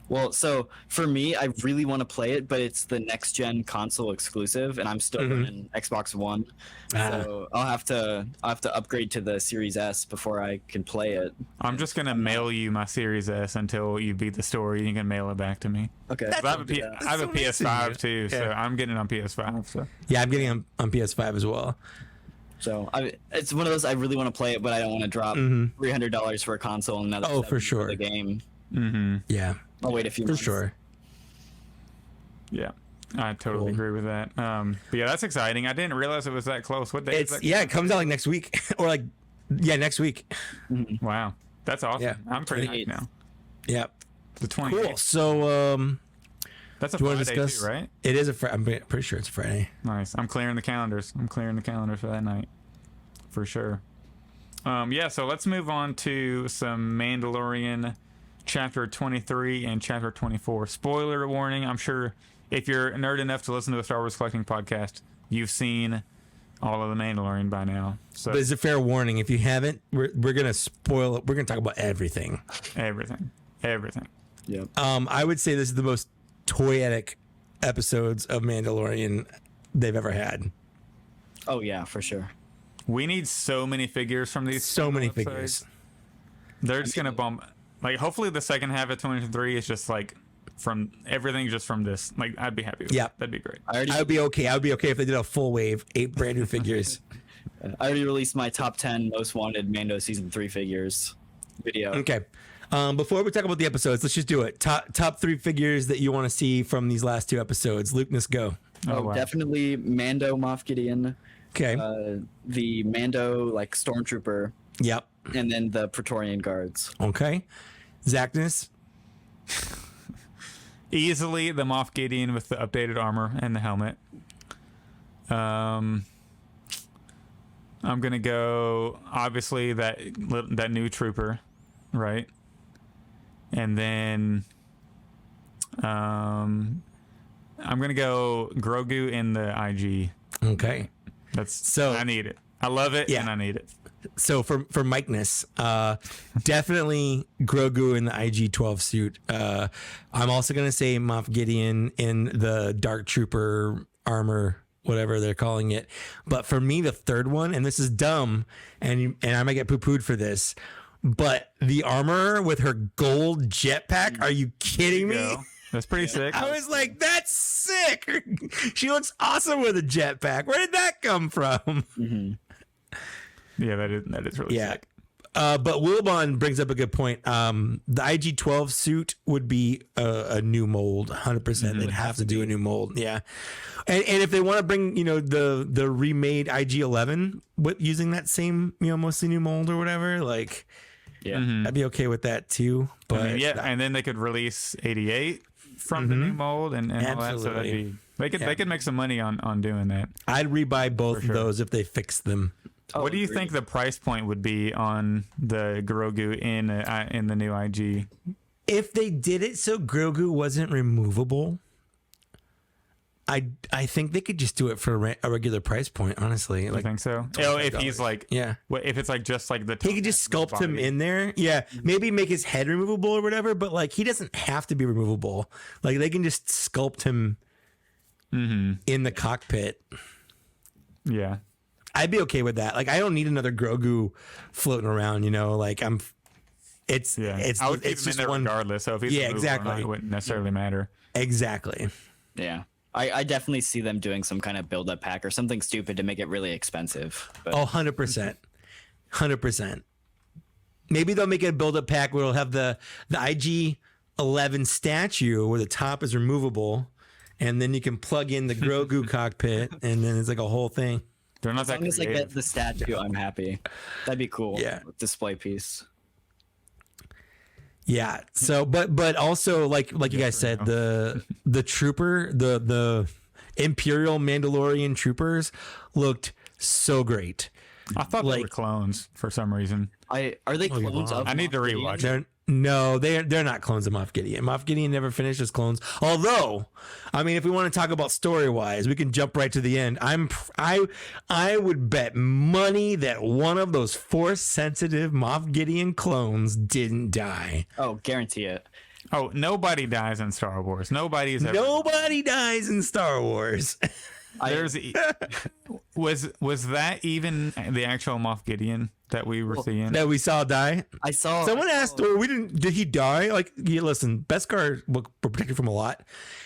Well, so for me, I really want to play it, but it's the next gen console exclusive, and I'm still running Xbox One, so I'll have to upgrade to the Series S before I can play it. I'm just gonna mail you my Series S until you beat the story. You can mail it back to me. Okay. I have a PS5 too, so I'm getting it on PS5. So yeah, I'm getting it on PS5 as well. So it's one of those I really want to play it, but I don't want to drop $300 for a console and another for sure the game. Mm-hmm. Yeah. I'll wait a few months. For sure. Yeah, I totally agree with that. But yeah, that's exciting. I didn't realize it was that close. What day is that? Yeah, it comes out next week. Or next week. Wow. That's awesome. Yeah. I'm pretty hyped now. Yeah. The 28th. Cool. So, that's a Friday too, right? It is a Friday. I'm pretty sure it's a Friday. Nice. I'm clearing the calendars. For that night. For sure. Yeah, so let's move on to some Mandalorian Chapter 23 and Chapter 24. Spoiler warning, I'm sure if you're a nerd enough to listen to a Star Wars collecting podcast, you've seen all of the Mandalorian by now. So But it's a fair warning. If you haven't, we're gonna spoil it. We're gonna talk about everything. everything. Yep. I would say this is the most toyetic episodes of Mandalorian they've ever had. Oh yeah, for sure. We need so many figures from these. So many episodes. figures. They're just gonna bump. Like, hopefully the second half of 2023 is just like from everything just from this. Like, I'd be happy with Yeah. that. That'd be great. I would be okay. I would be okay if they did a full wave, 8 brand new figures. I already released my top 10 most wanted Mando season 3 figures video. Okay. Before we talk about the episodes, let's just do it. Top 3 figures that you want to see from these last 2 episodes. Lukeness, go. Oh, wow. definitely Mando Moff Gideon, Okay. the Mando like stormtrooper, Yep. and then the Praetorian guards. Okay. Zachness. Easily the Moff Gideon with the updated armor and the helmet. I'm gonna go obviously that new trooper, right? And then I'm gonna go Grogu in the IG. Okay. I need it. I love it, Yeah. and I need it. So for Mike-ness, definitely Grogu in the IG-12 suit. I'm also gonna say Moff Gideon in the Dark Trooper armor, whatever they're calling it. But for me, the third one, and this is dumb, and I might get poo-pooed for this, but the armor with her gold jetpack. Are you kidding me? Go. That's pretty sick. I was like, that's sick. She looks awesome with a jetpack. Where did that come from? Mm-hmm. Yeah, that is really Yeah. sick. But Wilbon brings up a good point. The IG-12 suit would be a new mold, 100%. They'd have to do a new mold. Yeah. And if they want to bring, the remade IG-11 using that same, mostly new mold or whatever, like, Yeah. I'd be okay with that too. But I mean, and then they could release 88 from the new mold and all that. So Absolutely. they could make some money on doing that. I'd rebuy both sure. of those if they fix them. What do you think the price point would be on the Grogu in the new IG? If they did it so Grogu wasn't removable, I think they could just do it for a regular price point. Honestly, I think so. Oh, if he's like, yeah, if it's like just like the he could just sculpt him in there. Yeah, maybe make his head removable or whatever. But like, he doesn't have to be removable. Like, they can just sculpt him in the cockpit. Yeah, I'd be okay with that. Like, I don't need another Grogu floating around. Like it's I would keep him in just there one. regardless. So if he's Yeah, removable or not, exactly. it wouldn't necessarily matter. Exactly. Yeah. I definitely see them doing some kind of build-up pack or something stupid to make it really expensive. But 100%. 100%. Maybe they'll make it a build-up pack where it'll have the IG-11 statue where the top is removable, and then you can plug in the Grogu cockpit, and then it's like a whole thing. They're not as that long as I creative. get the statue, I'm happy. That'd be cool. Yeah. Display piece. Yeah. So, but also like you guys said, the trooper, the Imperial Mandalorian troopers looked so great. I thought they were like- clones for some reason. Are they clones of I need to Moff Gideon? rewatch it. They're not clones of Moff Gideon. Moff Gideon never finished as clones. Although, I mean, if we want to talk about story wise, we can jump right to the end. I would bet money that one of those Force sensitive Moff Gideon clones didn't die. Oh, guarantee it. Oh, nobody dies in Star Wars. Nobody's ever. Nobody dies in Star Wars. There's was that even the actual Moff Gideon that we were seeing? That we saw die. I saw Someone asked, "Well, we didn't. Did he die?" Like, listen, Beskar will protect you from a lot.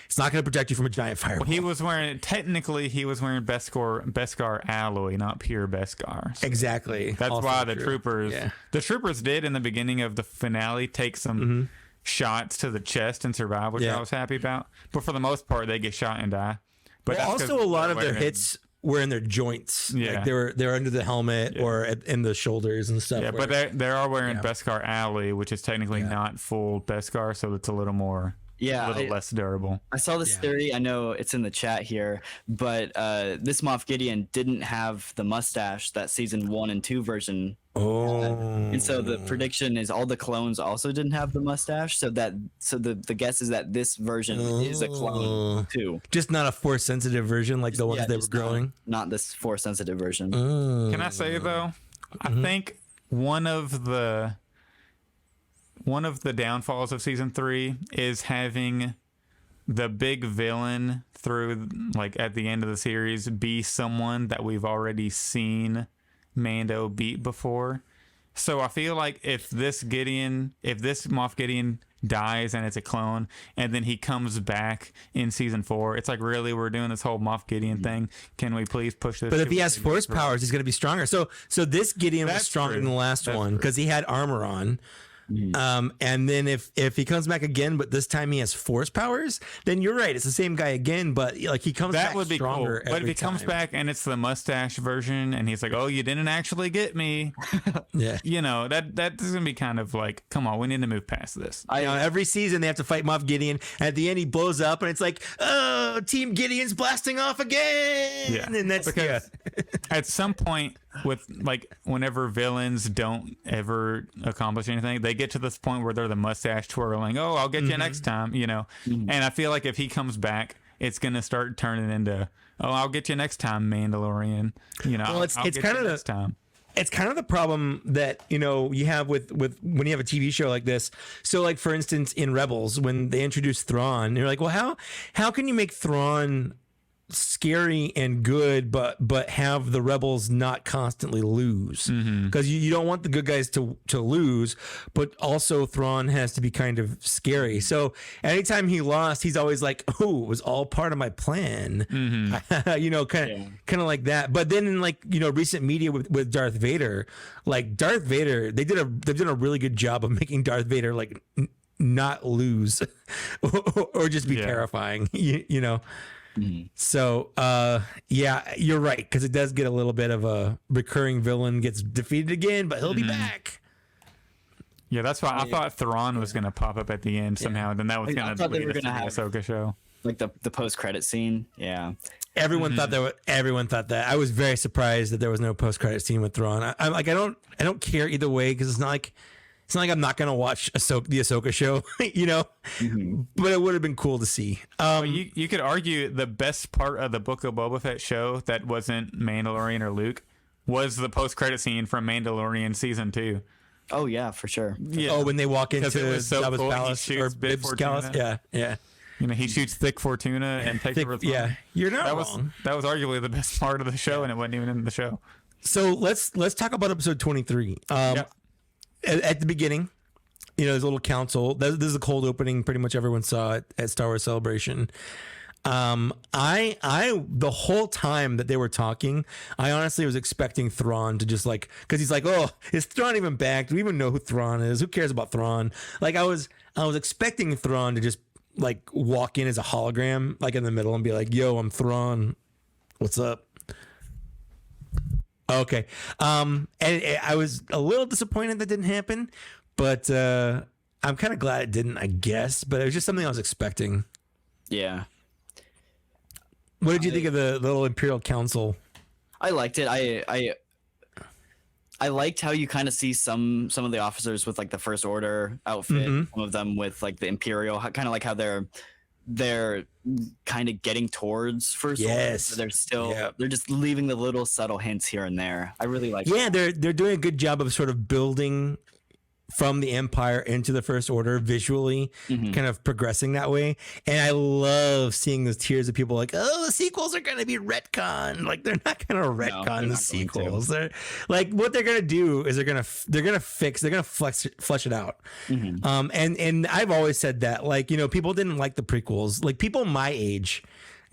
It's not going to protect you from a giant fireball. He was wearing Beskar alloy, not pure Beskar. So Exactly. that's Also why the true. troopers, Yeah. the troopers did in the beginning of the finale take some shots to the chest and survive, which Yeah. I was happy about. But for the most part, they get shot and die. But Well, that's 'cause also, a lot they're of their wearing- hits were in their joints. Yeah. Like they're under the helmet or in the shoulders and stuff. Yeah, where- but they are wearing Yeah. Beskar alloy, which is technically not full Beskar, so it's a little more, Yeah, a little less durable. I saw this theory. I know it's in the chat here, but this Moff Gideon didn't have the mustache that season 1 and 2 version Oh. And so the prediction is all the clones also didn't have the mustache. So the guess is that this version is a clone too. Just not a force sensitive version like the ones they were growing. Not this force sensitive version. Can I say though? I think one of the downfalls of season 3 is having the big villain through like at the end of the series be someone that we've already seen Mando beat before. So I feel like if this Moff Gideon dies and it's a clone and then he comes back in season 4, it's like, really, we're doing this whole Moff Gideon thing? Can we please push this? But if he has force powers, he's going to be stronger. So this Gideon was stronger than the last one because he had armor on. And then if he comes back again, but this time he has force powers, then you're right. It's the same guy again, but like he comes back stronger. But if he comes back and it's the mustache version and he's like, oh, you didn't actually get me. Yeah. You know, that's going to be kind of like, come on, we need to move past this. I know every season they have to fight Moff Gideon. At the end, he blows up and it's like, oh, Team Gideon's blasting off again. Yeah. And that's because at some point with like whenever villains don't ever accomplish anything, they get to this point where they're the mustache twirling, oh, I'll get you next time, you know. And I feel like if he comes back, it's gonna start turning into, oh, I'll get you next time, Mandalorian, you know. Well, it's kind of next time. It's kind of the problem that, you know, you have with when you have a TV show like this. So like, for instance, in Rebels, when they introduced Thrawn, you're like, well, how can you make Thrawn scary and good, but have the rebels not constantly lose? Because you don't want the good guys to lose, but also Thrawn has to be kind of scary. So anytime he lost, he's always like, oh, it was all part of my plan. You know, kind of like that. But then in like, you know, recent media with Darth Vader, like Darth Vader, they've done a really good job of making Darth Vader like not lose or just be terrifying, you know. So yeah, you're right, because it does get a little bit of a recurring villain gets defeated again, but he'll be back. Yeah, that's why I thought Thrawn was going to pop up at the end somehow, and then that was going to lead us to the Ahsoka show. Like the post credit scene. Yeah. Everyone thought that. Everyone thought that. I was very surprised that there was no post credit scene with Thrawn. I'm like, I don't care either way, because it's not like I'm not gonna watch the Ahsoka show, you know. But it would have been cool to see. You could argue the best part of the Book of Boba Fett show that wasn't Mandalorian or Luke was the post credit scene from Mandalorian season 2. Oh yeah, for sure. Yeah. Oh, when they walk into Jabba's cool. Palace or Bib's Palace. Yeah. You know, he shoots Thick Fortuna and takes over. Yeah, you're not wrong. That was arguably the best part of the show, and it wasn't even in the show. So let's talk about episode 23. At the beginning, you know, there's a little council. This is a cold opening. Pretty much everyone saw it at Star Wars Celebration. I the whole time that they were talking, I honestly was expecting Thrawn to just like, because he's like, oh, is Thrawn even back? Do we even know who Thrawn is? Who cares about Thrawn? Like I was expecting Thrawn to just like walk in as a hologram, like in the middle, and be like, yo, I'm Thrawn. What's up? Okay. And I was a little disappointed that didn't happen, but I'm kind of glad it didn't, I guess. But it was just something I was expecting. Yeah. What did you think of the little Imperial Council? I liked it. I liked how you kind of see some of the officers with like the First Order outfit, some of them with like the Imperial, kind of like how they're kind of getting towards First Order. So they're still they're just leaving the little subtle hints here and there. I really like that. They're doing a good job of sort of building from the Empire into the First Order visually, kind of progressing that way. And I love seeing those tiers of people like, oh, the sequels are going to be retconned. Like they're not going to retcon the sequels. They're like, what they're going to do is they're going to flesh it out. And I've always said that, like, you know, people didn't like the prequels. Like people my age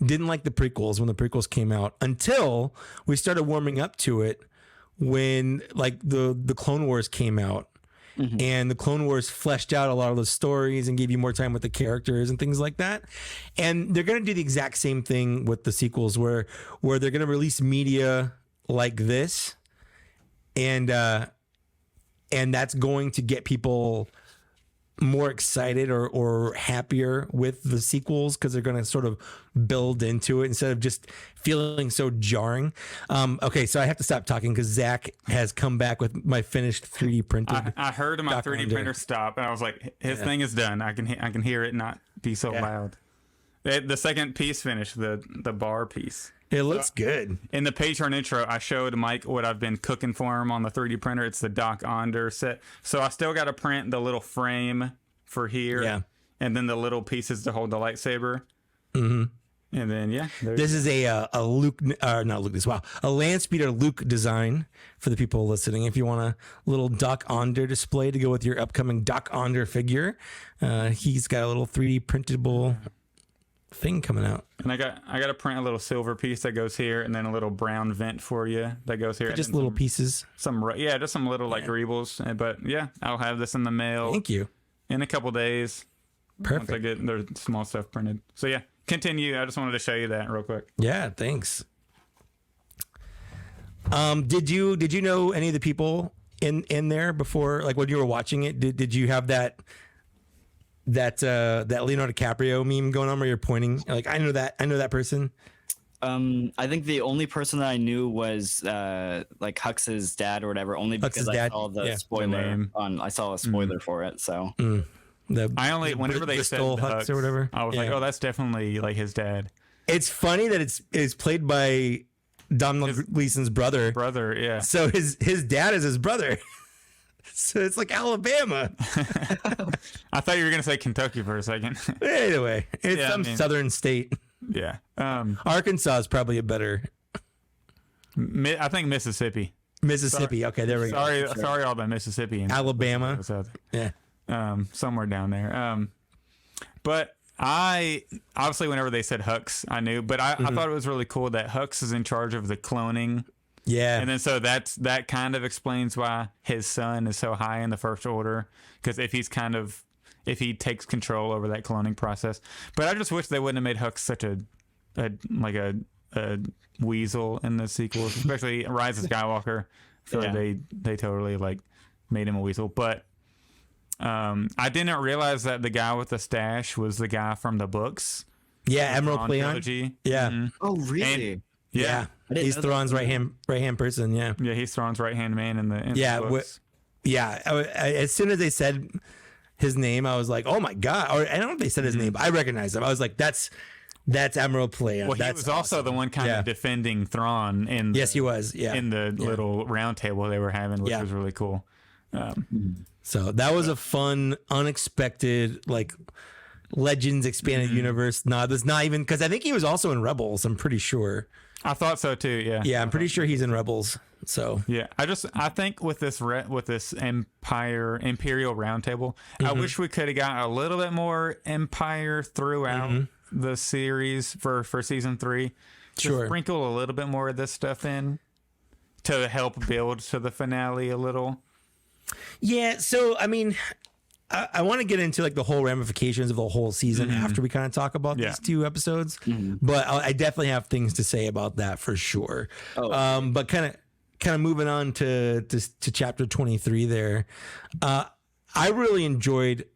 didn't like the prequels when the prequels came out until we started warming up to it when like the Clone Wars came out. And the Clone Wars fleshed out a lot of those stories and gave you more time with the characters and things like that. And they're going to do the exact same thing with the sequels where they're going to release media like this. And that's going to get people more excited or happier with the sequels because they're going to sort of build into it instead of just feeling so jarring. Okay, so I have to stop talking because Zach has come back with my finished 3D printed. I heard my 3D printer stop, and I was like, his thing is done. I can hear it not be so loud. The second piece finished, the bar piece. It looks good. In the Patreon intro, I showed Mike what I've been cooking for him on the 3D printer. It's the Doc Onder set. So I still got to print the little frame for here. Yeah. And then the little pieces to hold the lightsaber. Mm-hmm. And then, this is a Luke, not Luke, wow, a Landspeeder Luke design for the people listening. If you want a little Doc Onder display to go with your upcoming Doc Onder figure, he's got a little 3D printable thing coming out. And I got to print a little silver piece that goes here, and then a little brown vent for you that goes here. Just little pieces. Just some little like greebles. But yeah, I'll have this in the mail. Thank you. In a couple days. Perfect. Once I get their small stuff printed. So yeah, continue. I just wanted to show you that real quick. Yeah, thanks. Did you know any of the people in there before, like when you were watching it? Did you have that Leonardo DiCaprio meme going on where you're pointing like I know that person? I think the only person that I knew was like Hux's dad or whatever, only because I saw the spoiler I saw a spoiler for it. So whenever they said Hux or whatever, I was like, oh, that's definitely like his dad. It's funny that it's played by Donald Gleason's brother. Yeah. So his dad is his brother. So it's like Alabama. I thought you were gonna say Kentucky for a second. Anyway, it's southern state. Yeah. Arkansas is probably a better. I think Mississippi. Sorry. Okay, there we go. Sorry, all the Mississippians. Alabama. Yeah. Somewhere down there. But I obviously whenever they said Hux, I knew. But I thought it was really cool that Hux is in charge of the cloning. Yeah. And then so that kind of explains why his son is so high in the First Order, because if he takes control over that cloning process. But I just wish they wouldn't have made Hux such a weasel in the sequels, especially Rise of Skywalker. I feel like they totally like made him a weasel. But I didn't realize that the guy with the stash was the guy from the books. Yeah, Admiral Pleon. Yeah. Mm-hmm. Oh, really? Yeah. He's Thrawn's right hand person. Yeah. Yeah, he's Thrawn's right hand man in the books. As soon as they said his name, I was like, oh my god! Or I don't know if they said his name, but I recognized him. I was like, that's Admiral Pleon. Well, he was also the one kind of defending Thrawn in. Yes, he was. Yeah. In the little round table they were having, which was really cool. So that was a fun, unexpected, like Legends expanded universe. No, that's not even because I think he was also in Rebels. I'm pretty sure. I thought so too. Yeah. Yeah, I'm pretty sure he's in Rebels. So yeah, I think with this Imperial Roundtable, I wish we could have got a little bit more Empire throughout the series for season 3. Sure. Sprinkle a little bit more of this stuff in to help build to the finale a little. Yeah. So I mean, I want to get into like the whole ramifications of the whole season after we kind of talk about these 2 episodes, but I definitely have things to say about that for sure. But kind of moving on to chapter 23 there. I really enjoyed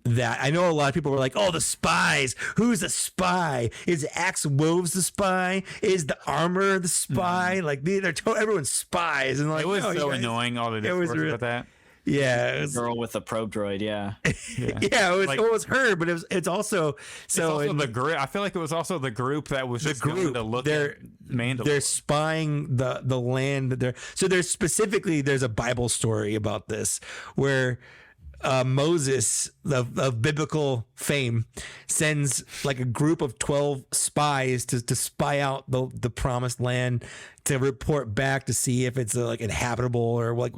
that. I know a lot of people were like, oh, the spies, who's the spy? Is Axe Woves the spy? Is the armor the spy? Like everyone's spies. And like, it was so annoying, all the discourse about that. Yeah, it was, girl with the probe droid. Yeah, it was her, but it's also the group. I feel like it was also the group that was just going to look at Mandalorian. They're spying the land. There's a Bible story about this where Moses of biblical fame sends like a group of 12 spies to spy out the promised land, to report back to see if it's like inhabitable or like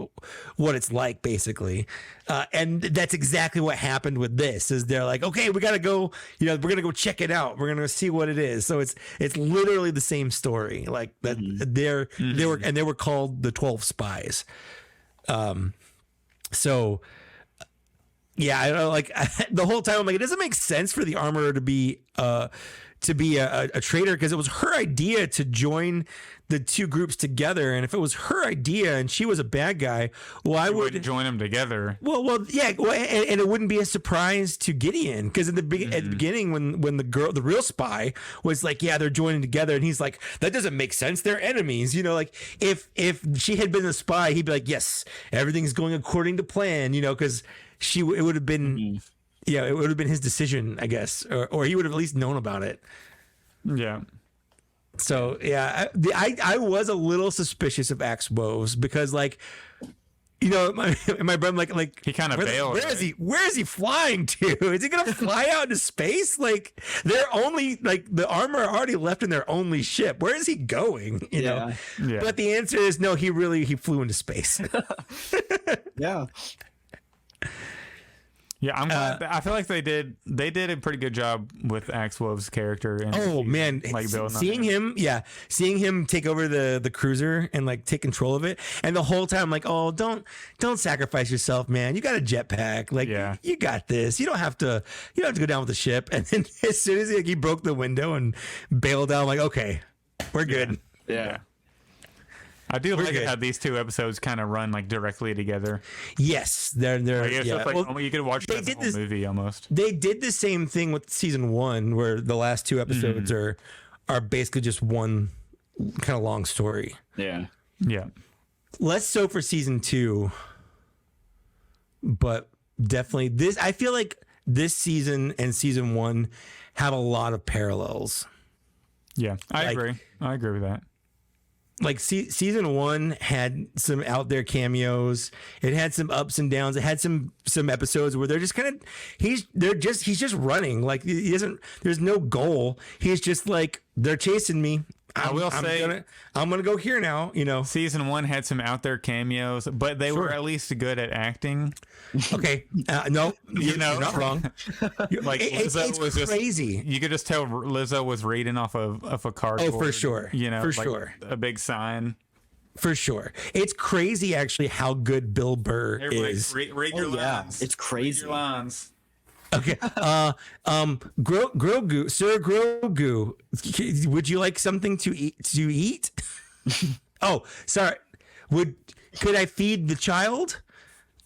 what it's like basically. And that's exactly what happened with this. Is they're like, okay, we gotta go, we're gonna go check it out, we're gonna see what it is. So it's literally the same story, like that. They were called the 12 spies. So yeah, I don't know, like the whole time I'm like, it doesn't make sense for the armor to be to be a traitor because it was her idea to join the two groups together. And if it was her idea and she was a bad guy, well, I would join them together. Well, yeah. Well, and it wouldn't be a surprise to Gideon because at the beginning, when the real spy was like, yeah, they're joining together, and he's like, that doesn't make sense. They're enemies. You know, like if she had been the spy, he'd be like, yes, everything's going according to plan. You know, because it would have been, yeah, it would have been his decision, I guess, or he would have at least known about it. Yeah. So yeah, I was a little suspicious of Axe Woves because, like, you know, my brother like he kind of bailed. Where is he flying to? Is he gonna fly out into space? Like they're only like the armor already left in their only ship. Where is he going? You know. Yeah. But the answer is no. He flew into space. Yeah. Yeah, I'm glad. I feel like they did a pretty good job with Axe Wolf's character. And man, like seeing him take over the cruiser and like take control of it, and the whole time I'm like, oh, don't sacrifice yourself, man. You got a jetpack, like you got this. You don't have to go down with the ship. And then as soon as he broke the window and bailed out, I'm like, okay, we're good. Yeah. I do like how these two episodes kind of run like directly together. Yes, they're you could watch the whole movie almost. They did the same thing with season 1, where the last 2 episodes are basically just one kind of long story. Yeah. Yeah. Less so for season 2, but definitely this. I feel like this season and season 1 have a lot of parallels. Yeah, I agree with that. Like season 1 had some out there cameos. It had some ups and downs. It had some episodes where they're just kind of he's just running. Like he doesn't. There's no goal. He's just like, they're chasing me. I'm gonna go here now. You know, season 1 had some out there cameos, but they were at least good at acting. Okay, no, you're not wrong. Like Lizzo it's was crazy. You could just tell Lizzo was reading off of a cardboard. Oh, for sure. You know, for like sure, a big sign. For sure, it's crazy actually how good Bill Burr is. Read your lines. It's crazy. Read your lines. Okay. Grogu, Sir Grogu, would you like something to eat? Oh, sorry. Could I feed the child?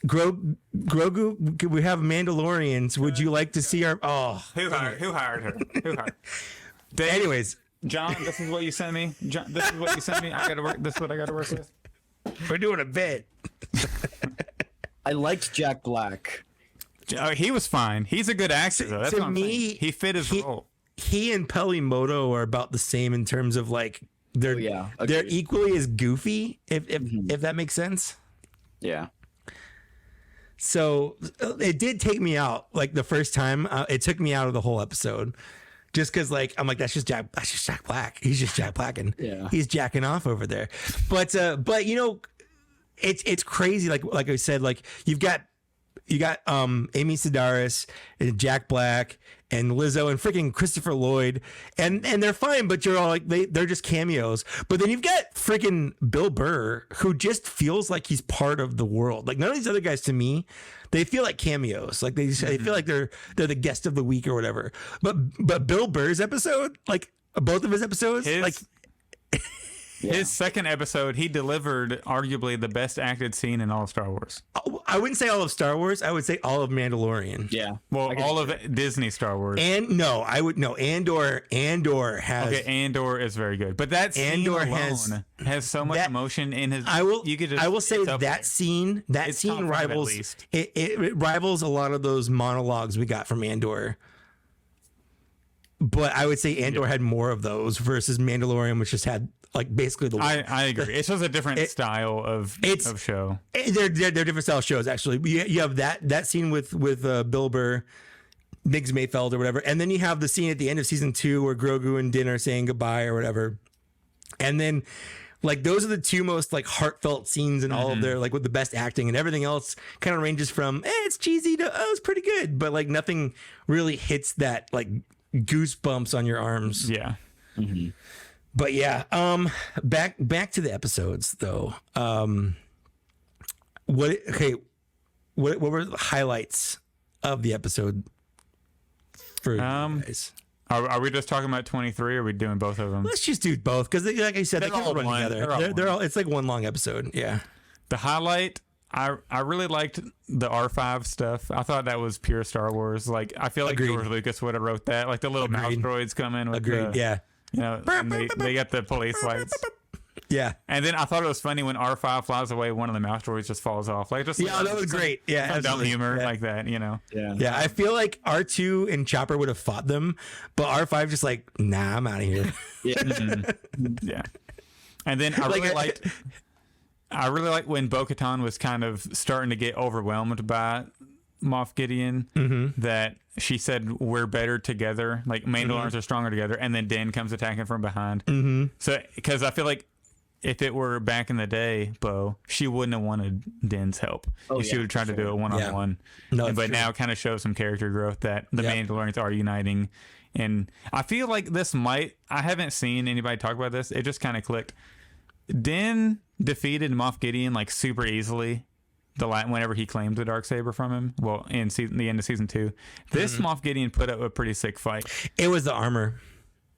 Grogu, we have Mandalorians. Would you like to see our? Oh, who hired her? Who hired? Anyways, John, this is what you sent me. John, this is what you sent me. I gotta work. This is what I gotta work with. We're doing a bit. I liked Jack Black. He was fine. He's a good actor, though. That's what I'm saying. He fit his role. He and Pelimoto are about the same in terms of like they're equally as goofy, if that makes sense. Yeah. So it did take me out like the first time. It took me out of the whole episode, just because like I'm like that's just Jack Black. He's just Jack Black, and he's jacking off over there. But you know, it's crazy. Like I said, like you got Amy Sedaris and Jack Black and Lizzo and freaking Christopher Lloyd, and they're fine, but you're all like they're just cameos. But then you've got freaking Bill Burr, who just feels like he's part of the world. Like none of these other guys to me, they feel like cameos. Like they feel like they're the guest of the week or whatever. But Bill Burr's episode, like both of his episodes, his second episode, he delivered arguably the best acted scene in all of Star Wars. I wouldn't say all of Star Wars. I would say all of Mandalorian. Yeah. Well, all of Disney Star Wars. And no, I would no. Andor has. Okay, Andor is very good, but that scene Andor alone has so much emotion in his. I will say that scene rivals it rivals a lot of those monologues we got from Andor. But I would say Andor had more of those versus Mandalorian, which just had like basically the. I agree. It's just a different style of show. They're different style shows actually. You have that scene with Bill Burr, Biggs Mayfeld or whatever, and then you have the scene at the end of season 2 where Grogu and Din are saying goodbye or whatever, and then. Like those are the two most like heartfelt scenes in all of their like with the best acting, and everything else kind of ranges from it's cheesy to it's pretty good, but like nothing really hits that like goosebumps on your arms. Yeah. Mm-hmm. But yeah, back to the episodes though. What were the highlights of the episode for you guys? Are we just talking about 23, or are we doing both of them? Let's just do both because, like I said, they They're all all run one. together. They're all. It's like one long episode. Yeah. The highlight, I really liked the R5 stuff. I thought that was pure Star Wars. Like, I feel like Agreed. George Lucas would have wrote that. Like the little mouse Agreed. droids come in with Agreed. Yeah. you know, and they got the police lights. Yeah. And then I thought it was funny when R5 flies away, one of the mouse droids just falls off. Like, just Yeah, that was great. Yeah, some dumb absolutely. humor Yeah. like that, you know. Yeah. Yeah, I feel like R2 and Chopper would have fought them, but R5 just like, nah, I'm out of here. Yeah. Yeah. And then I Like, really liked when Bo-Katan was kind of starting to get overwhelmed by Moff Gideon, that she said, we're better together. Like, Mandalorians are stronger together. And then Din comes attacking from behind. So, because I feel like if it were back in the day, Bo, she wouldn't have wanted Din's help. Oh, She yeah, would have tried to do it one-on-one. No, it's But true. now it kind of shows some character growth that the Yep. Mandalorians are uniting. And I feel like this I haven't seen anybody talk about this. It just kind of clicked. Din defeated Moff Gideon like super easily whenever he claimed the Darksaber from him. Well, in the end of season 2. This Moff Gideon put up a pretty sick fight. It was the armor.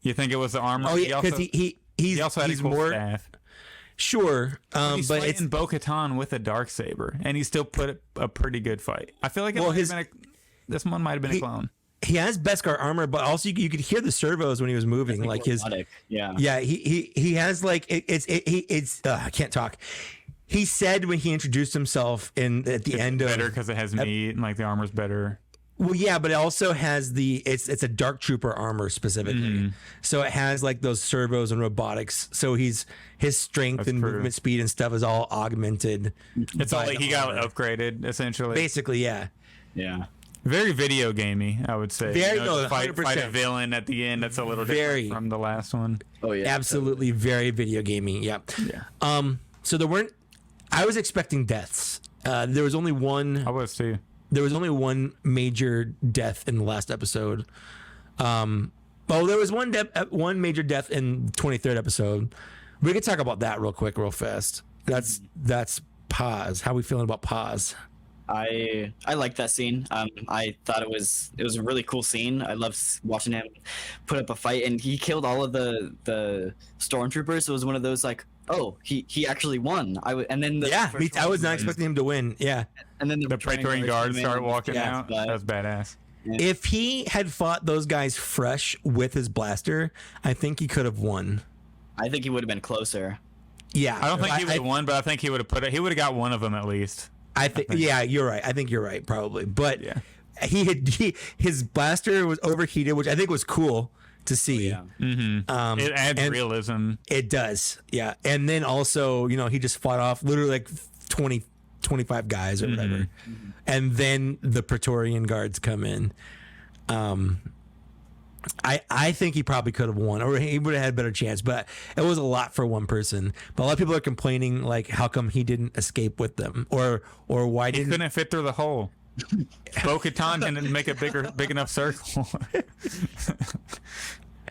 You think it was the armor? Oh yeah, because he also had he's a cool more staff. sure, He's but fighting it's Bo-Katan with a Darksaber, and he still put up a pretty good fight. I feel like this one might have been a clone. he has Beskar armor, but also you could hear the servos when he was moving, like his. Robotic. Yeah. Yeah, he has like it's I can't talk. He said when he introduced himself at the end of Better because it has meat, and like the armor's better. well, yeah, but it also has it's a Dark Trooper armor specifically, so it has like those servos and robotics. So his strength That's and true. movement speed and stuff is all augmented. It's all by like the he got armor. upgraded essentially. Basically, yeah. Yeah. Very video gamey, I would say. Very- to no, fight 100%. a villain at the end. That's a little Very. different from the last one. Oh yeah. Absolutely, very video gaming. Yeah. Yeah, So there weren't. I was expecting deaths. There was only one. I was too. There was only one major death in the last episode. There was one major death in the 23rd episode. We could talk about that real fast. That's Paz. How we feeling about Paz? I like that scene. I thought it was a really cool scene. I loved watching him put up a fight, and he killed all of the stormtroopers. It was one of those like, oh, he actually won. And then I was not expecting him to win. Yeah. And then The Praetorian guards came in start and- walking Yeah. out. That was badass. If he had fought those guys fresh with his blaster, I think he could have won. I think he would have been closer. Yeah. I don't think he would have won, but I think he would have he would have got one of them at least. I think yeah, you're right. I think you're right, probably. But Yeah. his blaster was overheated, which I think was cool to see. Yeah. It adds and- realism. It does, yeah. And then also, he just fought off literally like 20, 25 guys or whatever. And then the Praetorian guards come in. I think he probably could have won, or he would have had a better chance, but it was a lot for one person. But a lot of people are complaining, like, how come he didn't escape with them, or why He didn't? couldn't fit through the hole. Bo-Katan didn't make a big enough circle.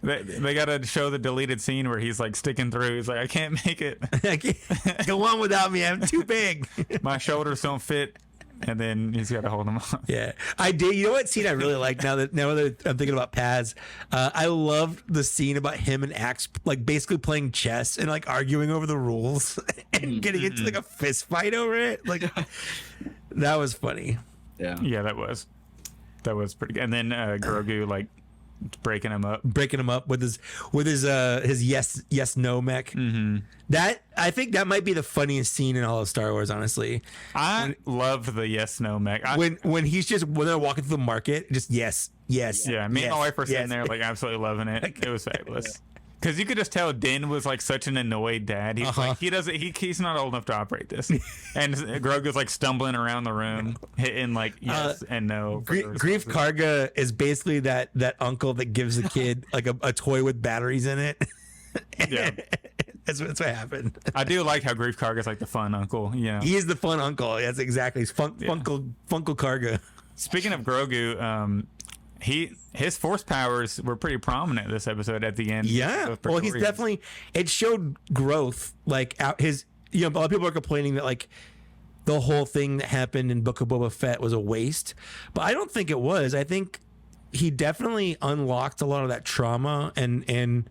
They got to show the deleted scene where he's like sticking through. He's like, I can't make it. I can't go on without me. I'm too big. My shoulders don't fit. And then he's got to hold them up. Yeah, I did. You know what scene I really like now that I'm thinking about Paz? I loved the scene about him and Axe like basically playing chess and like arguing over the rules and getting into like a fist fight over it. Like that was funny. Yeah. Yeah, that was pretty good. And then Grogu like breaking him up. Breaking him up with his yes no mech. Mm-hmm. That I think that might be the funniest scene in all of Star Wars. Honestly, I love the yes no mech. when they're walking through the market, just yes. Yeah, me and my yes, wife were sitting yes. there like absolutely loving it. It was fabulous. Because you could just tell Din was like such an annoyed dad. He's like, he's not old enough to operate this. And Grogu's like stumbling around the room, hitting like yes and no. for the Grief responses. Karga is basically that uncle that gives the kid like a toy with batteries in it. Yeah. That's what happened. I do like how Grief Karga's like the fun uncle. Yeah. He is the fun uncle. That's exactly. He's Funkle Karga. Speaking of Grogu, his force powers were pretty prominent this episode at the end. Yeah. of Well, he's Praetorians. definitely. It showed growth. Like his. A lot of people are complaining that like the whole thing that happened in Book of Boba Fett was a waste, but I don't think it was. I think he definitely unlocked a lot of that trauma and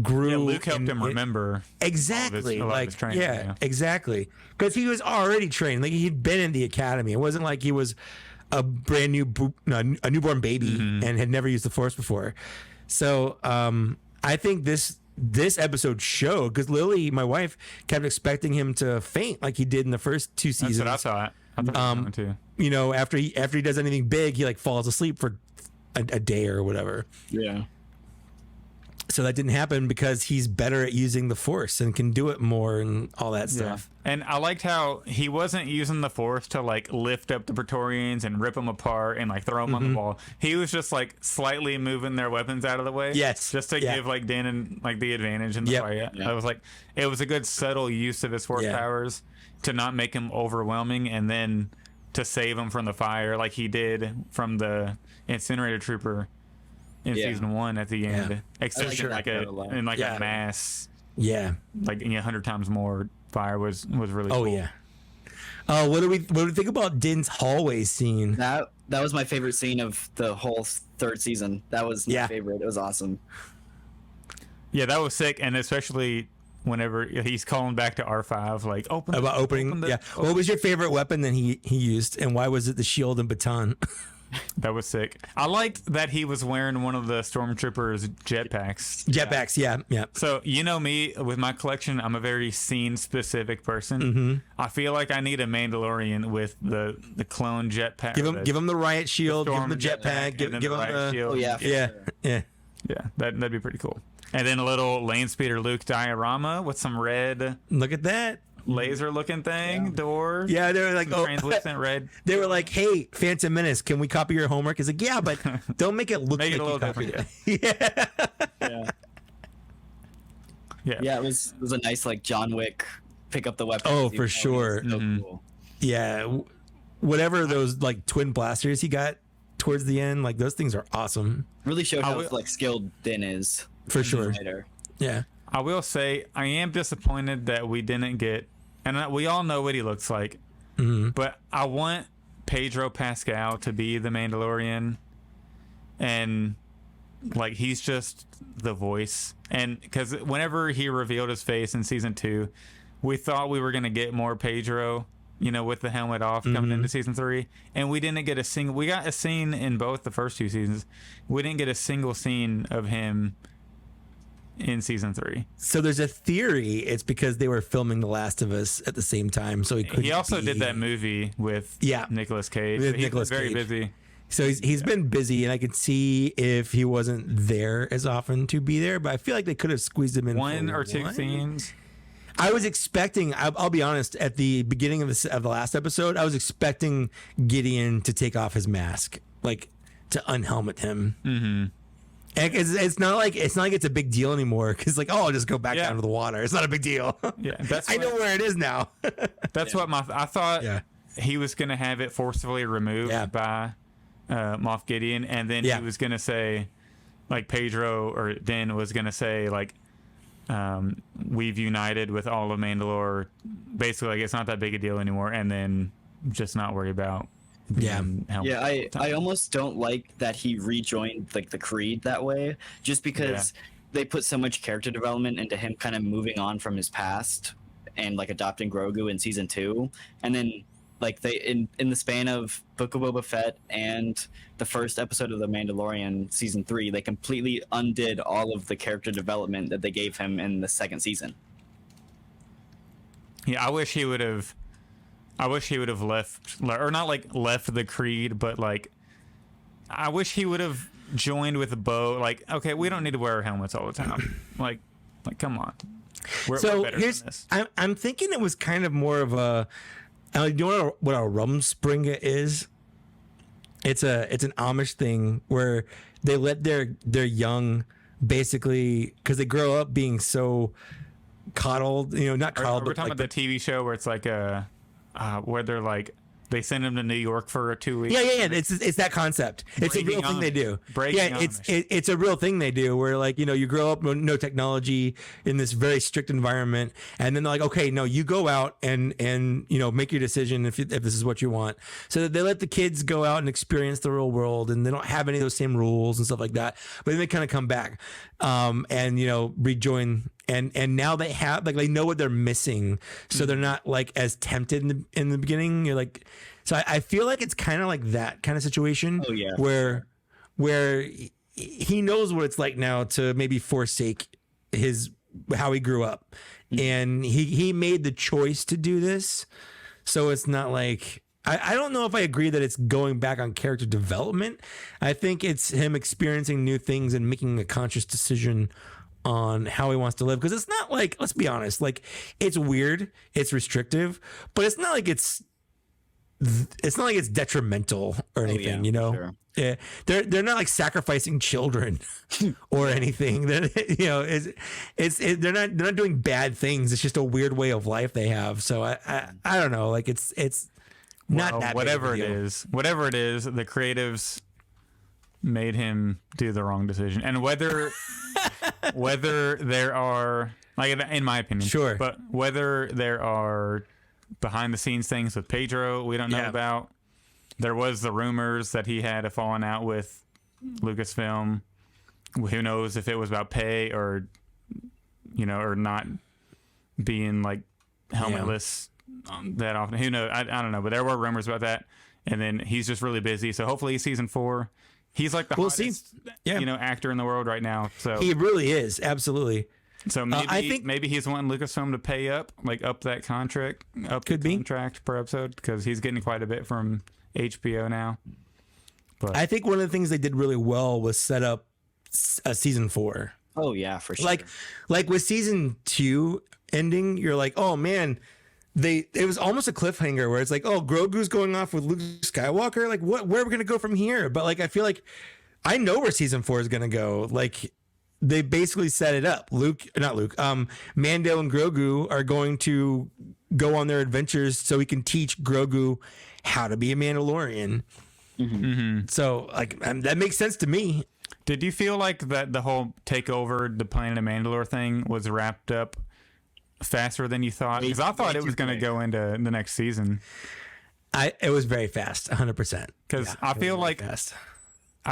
grew. Yeah, Luke helped him remember exactly. a lot of Like his training, yeah, exactly. Because he was already trained. Like he'd been in the academy. It wasn't like he was a brand new a newborn baby and had never used the Force before. So I think this episode showed, because Lily, my wife, kept expecting him to faint like he did in the first 2 seasons. That's what I thought. I thought he was going to. You know, after he does anything big, he like falls asleep for a day or whatever. Yeah. So that didn't happen because he's better at using the Force and can do it more and all that stuff. And I liked how he wasn't using the Force to like lift up the Praetorians and rip them apart and like throw them on the wall. He was just like slightly moving their weapons out of the way. Yes. Just to give like Din and like the advantage in the fight. Yeah. I was like, it was a good subtle use of his Force powers to not make him overwhelming and then to save him from the fire like he did from the incinerator trooper in season 1 at the end, except in like a mass, like 100 times more fire was really cool. Oh yeah. What do we think about Din's hallway scene? That was my favorite scene of the whole 3rd season. That was my favorite. It was awesome. Yeah, that was sick, and especially whenever he's calling back to R5, like opening. What was your favorite weapon that he used, and why was it the shield and baton? That was sick. I liked that he was wearing one of the stormtroopers' jetpacks. Jetpacks, yeah. So you know me, with my collection, I'm a very scene-specific person. I feel like I need a Mandalorian with the clone jetpack. Give him the riot shield, give him the jetpack, give him the shield. Oh yeah, yeah. That'd be pretty cool. And then a little lane speeder Luke diorama with some red. Look at that. Laser looking thing, door. Yeah, they were like, translucent red. They were like, hey, Phantom Menace, can we copy your homework? It's like, yeah, but don't make it look like a little different. Yeah, it was a nice like John Wick pick up the weapon. Oh, for sure. So cool. Yeah, whatever those like twin blasters he got towards the end, like those things are awesome. Really showed how like skilled Din is. For sure. Yeah. I will say I am disappointed that we didn't get, and we all know what he looks like, but I want Pedro Pascal to be the Mandalorian, and like he's just the voice. And because whenever he revealed his face in season 2, we thought we were gonna get more Pedro, you know, with the helmet off coming into season 3, and we didn't get a single. We got a scene in both the first 2 seasons. We didn't get a single scene of him in season 3. So there's a theory it's because they were filming The Last of Us at the same time, so he also did that movie with Nicolas Cage. With He's Nicolas very Cage. busy. So he's been busy, and I can see if he wasn't there as often to be there, but I feel like they could have squeezed him in one or two scenes. I was expecting, I'll be honest, at the beginning of the last episode, I was expecting Gideon to take off his mask, like to unhelmet him. And it's not like it's a big deal anymore, because like, oh, I'll just go back down to the water. It's not a big deal. Yeah, I know where it is now. That's what I thought. He was gonna have it forcibly removed by Moff Gideon, and then he was gonna say, like Pedro or Din was gonna say like, we've united with all of Mandalore. Basically, like it's not that big a deal anymore, and then just not worry about. I almost don't like that he rejoined like the Creed that way, just because they put so much character development into him kind of moving on from his past and like adopting Grogu in season 2, and then like they in the span of Book of Boba Fett and the first episode of The Mandalorian season 3, they completely undid all of the character development that they gave him in the 2nd season. Yeah, I wish he would have left, or not like left the Creed, but like I wish he would have joined with Bo. Like, okay, we don't need to wear our helmets all the time. like come on. We're better than this. I'm thinking it was kind of more of a. You know what a rumspringa is? It's an Amish thing where they let their young, basically, because they grow up being so coddled. You know, not coddled. We're talking about the TV show where it's like where they're like They send him to New York for 2 weeks. Yeah. It's that concept. It's a real thing they do. It's a real thing they do where like, you grow up with no technology in this very strict environment. And then they're like, okay, no, you go out and make your decision if this is what you want. So that they let the kids go out and experience the real world, and they don't have any of those same rules and stuff like that. But then they kind of come back and rejoin. And now they have like they know what they're missing, so they're not like as tempted in the beginning. You're like, so I feel like it's kind of like that kind of situation. Oh yeah, where he knows what it's like now to maybe forsake how he grew up, and he made the choice to do this. So it's not like I don't know if I agree that it's going back on character development. I think it's him experiencing new things and making a conscious decision on how he wants to live, because it's not like, let's be honest, like it's weird, it's restrictive, but it's not like it's detrimental or anything. Sure. Yeah, they're not like sacrificing children or anything. They're not doing bad things. It's just a weird way of life they have. So I don't know, like it's not that whatever big of a it deal. whatever it is, the creatives made him do the wrong decision. And whether there are, like, in my opinion, Sure, but whether there are behind the scenes things with Pedro we don't know about. There was the rumors that he had a falling out with Lucasfilm. Who knows if it was about pay or or not being like helmetless that often. Who knows? I don't know, but there were rumors about that. And then he's just really busy, so hopefully season 4. He's like the hottest, actor in the world right now. So he really is, absolutely. So maybe I think maybe he's wanting Lucasfilm to pay up that contract, contract per episode, because he's getting quite a bit from HBO now. But I think one of the things they did really well was set up a season 4. Oh yeah, for sure. Like with season 2 ending, you're like, oh man. It was almost a cliffhanger where it's like, oh, Grogu's going off with Luke Skywalker. Like, where are we gonna go from here? But like, I feel like I know where season 4 is gonna go. Like, they basically set it up. Mando and Grogu are going to go on their adventures so he can teach Grogu how to be a Mandalorian. Mm-hmm. So like, that makes sense to me. Did you feel like that the whole takeover the planet of Mandalore thing was wrapped up faster than you thought? Because I thought it was going to go into the next season. It was very fast, 100%. Because I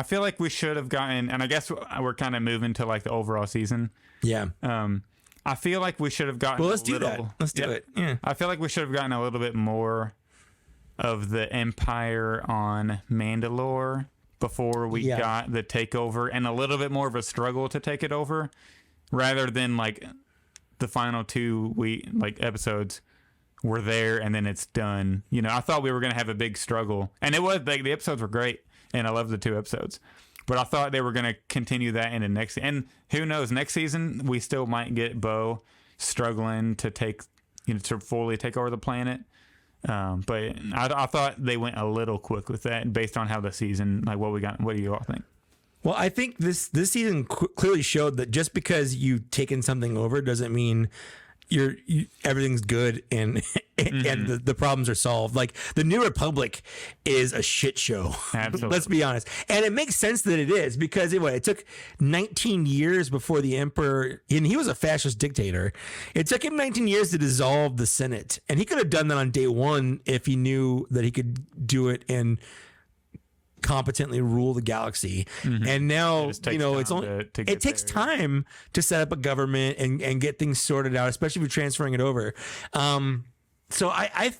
feel like we should have gotten, and I guess we're kind of moving to like the overall season. Yeah. I feel like we should have gotten. Well, let's do that. Let's do it. Yeah. I feel like we should have gotten a little bit more of the Empire on Mandalore before we got the takeover, and a little bit more of a struggle to take it over, rather than like the final 2 episodes were there and then it's done. I thought we were going to have a big struggle, and it was like the episodes were great and I loved the 2 episodes, but I thought they were going to continue that into next, and who knows, next season we still might get Bo struggling to to fully take over the planet. But I thought they went a little quick with that based on how the season, like what we got. What do you all think? Well, I think this season clearly showed that just because you've taken something over doesn't mean everything's good and and the problems are solved. Like the New Republic is a shit show. Absolutely. Let's be honest. And it makes sense that it is, because it took 19 years before the Emperor, and he was a fascist dictator. It took him 19 years to dissolve the Senate, and he could have done that on day 1 if he knew that he could do it and competently rule the galaxy. And now it takes time to set up a government and get things sorted out, especially if you're transferring it over. So I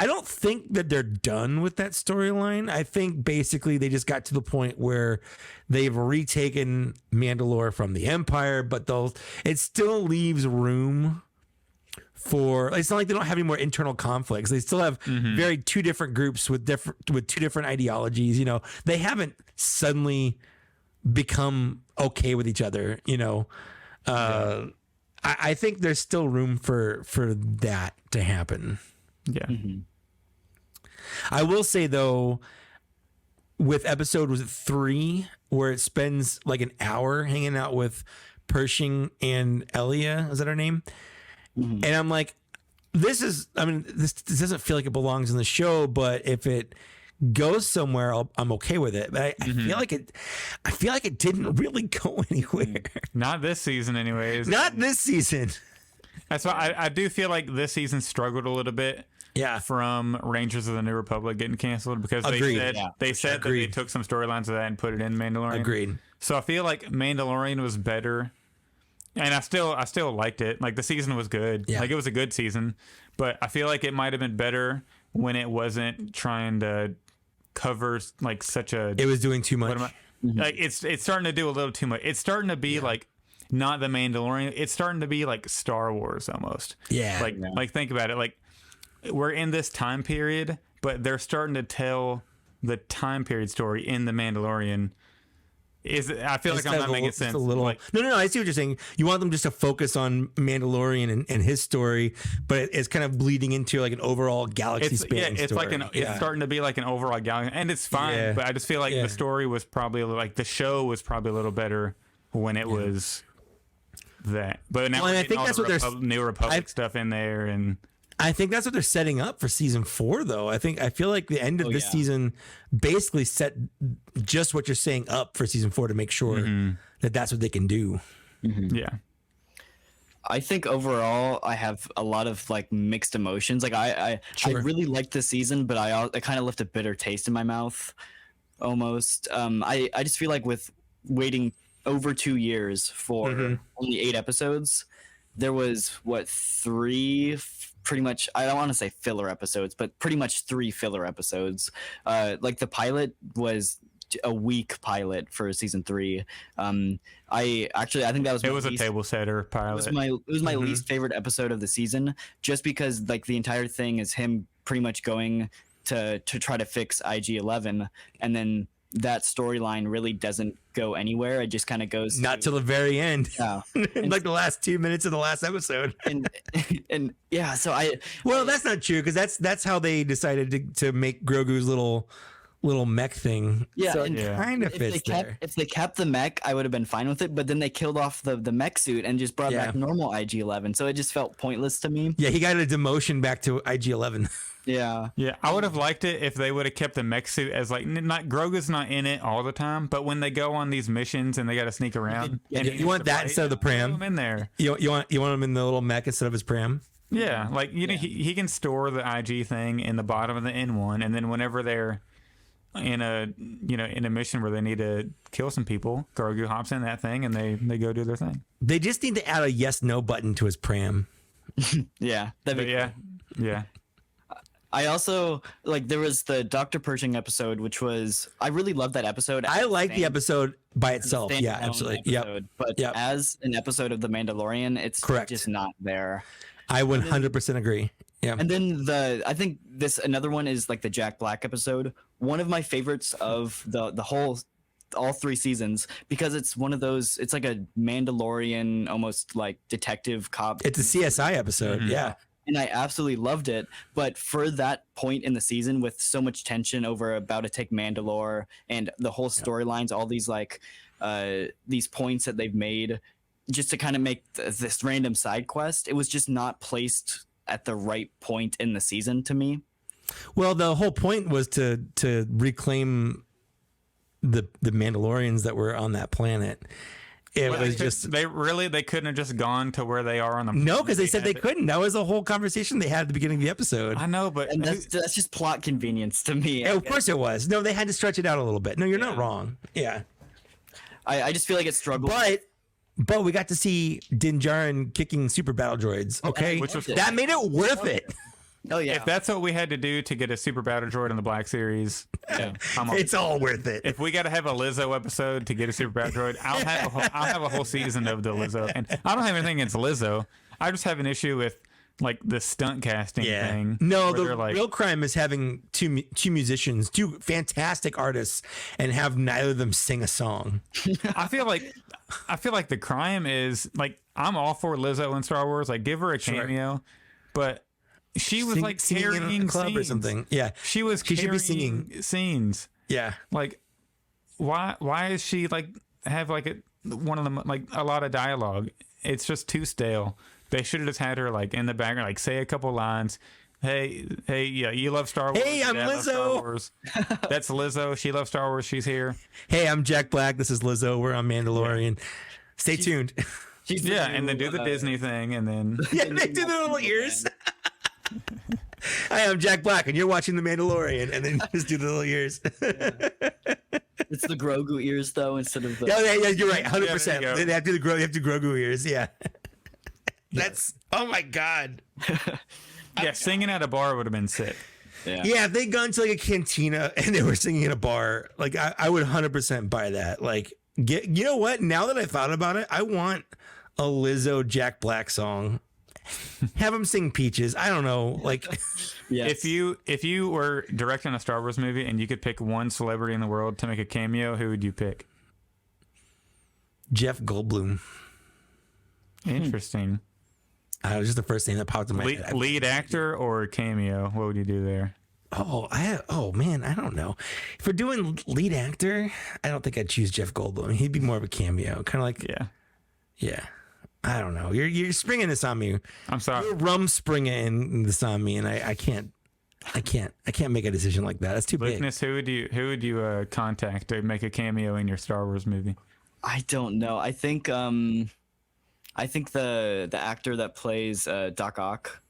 don't think that they're done with that storyline. I think basically they just got to the point where they've retaken Mandalore from the Empire, but it still leaves room for, it's not like they don't have any more internal conflicts. They still have two different groups with 2 different ideologies. They haven't suddenly become okay with each other. I think there's still room for that to happen. Yeah. I will say though, with episode 3, where it spends like an hour hanging out with Pershing and Elia, is that her name? And I'm like, this is, I mean, this doesn't feel like it belongs in the show, but if it goes somewhere, I'm okay with it. But I feel like it didn't really go anywhere. Not this season, anyways. Not this season. That's why I do feel like this season struggled a little bit. Yeah. From Rangers of the New Republic getting canceled because they said that they took some storylines of that and put it in Mandalorian. Agreed. So I feel like Mandalorian was better, and I still liked it. Like the season was good. Yeah. Like it was a good season, but I feel like it might have been better when it wasn't trying to cover like such a. It was doing too much. Like it's starting to do a little too much. It's starting to be like not the Mandalorian. It's starting to be like Star Wars almost. Yeah. Like think about it. Like we're in this time period, but they're starting to tell the time period story in the Mandalorian. I feel like I'm not making sense. No, I see what you're saying. You want them just to focus on Mandalorian and his story, but it's kind of bleeding into like an overall galaxy span story. It's starting to be like an overall galaxy, and it's fine. Yeah. But I just feel like the story was probably like the show was probably a little better when it was that. But now I think that's what there's New Republic stuff in there, and I think that's what they're setting up for season 4, though. I feel like the end of this season basically set just what you're saying up for season 4 to make sure that that's what they can do. Mm-hmm. Yeah. I think overall I have a lot of like mixed emotions. Like I really liked this season, but I kind of left a bitter taste in my mouth almost. I just feel like with waiting over 2 years for only 8 episodes, there was 3 pretty much, I don't want to say filler episodes, but pretty much 3 filler episodes. Like the pilot was a weak pilot for season 3. I think that was a table setter pilot. It was my least favorite episode of the season, just because like the entire thing is him pretty much going to try to fix IG-11, and then that storyline really doesn't go anywhere. It just kind of goes not till the very end. Yeah. Like the last 2 minutes of the last episode. and yeah, so that's not true, because that's how they decided to make Grogu's little mech thing. Yeah, so it kind of fits there. If they kept the mech, I would have been fine with it, but then they killed off the mech suit and just brought back normal IG-11, so it just felt pointless to me. Yeah, he got a demotion back to IG-11. Yeah. I would have liked it if they would have kept the mech suit as like not Grogu's not in it all the time, but when they go on these missions and they got to sneak around, you want that instead of the pram. Him in there. You want him in the little mech instead of his pram. Yeah, like know he can store the IG thing in the bottom of the N1, and then whenever they're in a mission where they need to kill some people, Grogu hops in that thing and they go do their thing. They just need to add a yes/no button to his pram. Yeah, yeah. I also like there was the Dr. Pershing episode, which was I really loved that episode. I like the episode by itself. Yeah, absolutely. But as an episode of The Mandalorian, it's just not there. I 100% agree. Yeah. And then I think another one is like the Jack Black episode. One of my favorites of the whole all 3 seasons, because it's one of those, it's like a Mandalorian almost like detective cop. It's a CSI episode. Yeah. And I absolutely loved it. But for that point in the season, with so much tension over about to take Mandalore and the whole storylines, all these like these points that they've made just to kind of make this random side quest, it was just not placed at the right point in the season to me. Well, the whole point was to reclaim the Mandalorians that were on that planet. They couldn't have just gone to where they are on the. No, because they said they couldn't. That was the whole conversation they had at the beginning of the episode. I know, but that's just plot convenience to me. Yeah, of course it was. No, they had to stretch it out a little bit. No, you're not wrong. Yeah, I just feel like it struggled. But we got to see Din Djarin kicking super battle droids. Okay, that made it worth it. Oh yeah! If that's what we had to do to get a super battle droid in the Black Series, it's all worth it. If we got to have a Lizzo episode to get a super battle droid, I'll have a whole season of the Lizzo. And I don't have anything against Lizzo. I just have an issue with like the stunt casting thing. No, the real crime is having two musicians, 2 fantastic artists, and have neither of them sing a song. I feel like the crime is like I'm all for Lizzo in Star Wars. Like give her a cameo, but. She was like carrying in a club scenes. Or something. Yeah, she should be singing scenes. Yeah, like why is she like have like one of them like a lot of dialogue? It's just too stale They should have just had her like in the background, like say a couple lines. Hey, yeah, you love Star Wars. Hey, I'm Dad loves Star Lizzo. Wars. That's Lizzo. She loves Star Wars. She's here. Hey, I'm Jack Black. This is Lizzo. We're on Mandalorian. Stay tuned. She's the Yeah, new, and then do the Disney thing, and then Yeah, they do the little ears. Hi, I'm Jack Black, and you're watching The Mandalorian, and then just do the little ears. It's the Grogu ears though instead of the. Yeah, you're right, 100%. Yeah, there you go. They have to grow. They have to Grogu ears. Yeah. That's oh my god. yeah, singing at a bar would have been sick. Yeah, if they'd gone to like a cantina and they were singing in a bar, like I would 100% buy that. Like, you know what? Now that I thought about it, I want a Lizzo Jack Black song. Have him sing Peaches. I don't know. Like, Yes. If you were directing a Star Wars movie and you could pick one celebrity in the world to make a cameo, who would you pick? Jeff Goldblum. Interesting. That was just the first thing that popped in my head. Lead actor or cameo? What would you do there? Oh man, I don't know. If we're doing lead actor, I don't think I'd choose Jeff Goldblum. He'd be more of a cameo, kind of like yeah. I don't know. You're springing this on me. I'm sorry. You're springing this on me, and I can't make a decision like that. That's too big. Lucas, who would you contact to make a cameo in your Star Wars movie? I don't know. I think the actor that plays Doc Ock.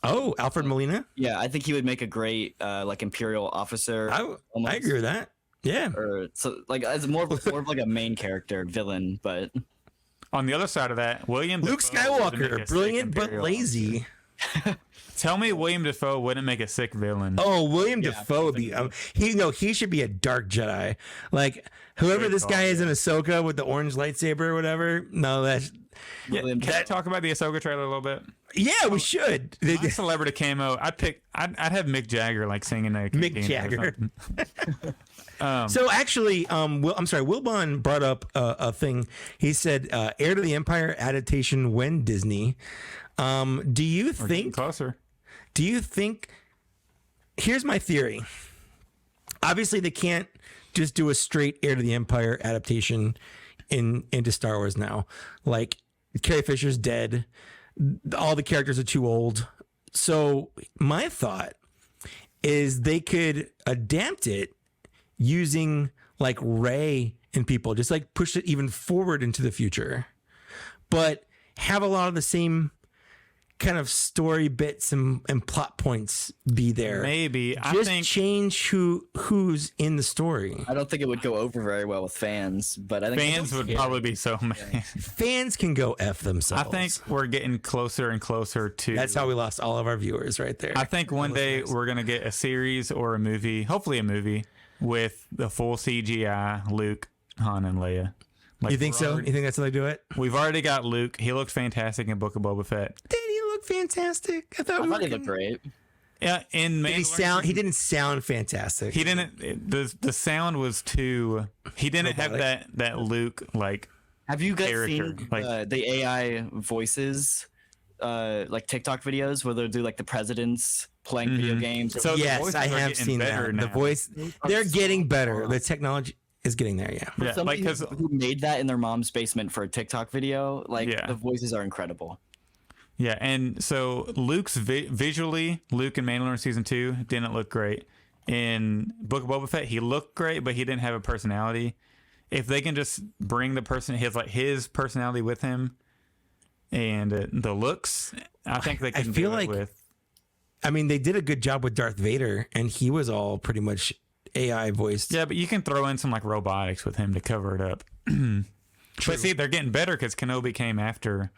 Oh, Alfred Molina. Yeah, I think he would make a great like Imperial officer. I almost. agree with that. Yeah. Or so like as more of like a main character villain, but On the other side of that, William Luke Dafoe wouldn't make a Skywalker, sick brilliant but Imperial lazy. officer. Tell me William Dafoe wouldn't make a sick villain. Oh, William Dafoe would be. He should be a dark Jedi. Like whoever Good this call, guy is in Ahsoka with the orange lightsaber or whatever. No, that's William Can I talk about the Ahsoka trailer a little bit? yeah. We should. My celebrity camo. I'd have Mick Jagger like singing a Mick Cantina or Jagger. something. So actually, Wilbon brought up a thing. He said, "Heir to the Empire adaptation when Disney." Do you We're getting think? closer? Do you think? Here's my theory. Obviously, they can't just do a straight Heir to the Empire adaptation into Star Wars now. Like Carrie Fisher's dead. All the characters are too old. So my thought is they could adapt it using like Rey and people, just like push it even forward into the future, but have a lot of the same kind of story bits and plot points be there. Maybe. I Just think change who's in the story. I don't think it would go over very well with fans, but I think fans would probably be so mad. Fans can go F I themselves. think we're getting closer and closer to. That's how we lost all of our viewers right there. I think one day we're gonna get a series or a movie, hopefully a movie, with the full CGI Luke, Han, and Leia. Like, You think we're so? already- You think that's how they do it? We've already got Luke. He looked fantastic in Book of Boba Fett. Did he look fantastic? I thought, I we thought were he looked great. Yeah, in Did he Mandalorian sound? He season- didn't sound fantastic. He didn't. The sound was too. He didn't have Robotic. that Luke like. Have you guys Character, seen like- the AI voices, like TikTok videos where they'll do like the presidents playing video games? So the Yes, voices I are have getting seen better that. The now. voice, they're getting better. The technology is getting there. Yeah. Yeah, like Somebody because who made that in their mom's basement for a TikTok video, like Yeah. the voices are incredible. yeah, and so Luke's visually, Luke in Mandalorian season 2 didn't look great. In Book of Boba Fett, he looked great, but he didn't have a personality. If they can just bring his personality with him, and the looks, I think they can feel do like- it with. I mean, they did a good job with Darth Vader, and he was all pretty much AI voiced. Yeah, but you can throw in some like robotics with him to cover it up. But see, they're getting better because Kenobi came after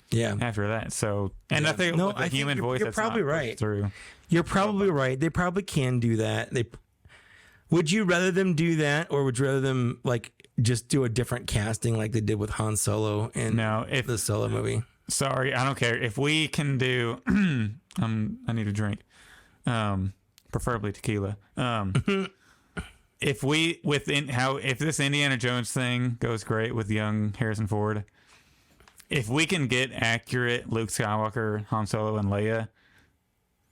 Yeah. that. So, and I think No, with the I think human you're- voice, you're that's probably not pushed right. through. You're probably right. They probably can do that. Would you rather them do that, or would you rather them like just do a different casting like they did with Han Solo in No, if the Solo movie? sorry, I don't care if we can do. I need a drink, preferably tequila. If this Indiana Jones thing goes great with young Harrison Ford, if we can get accurate Luke Skywalker, Han Solo, and Leia,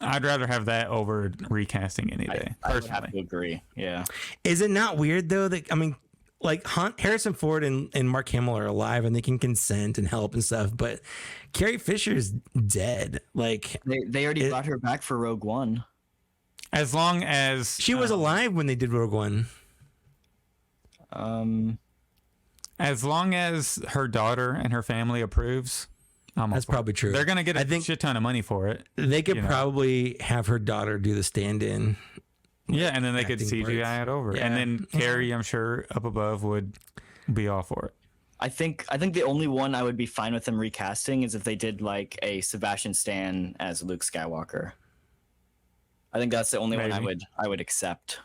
I'd rather have that over recasting any day. I would have Personally, to agree. Yeah. Is it not weird though that like Harrison Ford and Mark Hamill are alive and they can consent and help and stuff, but Carrie Fisher's dead. Like they already brought her back for Rogue One. As long as she was alive when they did Rogue One. As long as her daughter and her family approves, that's probably true. They're gonna get a shit ton of money for it. They could probably have her daughter do the stand-in. Yeah, and then they could CGI it over, and then Carrie, I'm sure, up above would be all for it. I think the only one I would be fine with them recasting is if they did like a Sebastian Stan as Luke Skywalker. I think that's the only one I would accept.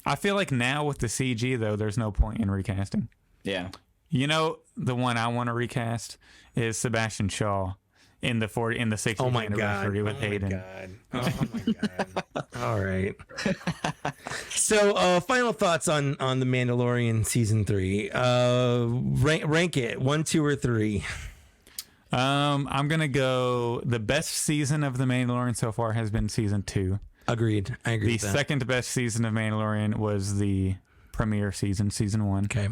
I feel like now with the CG though, there's no point in recasting. Yeah. You know, the one I want to recast is Sebastian Shaw in the 60th anniversary with Hayden. Oh my god! All right. So, final thoughts on the Mandalorian season 3. Rank it 1, 2, or 3. I'm gonna go. The best season of the Mandalorian so far has been season 2. Agreed. I agree. The second best season of Mandalorian was the premiere season 1. Okay.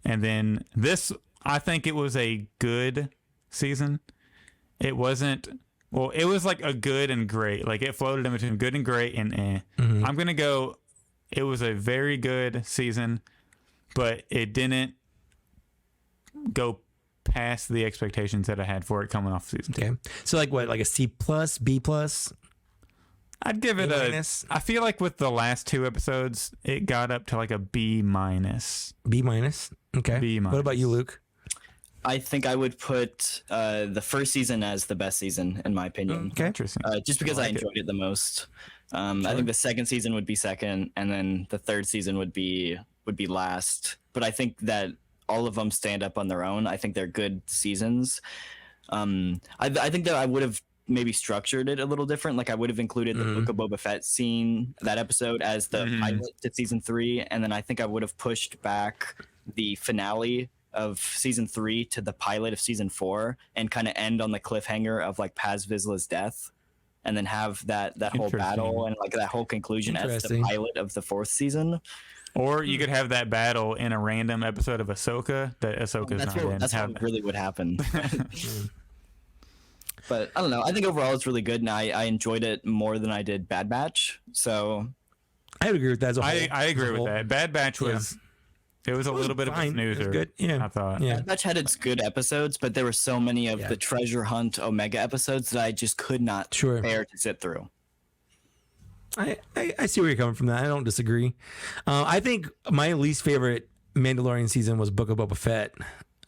And then this, I think it was a good season. It wasn't, well, it was like a good and great. Like it floated in between good and great and eh. Mm-hmm. I'm going to go, it was a very good season, but it didn't go past the expectations that I had for it coming off season 2. Okay. So like what, like a C+, B+? I'd give it I feel like with the last 2 episodes, it got up to like a B-. B-? Okay. B-. What about you, Luke? I think I would put the first season as the best season, in my opinion. Okay. Interesting. Just because I enjoyed it the most. I think the second season would be second, and then the third season would be last. But I think that all of them stand up on their own. I think they're good seasons. I think that I would have maybe structured it a little different. Like I would have included the Book of Boba Fett scene, that episode, as the pilot to season 3, and then I think I would have pushed back the finale of season 3 to the pilot of season 4 and kind of end on the cliffhanger of like Paz Vizsla's death, and then have that whole battle and like that whole conclusion as the pilot of the 4th season. Or you could have that battle in a random episode of Ahsoka that Ahsoka's not in. That's what really would happen. But I don't know. I think overall it's really good, and I enjoyed it more than I did Bad Batch. So I would agree with that as a whole. I agree with that. Bad Batch was it was a little bit fine. of a snoozer. Good. Yeah. I thought. Yeah. Bad Batch had its good episodes, but there were so many of the Treasure Hunt Omega episodes that I just could not bear to sit through. I see where you're coming from. That I don't disagree. I think my least favorite Mandalorian season was Book of Boba Fett.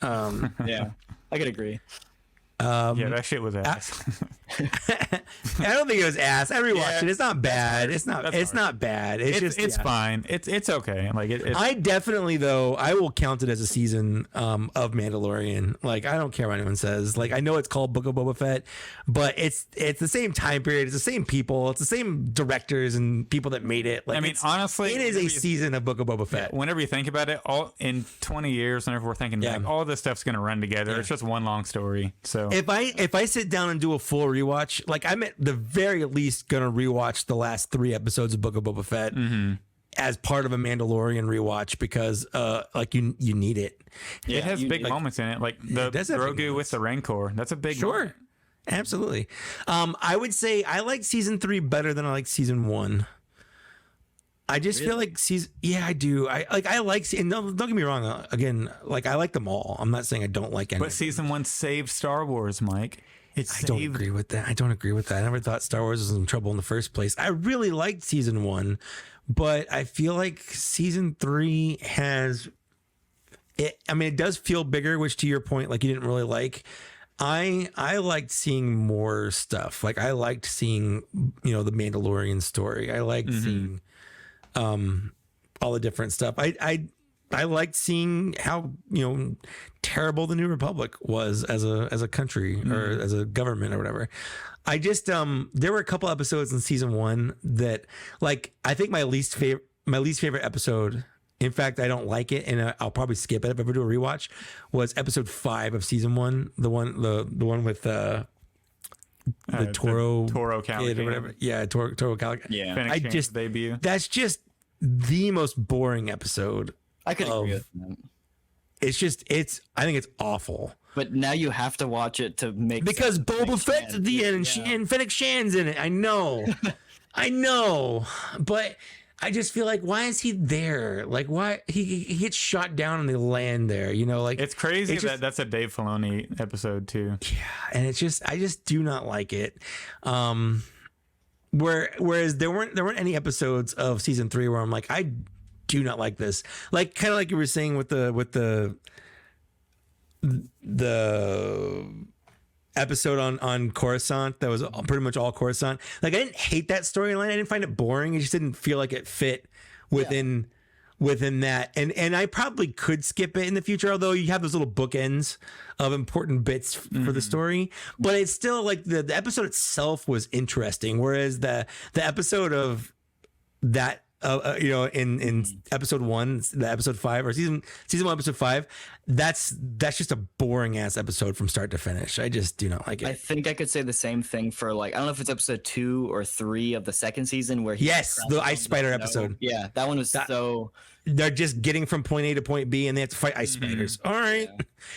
Yeah, I could agree. Yeah, that shit was ass. I don't think it was ass. I rewatched it. It's not bad. It's not bad. It's fine. It's okay. Like I definitely though I will count it as a season of Mandalorian. Like I don't care what anyone says. Like I know it's called Book of Boba Fett, but it's the same time period. It's the same people. It's the same directors and people that made it. Like I mean, honestly, it is a season of Book of Boba Fett. Whenever you think about it, all in 20 years, whenever we're thinking back, all this stuff's gonna run together. It's just one long story. So if I sit down and do a full rewatch, like I'm at the very least gonna rewatch the last 3 episodes of Book of Boba Fett as part of a Mandalorian rewatch because like you need it. Yeah, it has big moments in it, like the Grogu with the Rancor. That's a big moment. Absolutely. I would say I like season 3 better than I like season 1. I just feel like I do. I like, and don't get me wrong. Again, like I like them all. I'm not saying I don't like any. But season 1 saved Star Wars, Mike. I don't agree with that. I never thought Star Wars was in trouble in the first place. I really liked season 1, but I feel like season 3 has it. I mean, it does feel bigger, which to your point, like you didn't really like. I liked seeing more stuff. Like I liked seeing, the Mandalorian story. I liked seeing all the different stuff. I liked seeing how terrible the New Republic was as a country or as a government or whatever. I just there were a couple episodes in season 1 that like I think my least favorite episode. In fact, I don't like it, and I'll probably skip it if I ever do a rewatch. Was episode 5 of season 1, the one with the Toro Calican or whatever. Yeah, Toro Calican. Yeah, Fennec Shand's debut. That's just the most boring episode I could agree with that. I think it's awful. But now you have to watch it to make Because sense of Boba Fennec Fett's Shan. at the end, and Fennec Shan's in it. I know, I know, but I just feel like, why is he there? Like, why he gets shot down and they land there? You know, like It's crazy that that's a Dave Filoni episode too. yeah, and it's just I just do not like it. Whereas there weren't any episodes of season 3 where I'm like, I do not like this. Like kind of like you were saying with the episode on Coruscant that was pretty much all Coruscant. Like I didn't hate that storyline. I didn't find it boring. It just didn't feel like it fit within that. And I probably could skip it in the future, although you have those little bookends of important bits for the story. But it's still like the episode itself was interesting, whereas the episode of that in episode 1, the episode 5 or season 1 episode 5, that's just a boring ass episode from start to finish. I just do not like it. I think I could say the same thing for like I don't know if it's episode 2 or 3 of the second season where the ice spider episode. Yeah, that one was so. They're just getting from point A to point B, and they have to fight ice spiders. All right,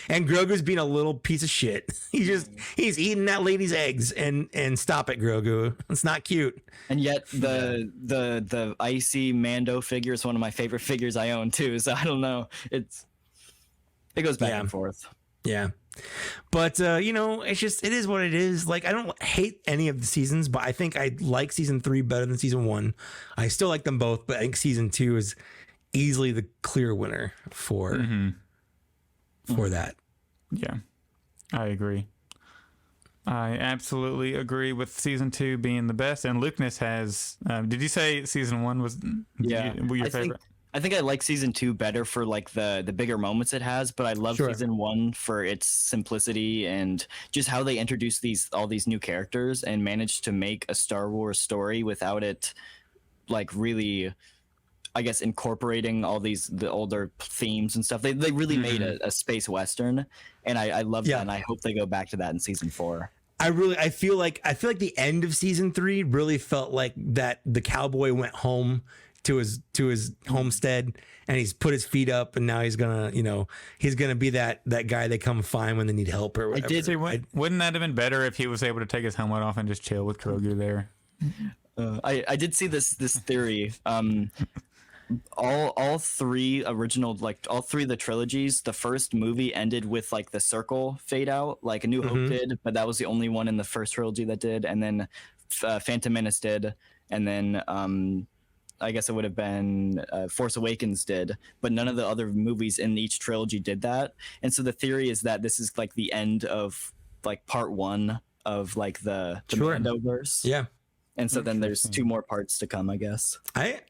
and Grogu's being a little piece of shit. He's eating that lady's eggs, and stop it, Grogu. It's not cute. And yet the icy Mando figure is one of my favorite figures I own too. So I don't know. It goes back and forth. Yeah. But it's just it is what it is. Like I don't hate any of the seasons, but I think I like season 3 better than season 1. I still like them both, but I think season 2 is easily the clear winner for that. Yeah, I agree. I absolutely agree with season 2 being the best. And Lukeness has. Did you say season 1 was? Were your favorite? I think I like season 2 better for like the bigger moments it has, but I love season 1 for its simplicity and just how they introduce all these new characters and managed to make a Star Wars story without it like really, I guess, incorporating all the older themes and stuff. They really made a space western, and I love that, and I hope they go back to that in season 4. I feel like the end of season 3 really felt like that the cowboy went home to his homestead and he's put his feet up and now he's gonna be that guy they come find when they need help or whatever. Wouldn't that have been better if he was able to take his helmet off and just chill with Grogu there? I did see this theory. All three original, like all three of the trilogies, the first movie ended with like the circle fade out, like A New Hope did, but that was the only one in the first trilogy that did, and then Phantom Menace did, and then I guess it would have been Force Awakens did, but none of the other movies in each trilogy did that. And so the theory is that this is like the end of like part 1 of like the Mandoverse. Yeah. And so then there's 2 more parts to come, I guess. I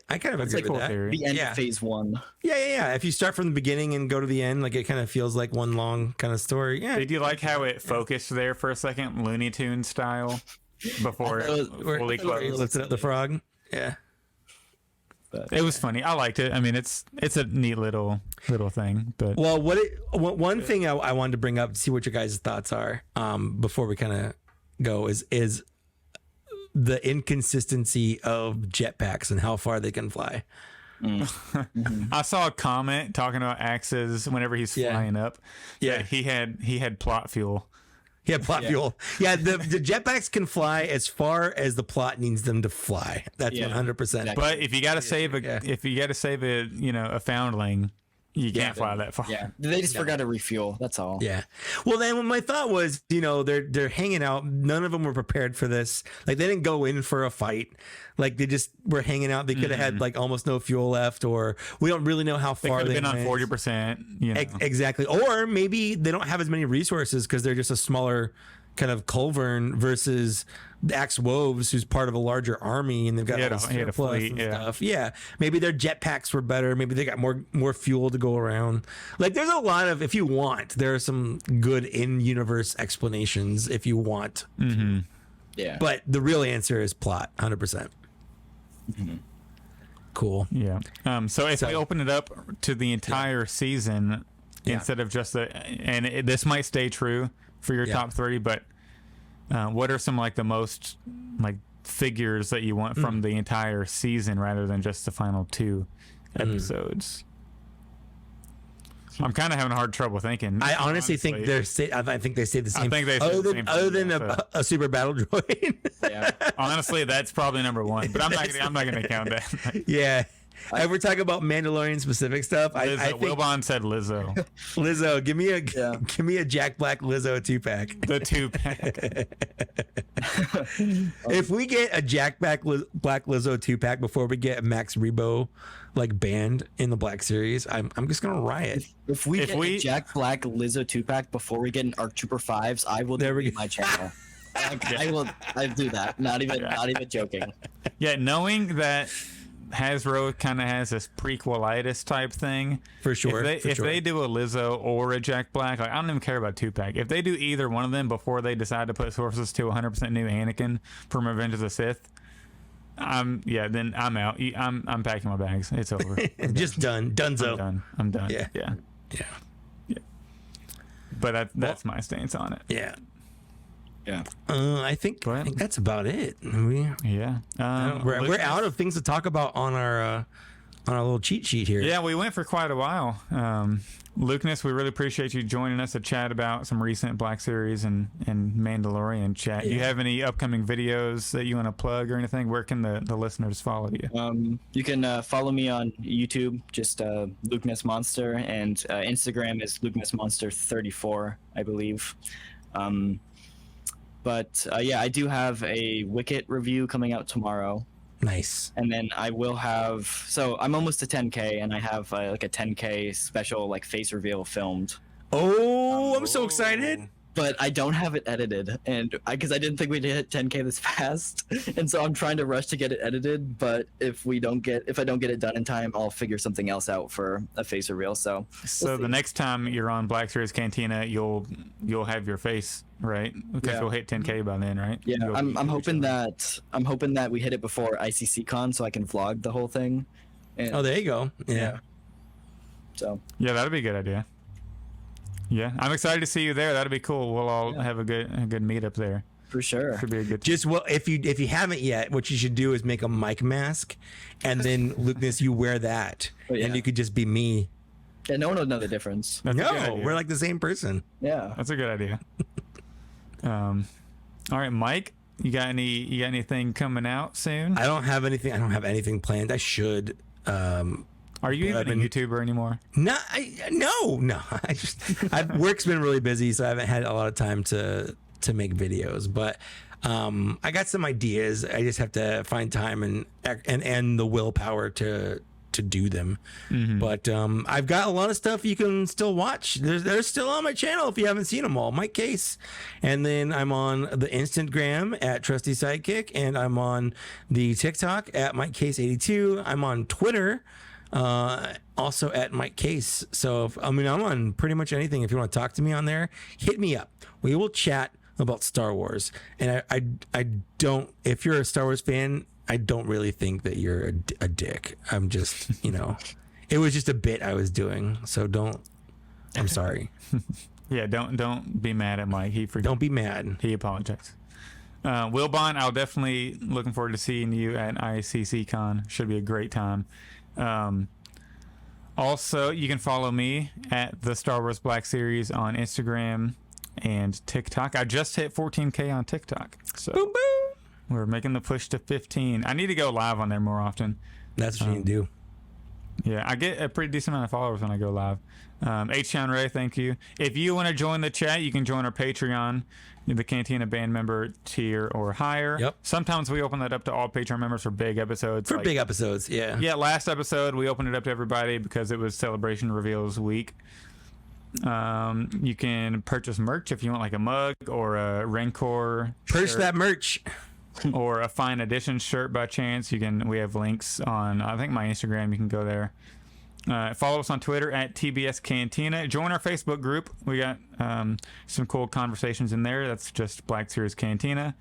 kind of agree with that. Theory. The end of phase 1. Yeah. If you start from the beginning and go to the end, like it kind of feels like one long kind of story. Yeah. Did you like how it focused there for a second, Looney Tunes style, before it fully closed? Lifted up the frog. Yeah. It was funny. I liked it. I mean, it's a neat little thing. But well, one thing I wanted to bring up to see what your guys' thoughts are before we kind of go is the inconsistency of jetpacks and how far they can fly. I saw a comment talking about Axe's whenever he's flying up. Yeah, he had plot fuel. Yeah, plot fuel. Yeah, the jetpacks can fly as far as the plot needs them to fly. That's 100%. But if you got to save a foundling, you can't fly that far. Yeah, they just forgot to refuel. That's all. Yeah. Well, then my thought was, they're hanging out. None of them were prepared for this. Like they didn't go in for a fight. Like they just were hanging out. They could have had like almost no fuel left, or we don't really know how far they could have been on 40%. Exactly. Or maybe they don't have as many resources because they're just a smaller kind of culvern versus the Axe Woves, who's part of a larger army, and they've got all this surplus and stuff. Yeah, maybe their jetpacks were better. Maybe they got more fuel to go around. Like, there's a lot of, if you want, there are some good in-universe explanations if you want. Mm-hmm. Yeah, but the real answer is plot, 100%. Cool. Yeah. So if we open it up to the entire season instead of just this might stay true for your top 3, but what are some like the most like figures that you want from the entire season rather than just the final 2 episodes? I'm kind of having a hard trouble thinking. I honestly think I think they say the same. I think they say the same other thing, than a super battle droid. Yeah. Honestly, that's probably number one. But I'm not gonna count that. Yeah. If we're talking about Mandalorian specific stuff, I think Wilbon said Lizzo. Lizzo, give me a Jack Black Lizzo 2-pack. The 2-pack. If we get a Jack Black Lizzo 2-pack before we get Max Rebo like banned in the Black Series, I'm just gonna riot. If we get a Jack Black Lizzo 2-pack before we get an ARC Trooper 5s, I will delete my channel. I do that. Not even joking. Yeah, knowing that Hasbro kind of has this prequelitis type thing. For sure. If they do a Lizzo or a Jack Black, like I don't even care about 2-pack. If they do either one of them before they decide to put sources to 100% new Anakin from Revenge of the Sith, then I'm out. I'm packing my bags. It's over. Just done. Dunzo. I'm done. Yeah. But that's my stance on it. Yeah. Yeah. I think that's about it. We're out of things to talk about on our little cheat sheet here. Yeah, we went for quite a while. Lukeness, we really appreciate you joining us to chat about some recent Black Series and Mandalorian chat. Yeah. Do you have any upcoming videos that you want to plug or anything? Where can the listeners follow you? You can follow me on YouTube, just Lukenessmonster, and Instagram is Lukenessmonster34, I believe. But I do have a Wicket review coming out tomorrow. Nice. And then I will have, so I'm almost to 10K, and I have like a 10K special like face reveal filmed. Oh, I'm so excited. But I don't have it edited, and because I didn't think we'd hit 10K this fast, and so I'm trying to rush to get it edited. But if I don't get it done in time, I'll figure something else out for a face reveal. So the next time you're on Black Series Cantina, you'll have your face, right? Because you'll hit 10K by then, right? Yeah, I'm hoping that we hit it before ICC Con, so I can vlog the whole thing. And, there you go. Yeah. So that'd be a good idea. Yeah, I'm excited to see you there. That'd be cool. We'll all have a good meetup there. For sure. Should be a good. If you haven't yet, what you should do is make a mic mask, and then Lukeness, you wear that, and you could just be me. Yeah, no one would know the difference. No, we're like the same person. Yeah, that's a good idea. All right, Mike, you got anything coming out soon? I don't have anything planned. I should. Are you even a YouTuber anymore? No. Work's been really busy, so I haven't had a lot of time to make videos. But I got some ideas. I just have to find time and the willpower to do them. Mm-hmm. But I've got a lot of stuff you can still watch. They're still on my channel if you haven't seen them all. Mike Case, and then I'm on the Instagram at Trusty Sidekick, and I'm on the TikTok at Mike Case 82. I'm on Twitter. Also at Mike Case. So I'm on pretty much anything. If you want to talk to me on there, hit me up. We will chat about Star Wars. And I don't, if you're a Star Wars fan, I don't really think that you're a dick. I'm just, it was just a bit I was doing. So I'm sorry. Yeah. Don't be mad at Mike. Don't be mad. He apologized. Wilbon, I'll definitely looking forward to seeing you at ICC Con. Should be a great time. Also, you can follow me at the Star Wars Black Series on Instagram and TikTok. I just hit 14K on TikTok, so boom, boom. We're making the push to 15. I need to go live on there more often. That's what you need to do. Yeah, I get a pretty decent amount of followers when I go live. H-Town Ray, thank you. If you want to join the chat, you can join our Patreon, the Cantina band member tier or higher. Yep. Sometimes we open that up to all Patreon members for big episodes. Big episodes, yeah. Yeah, last episode we opened it up to everybody because it was Celebration Reveals week. You can purchase merch if you want, like a mug or a Rancor. Purchase that merch. Or a Fine Edition shirt by chance. We have links on, I think, my Instagram. You can go there. Follow us on Twitter at TBS Cantina. Join our Facebook group. We got some cool conversations in there. That's just Black Series Cantina.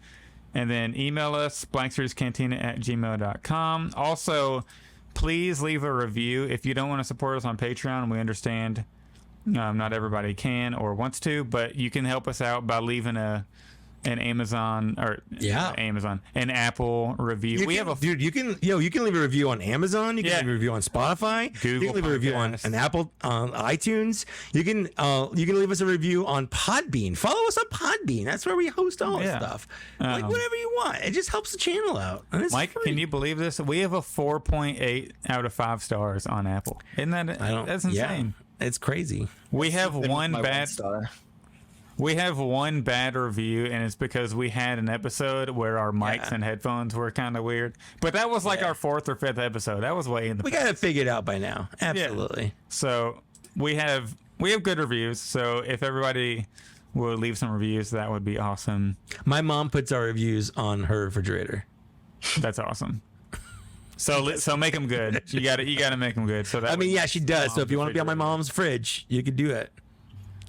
And then email us, blackseriescantina@gmail.com. Also, please leave a review. If you don't want to support us on Patreon, we understand. Not everybody can or wants to, but you can help us out by leaving a 5-star an Amazon an Apple review. You can leave a review on Amazon. You can leave a review on Spotify. Google you can leave a review on Podcasts. an Apple iTunes. You can leave us a review on Podbean. Follow us on Podbean. That's where we host all this stuff. Like whatever you want. It just helps the channel out. And it's Mike, free. can you believe this? We have a 4.8 out of 5 stars on Apple. Isn't that? That's insane. Yeah, it's crazy. We have one bad. star. We have one bad review, and it's because we had an episode where our mics and headphones were kind of weird. But that was like our 4th or 5th episode. That was way in the. We got it figured out by now. Absolutely. Yeah. So we have good reviews. So if everybody will leave some reviews, that would be awesome. My mom puts our reviews on her refrigerator. That's awesome. So make them good. You got to make them good. So that she does. So if you want to be on my mom's fridge, you could do it.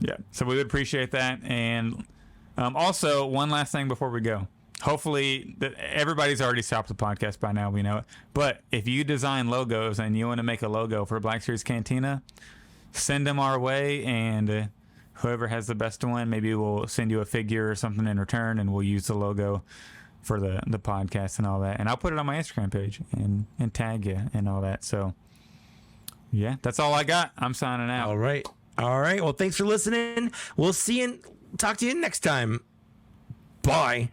Yeah, so we would appreciate that. And also, one last thing before we go. Hopefully, everybody's already stopped the podcast by now. We know it. But if you design logos and you want to make a logo for Black Series Cantina, send them our way. And whoever has the best one, maybe we'll send you a figure or something in return, and we'll use the logo for the podcast and all that. And I'll put it on my Instagram page and tag you and all that. So, yeah, that's all I got. I'm signing out. All right. Well, thanks for listening. We'll see you and talk to you next time. Bye.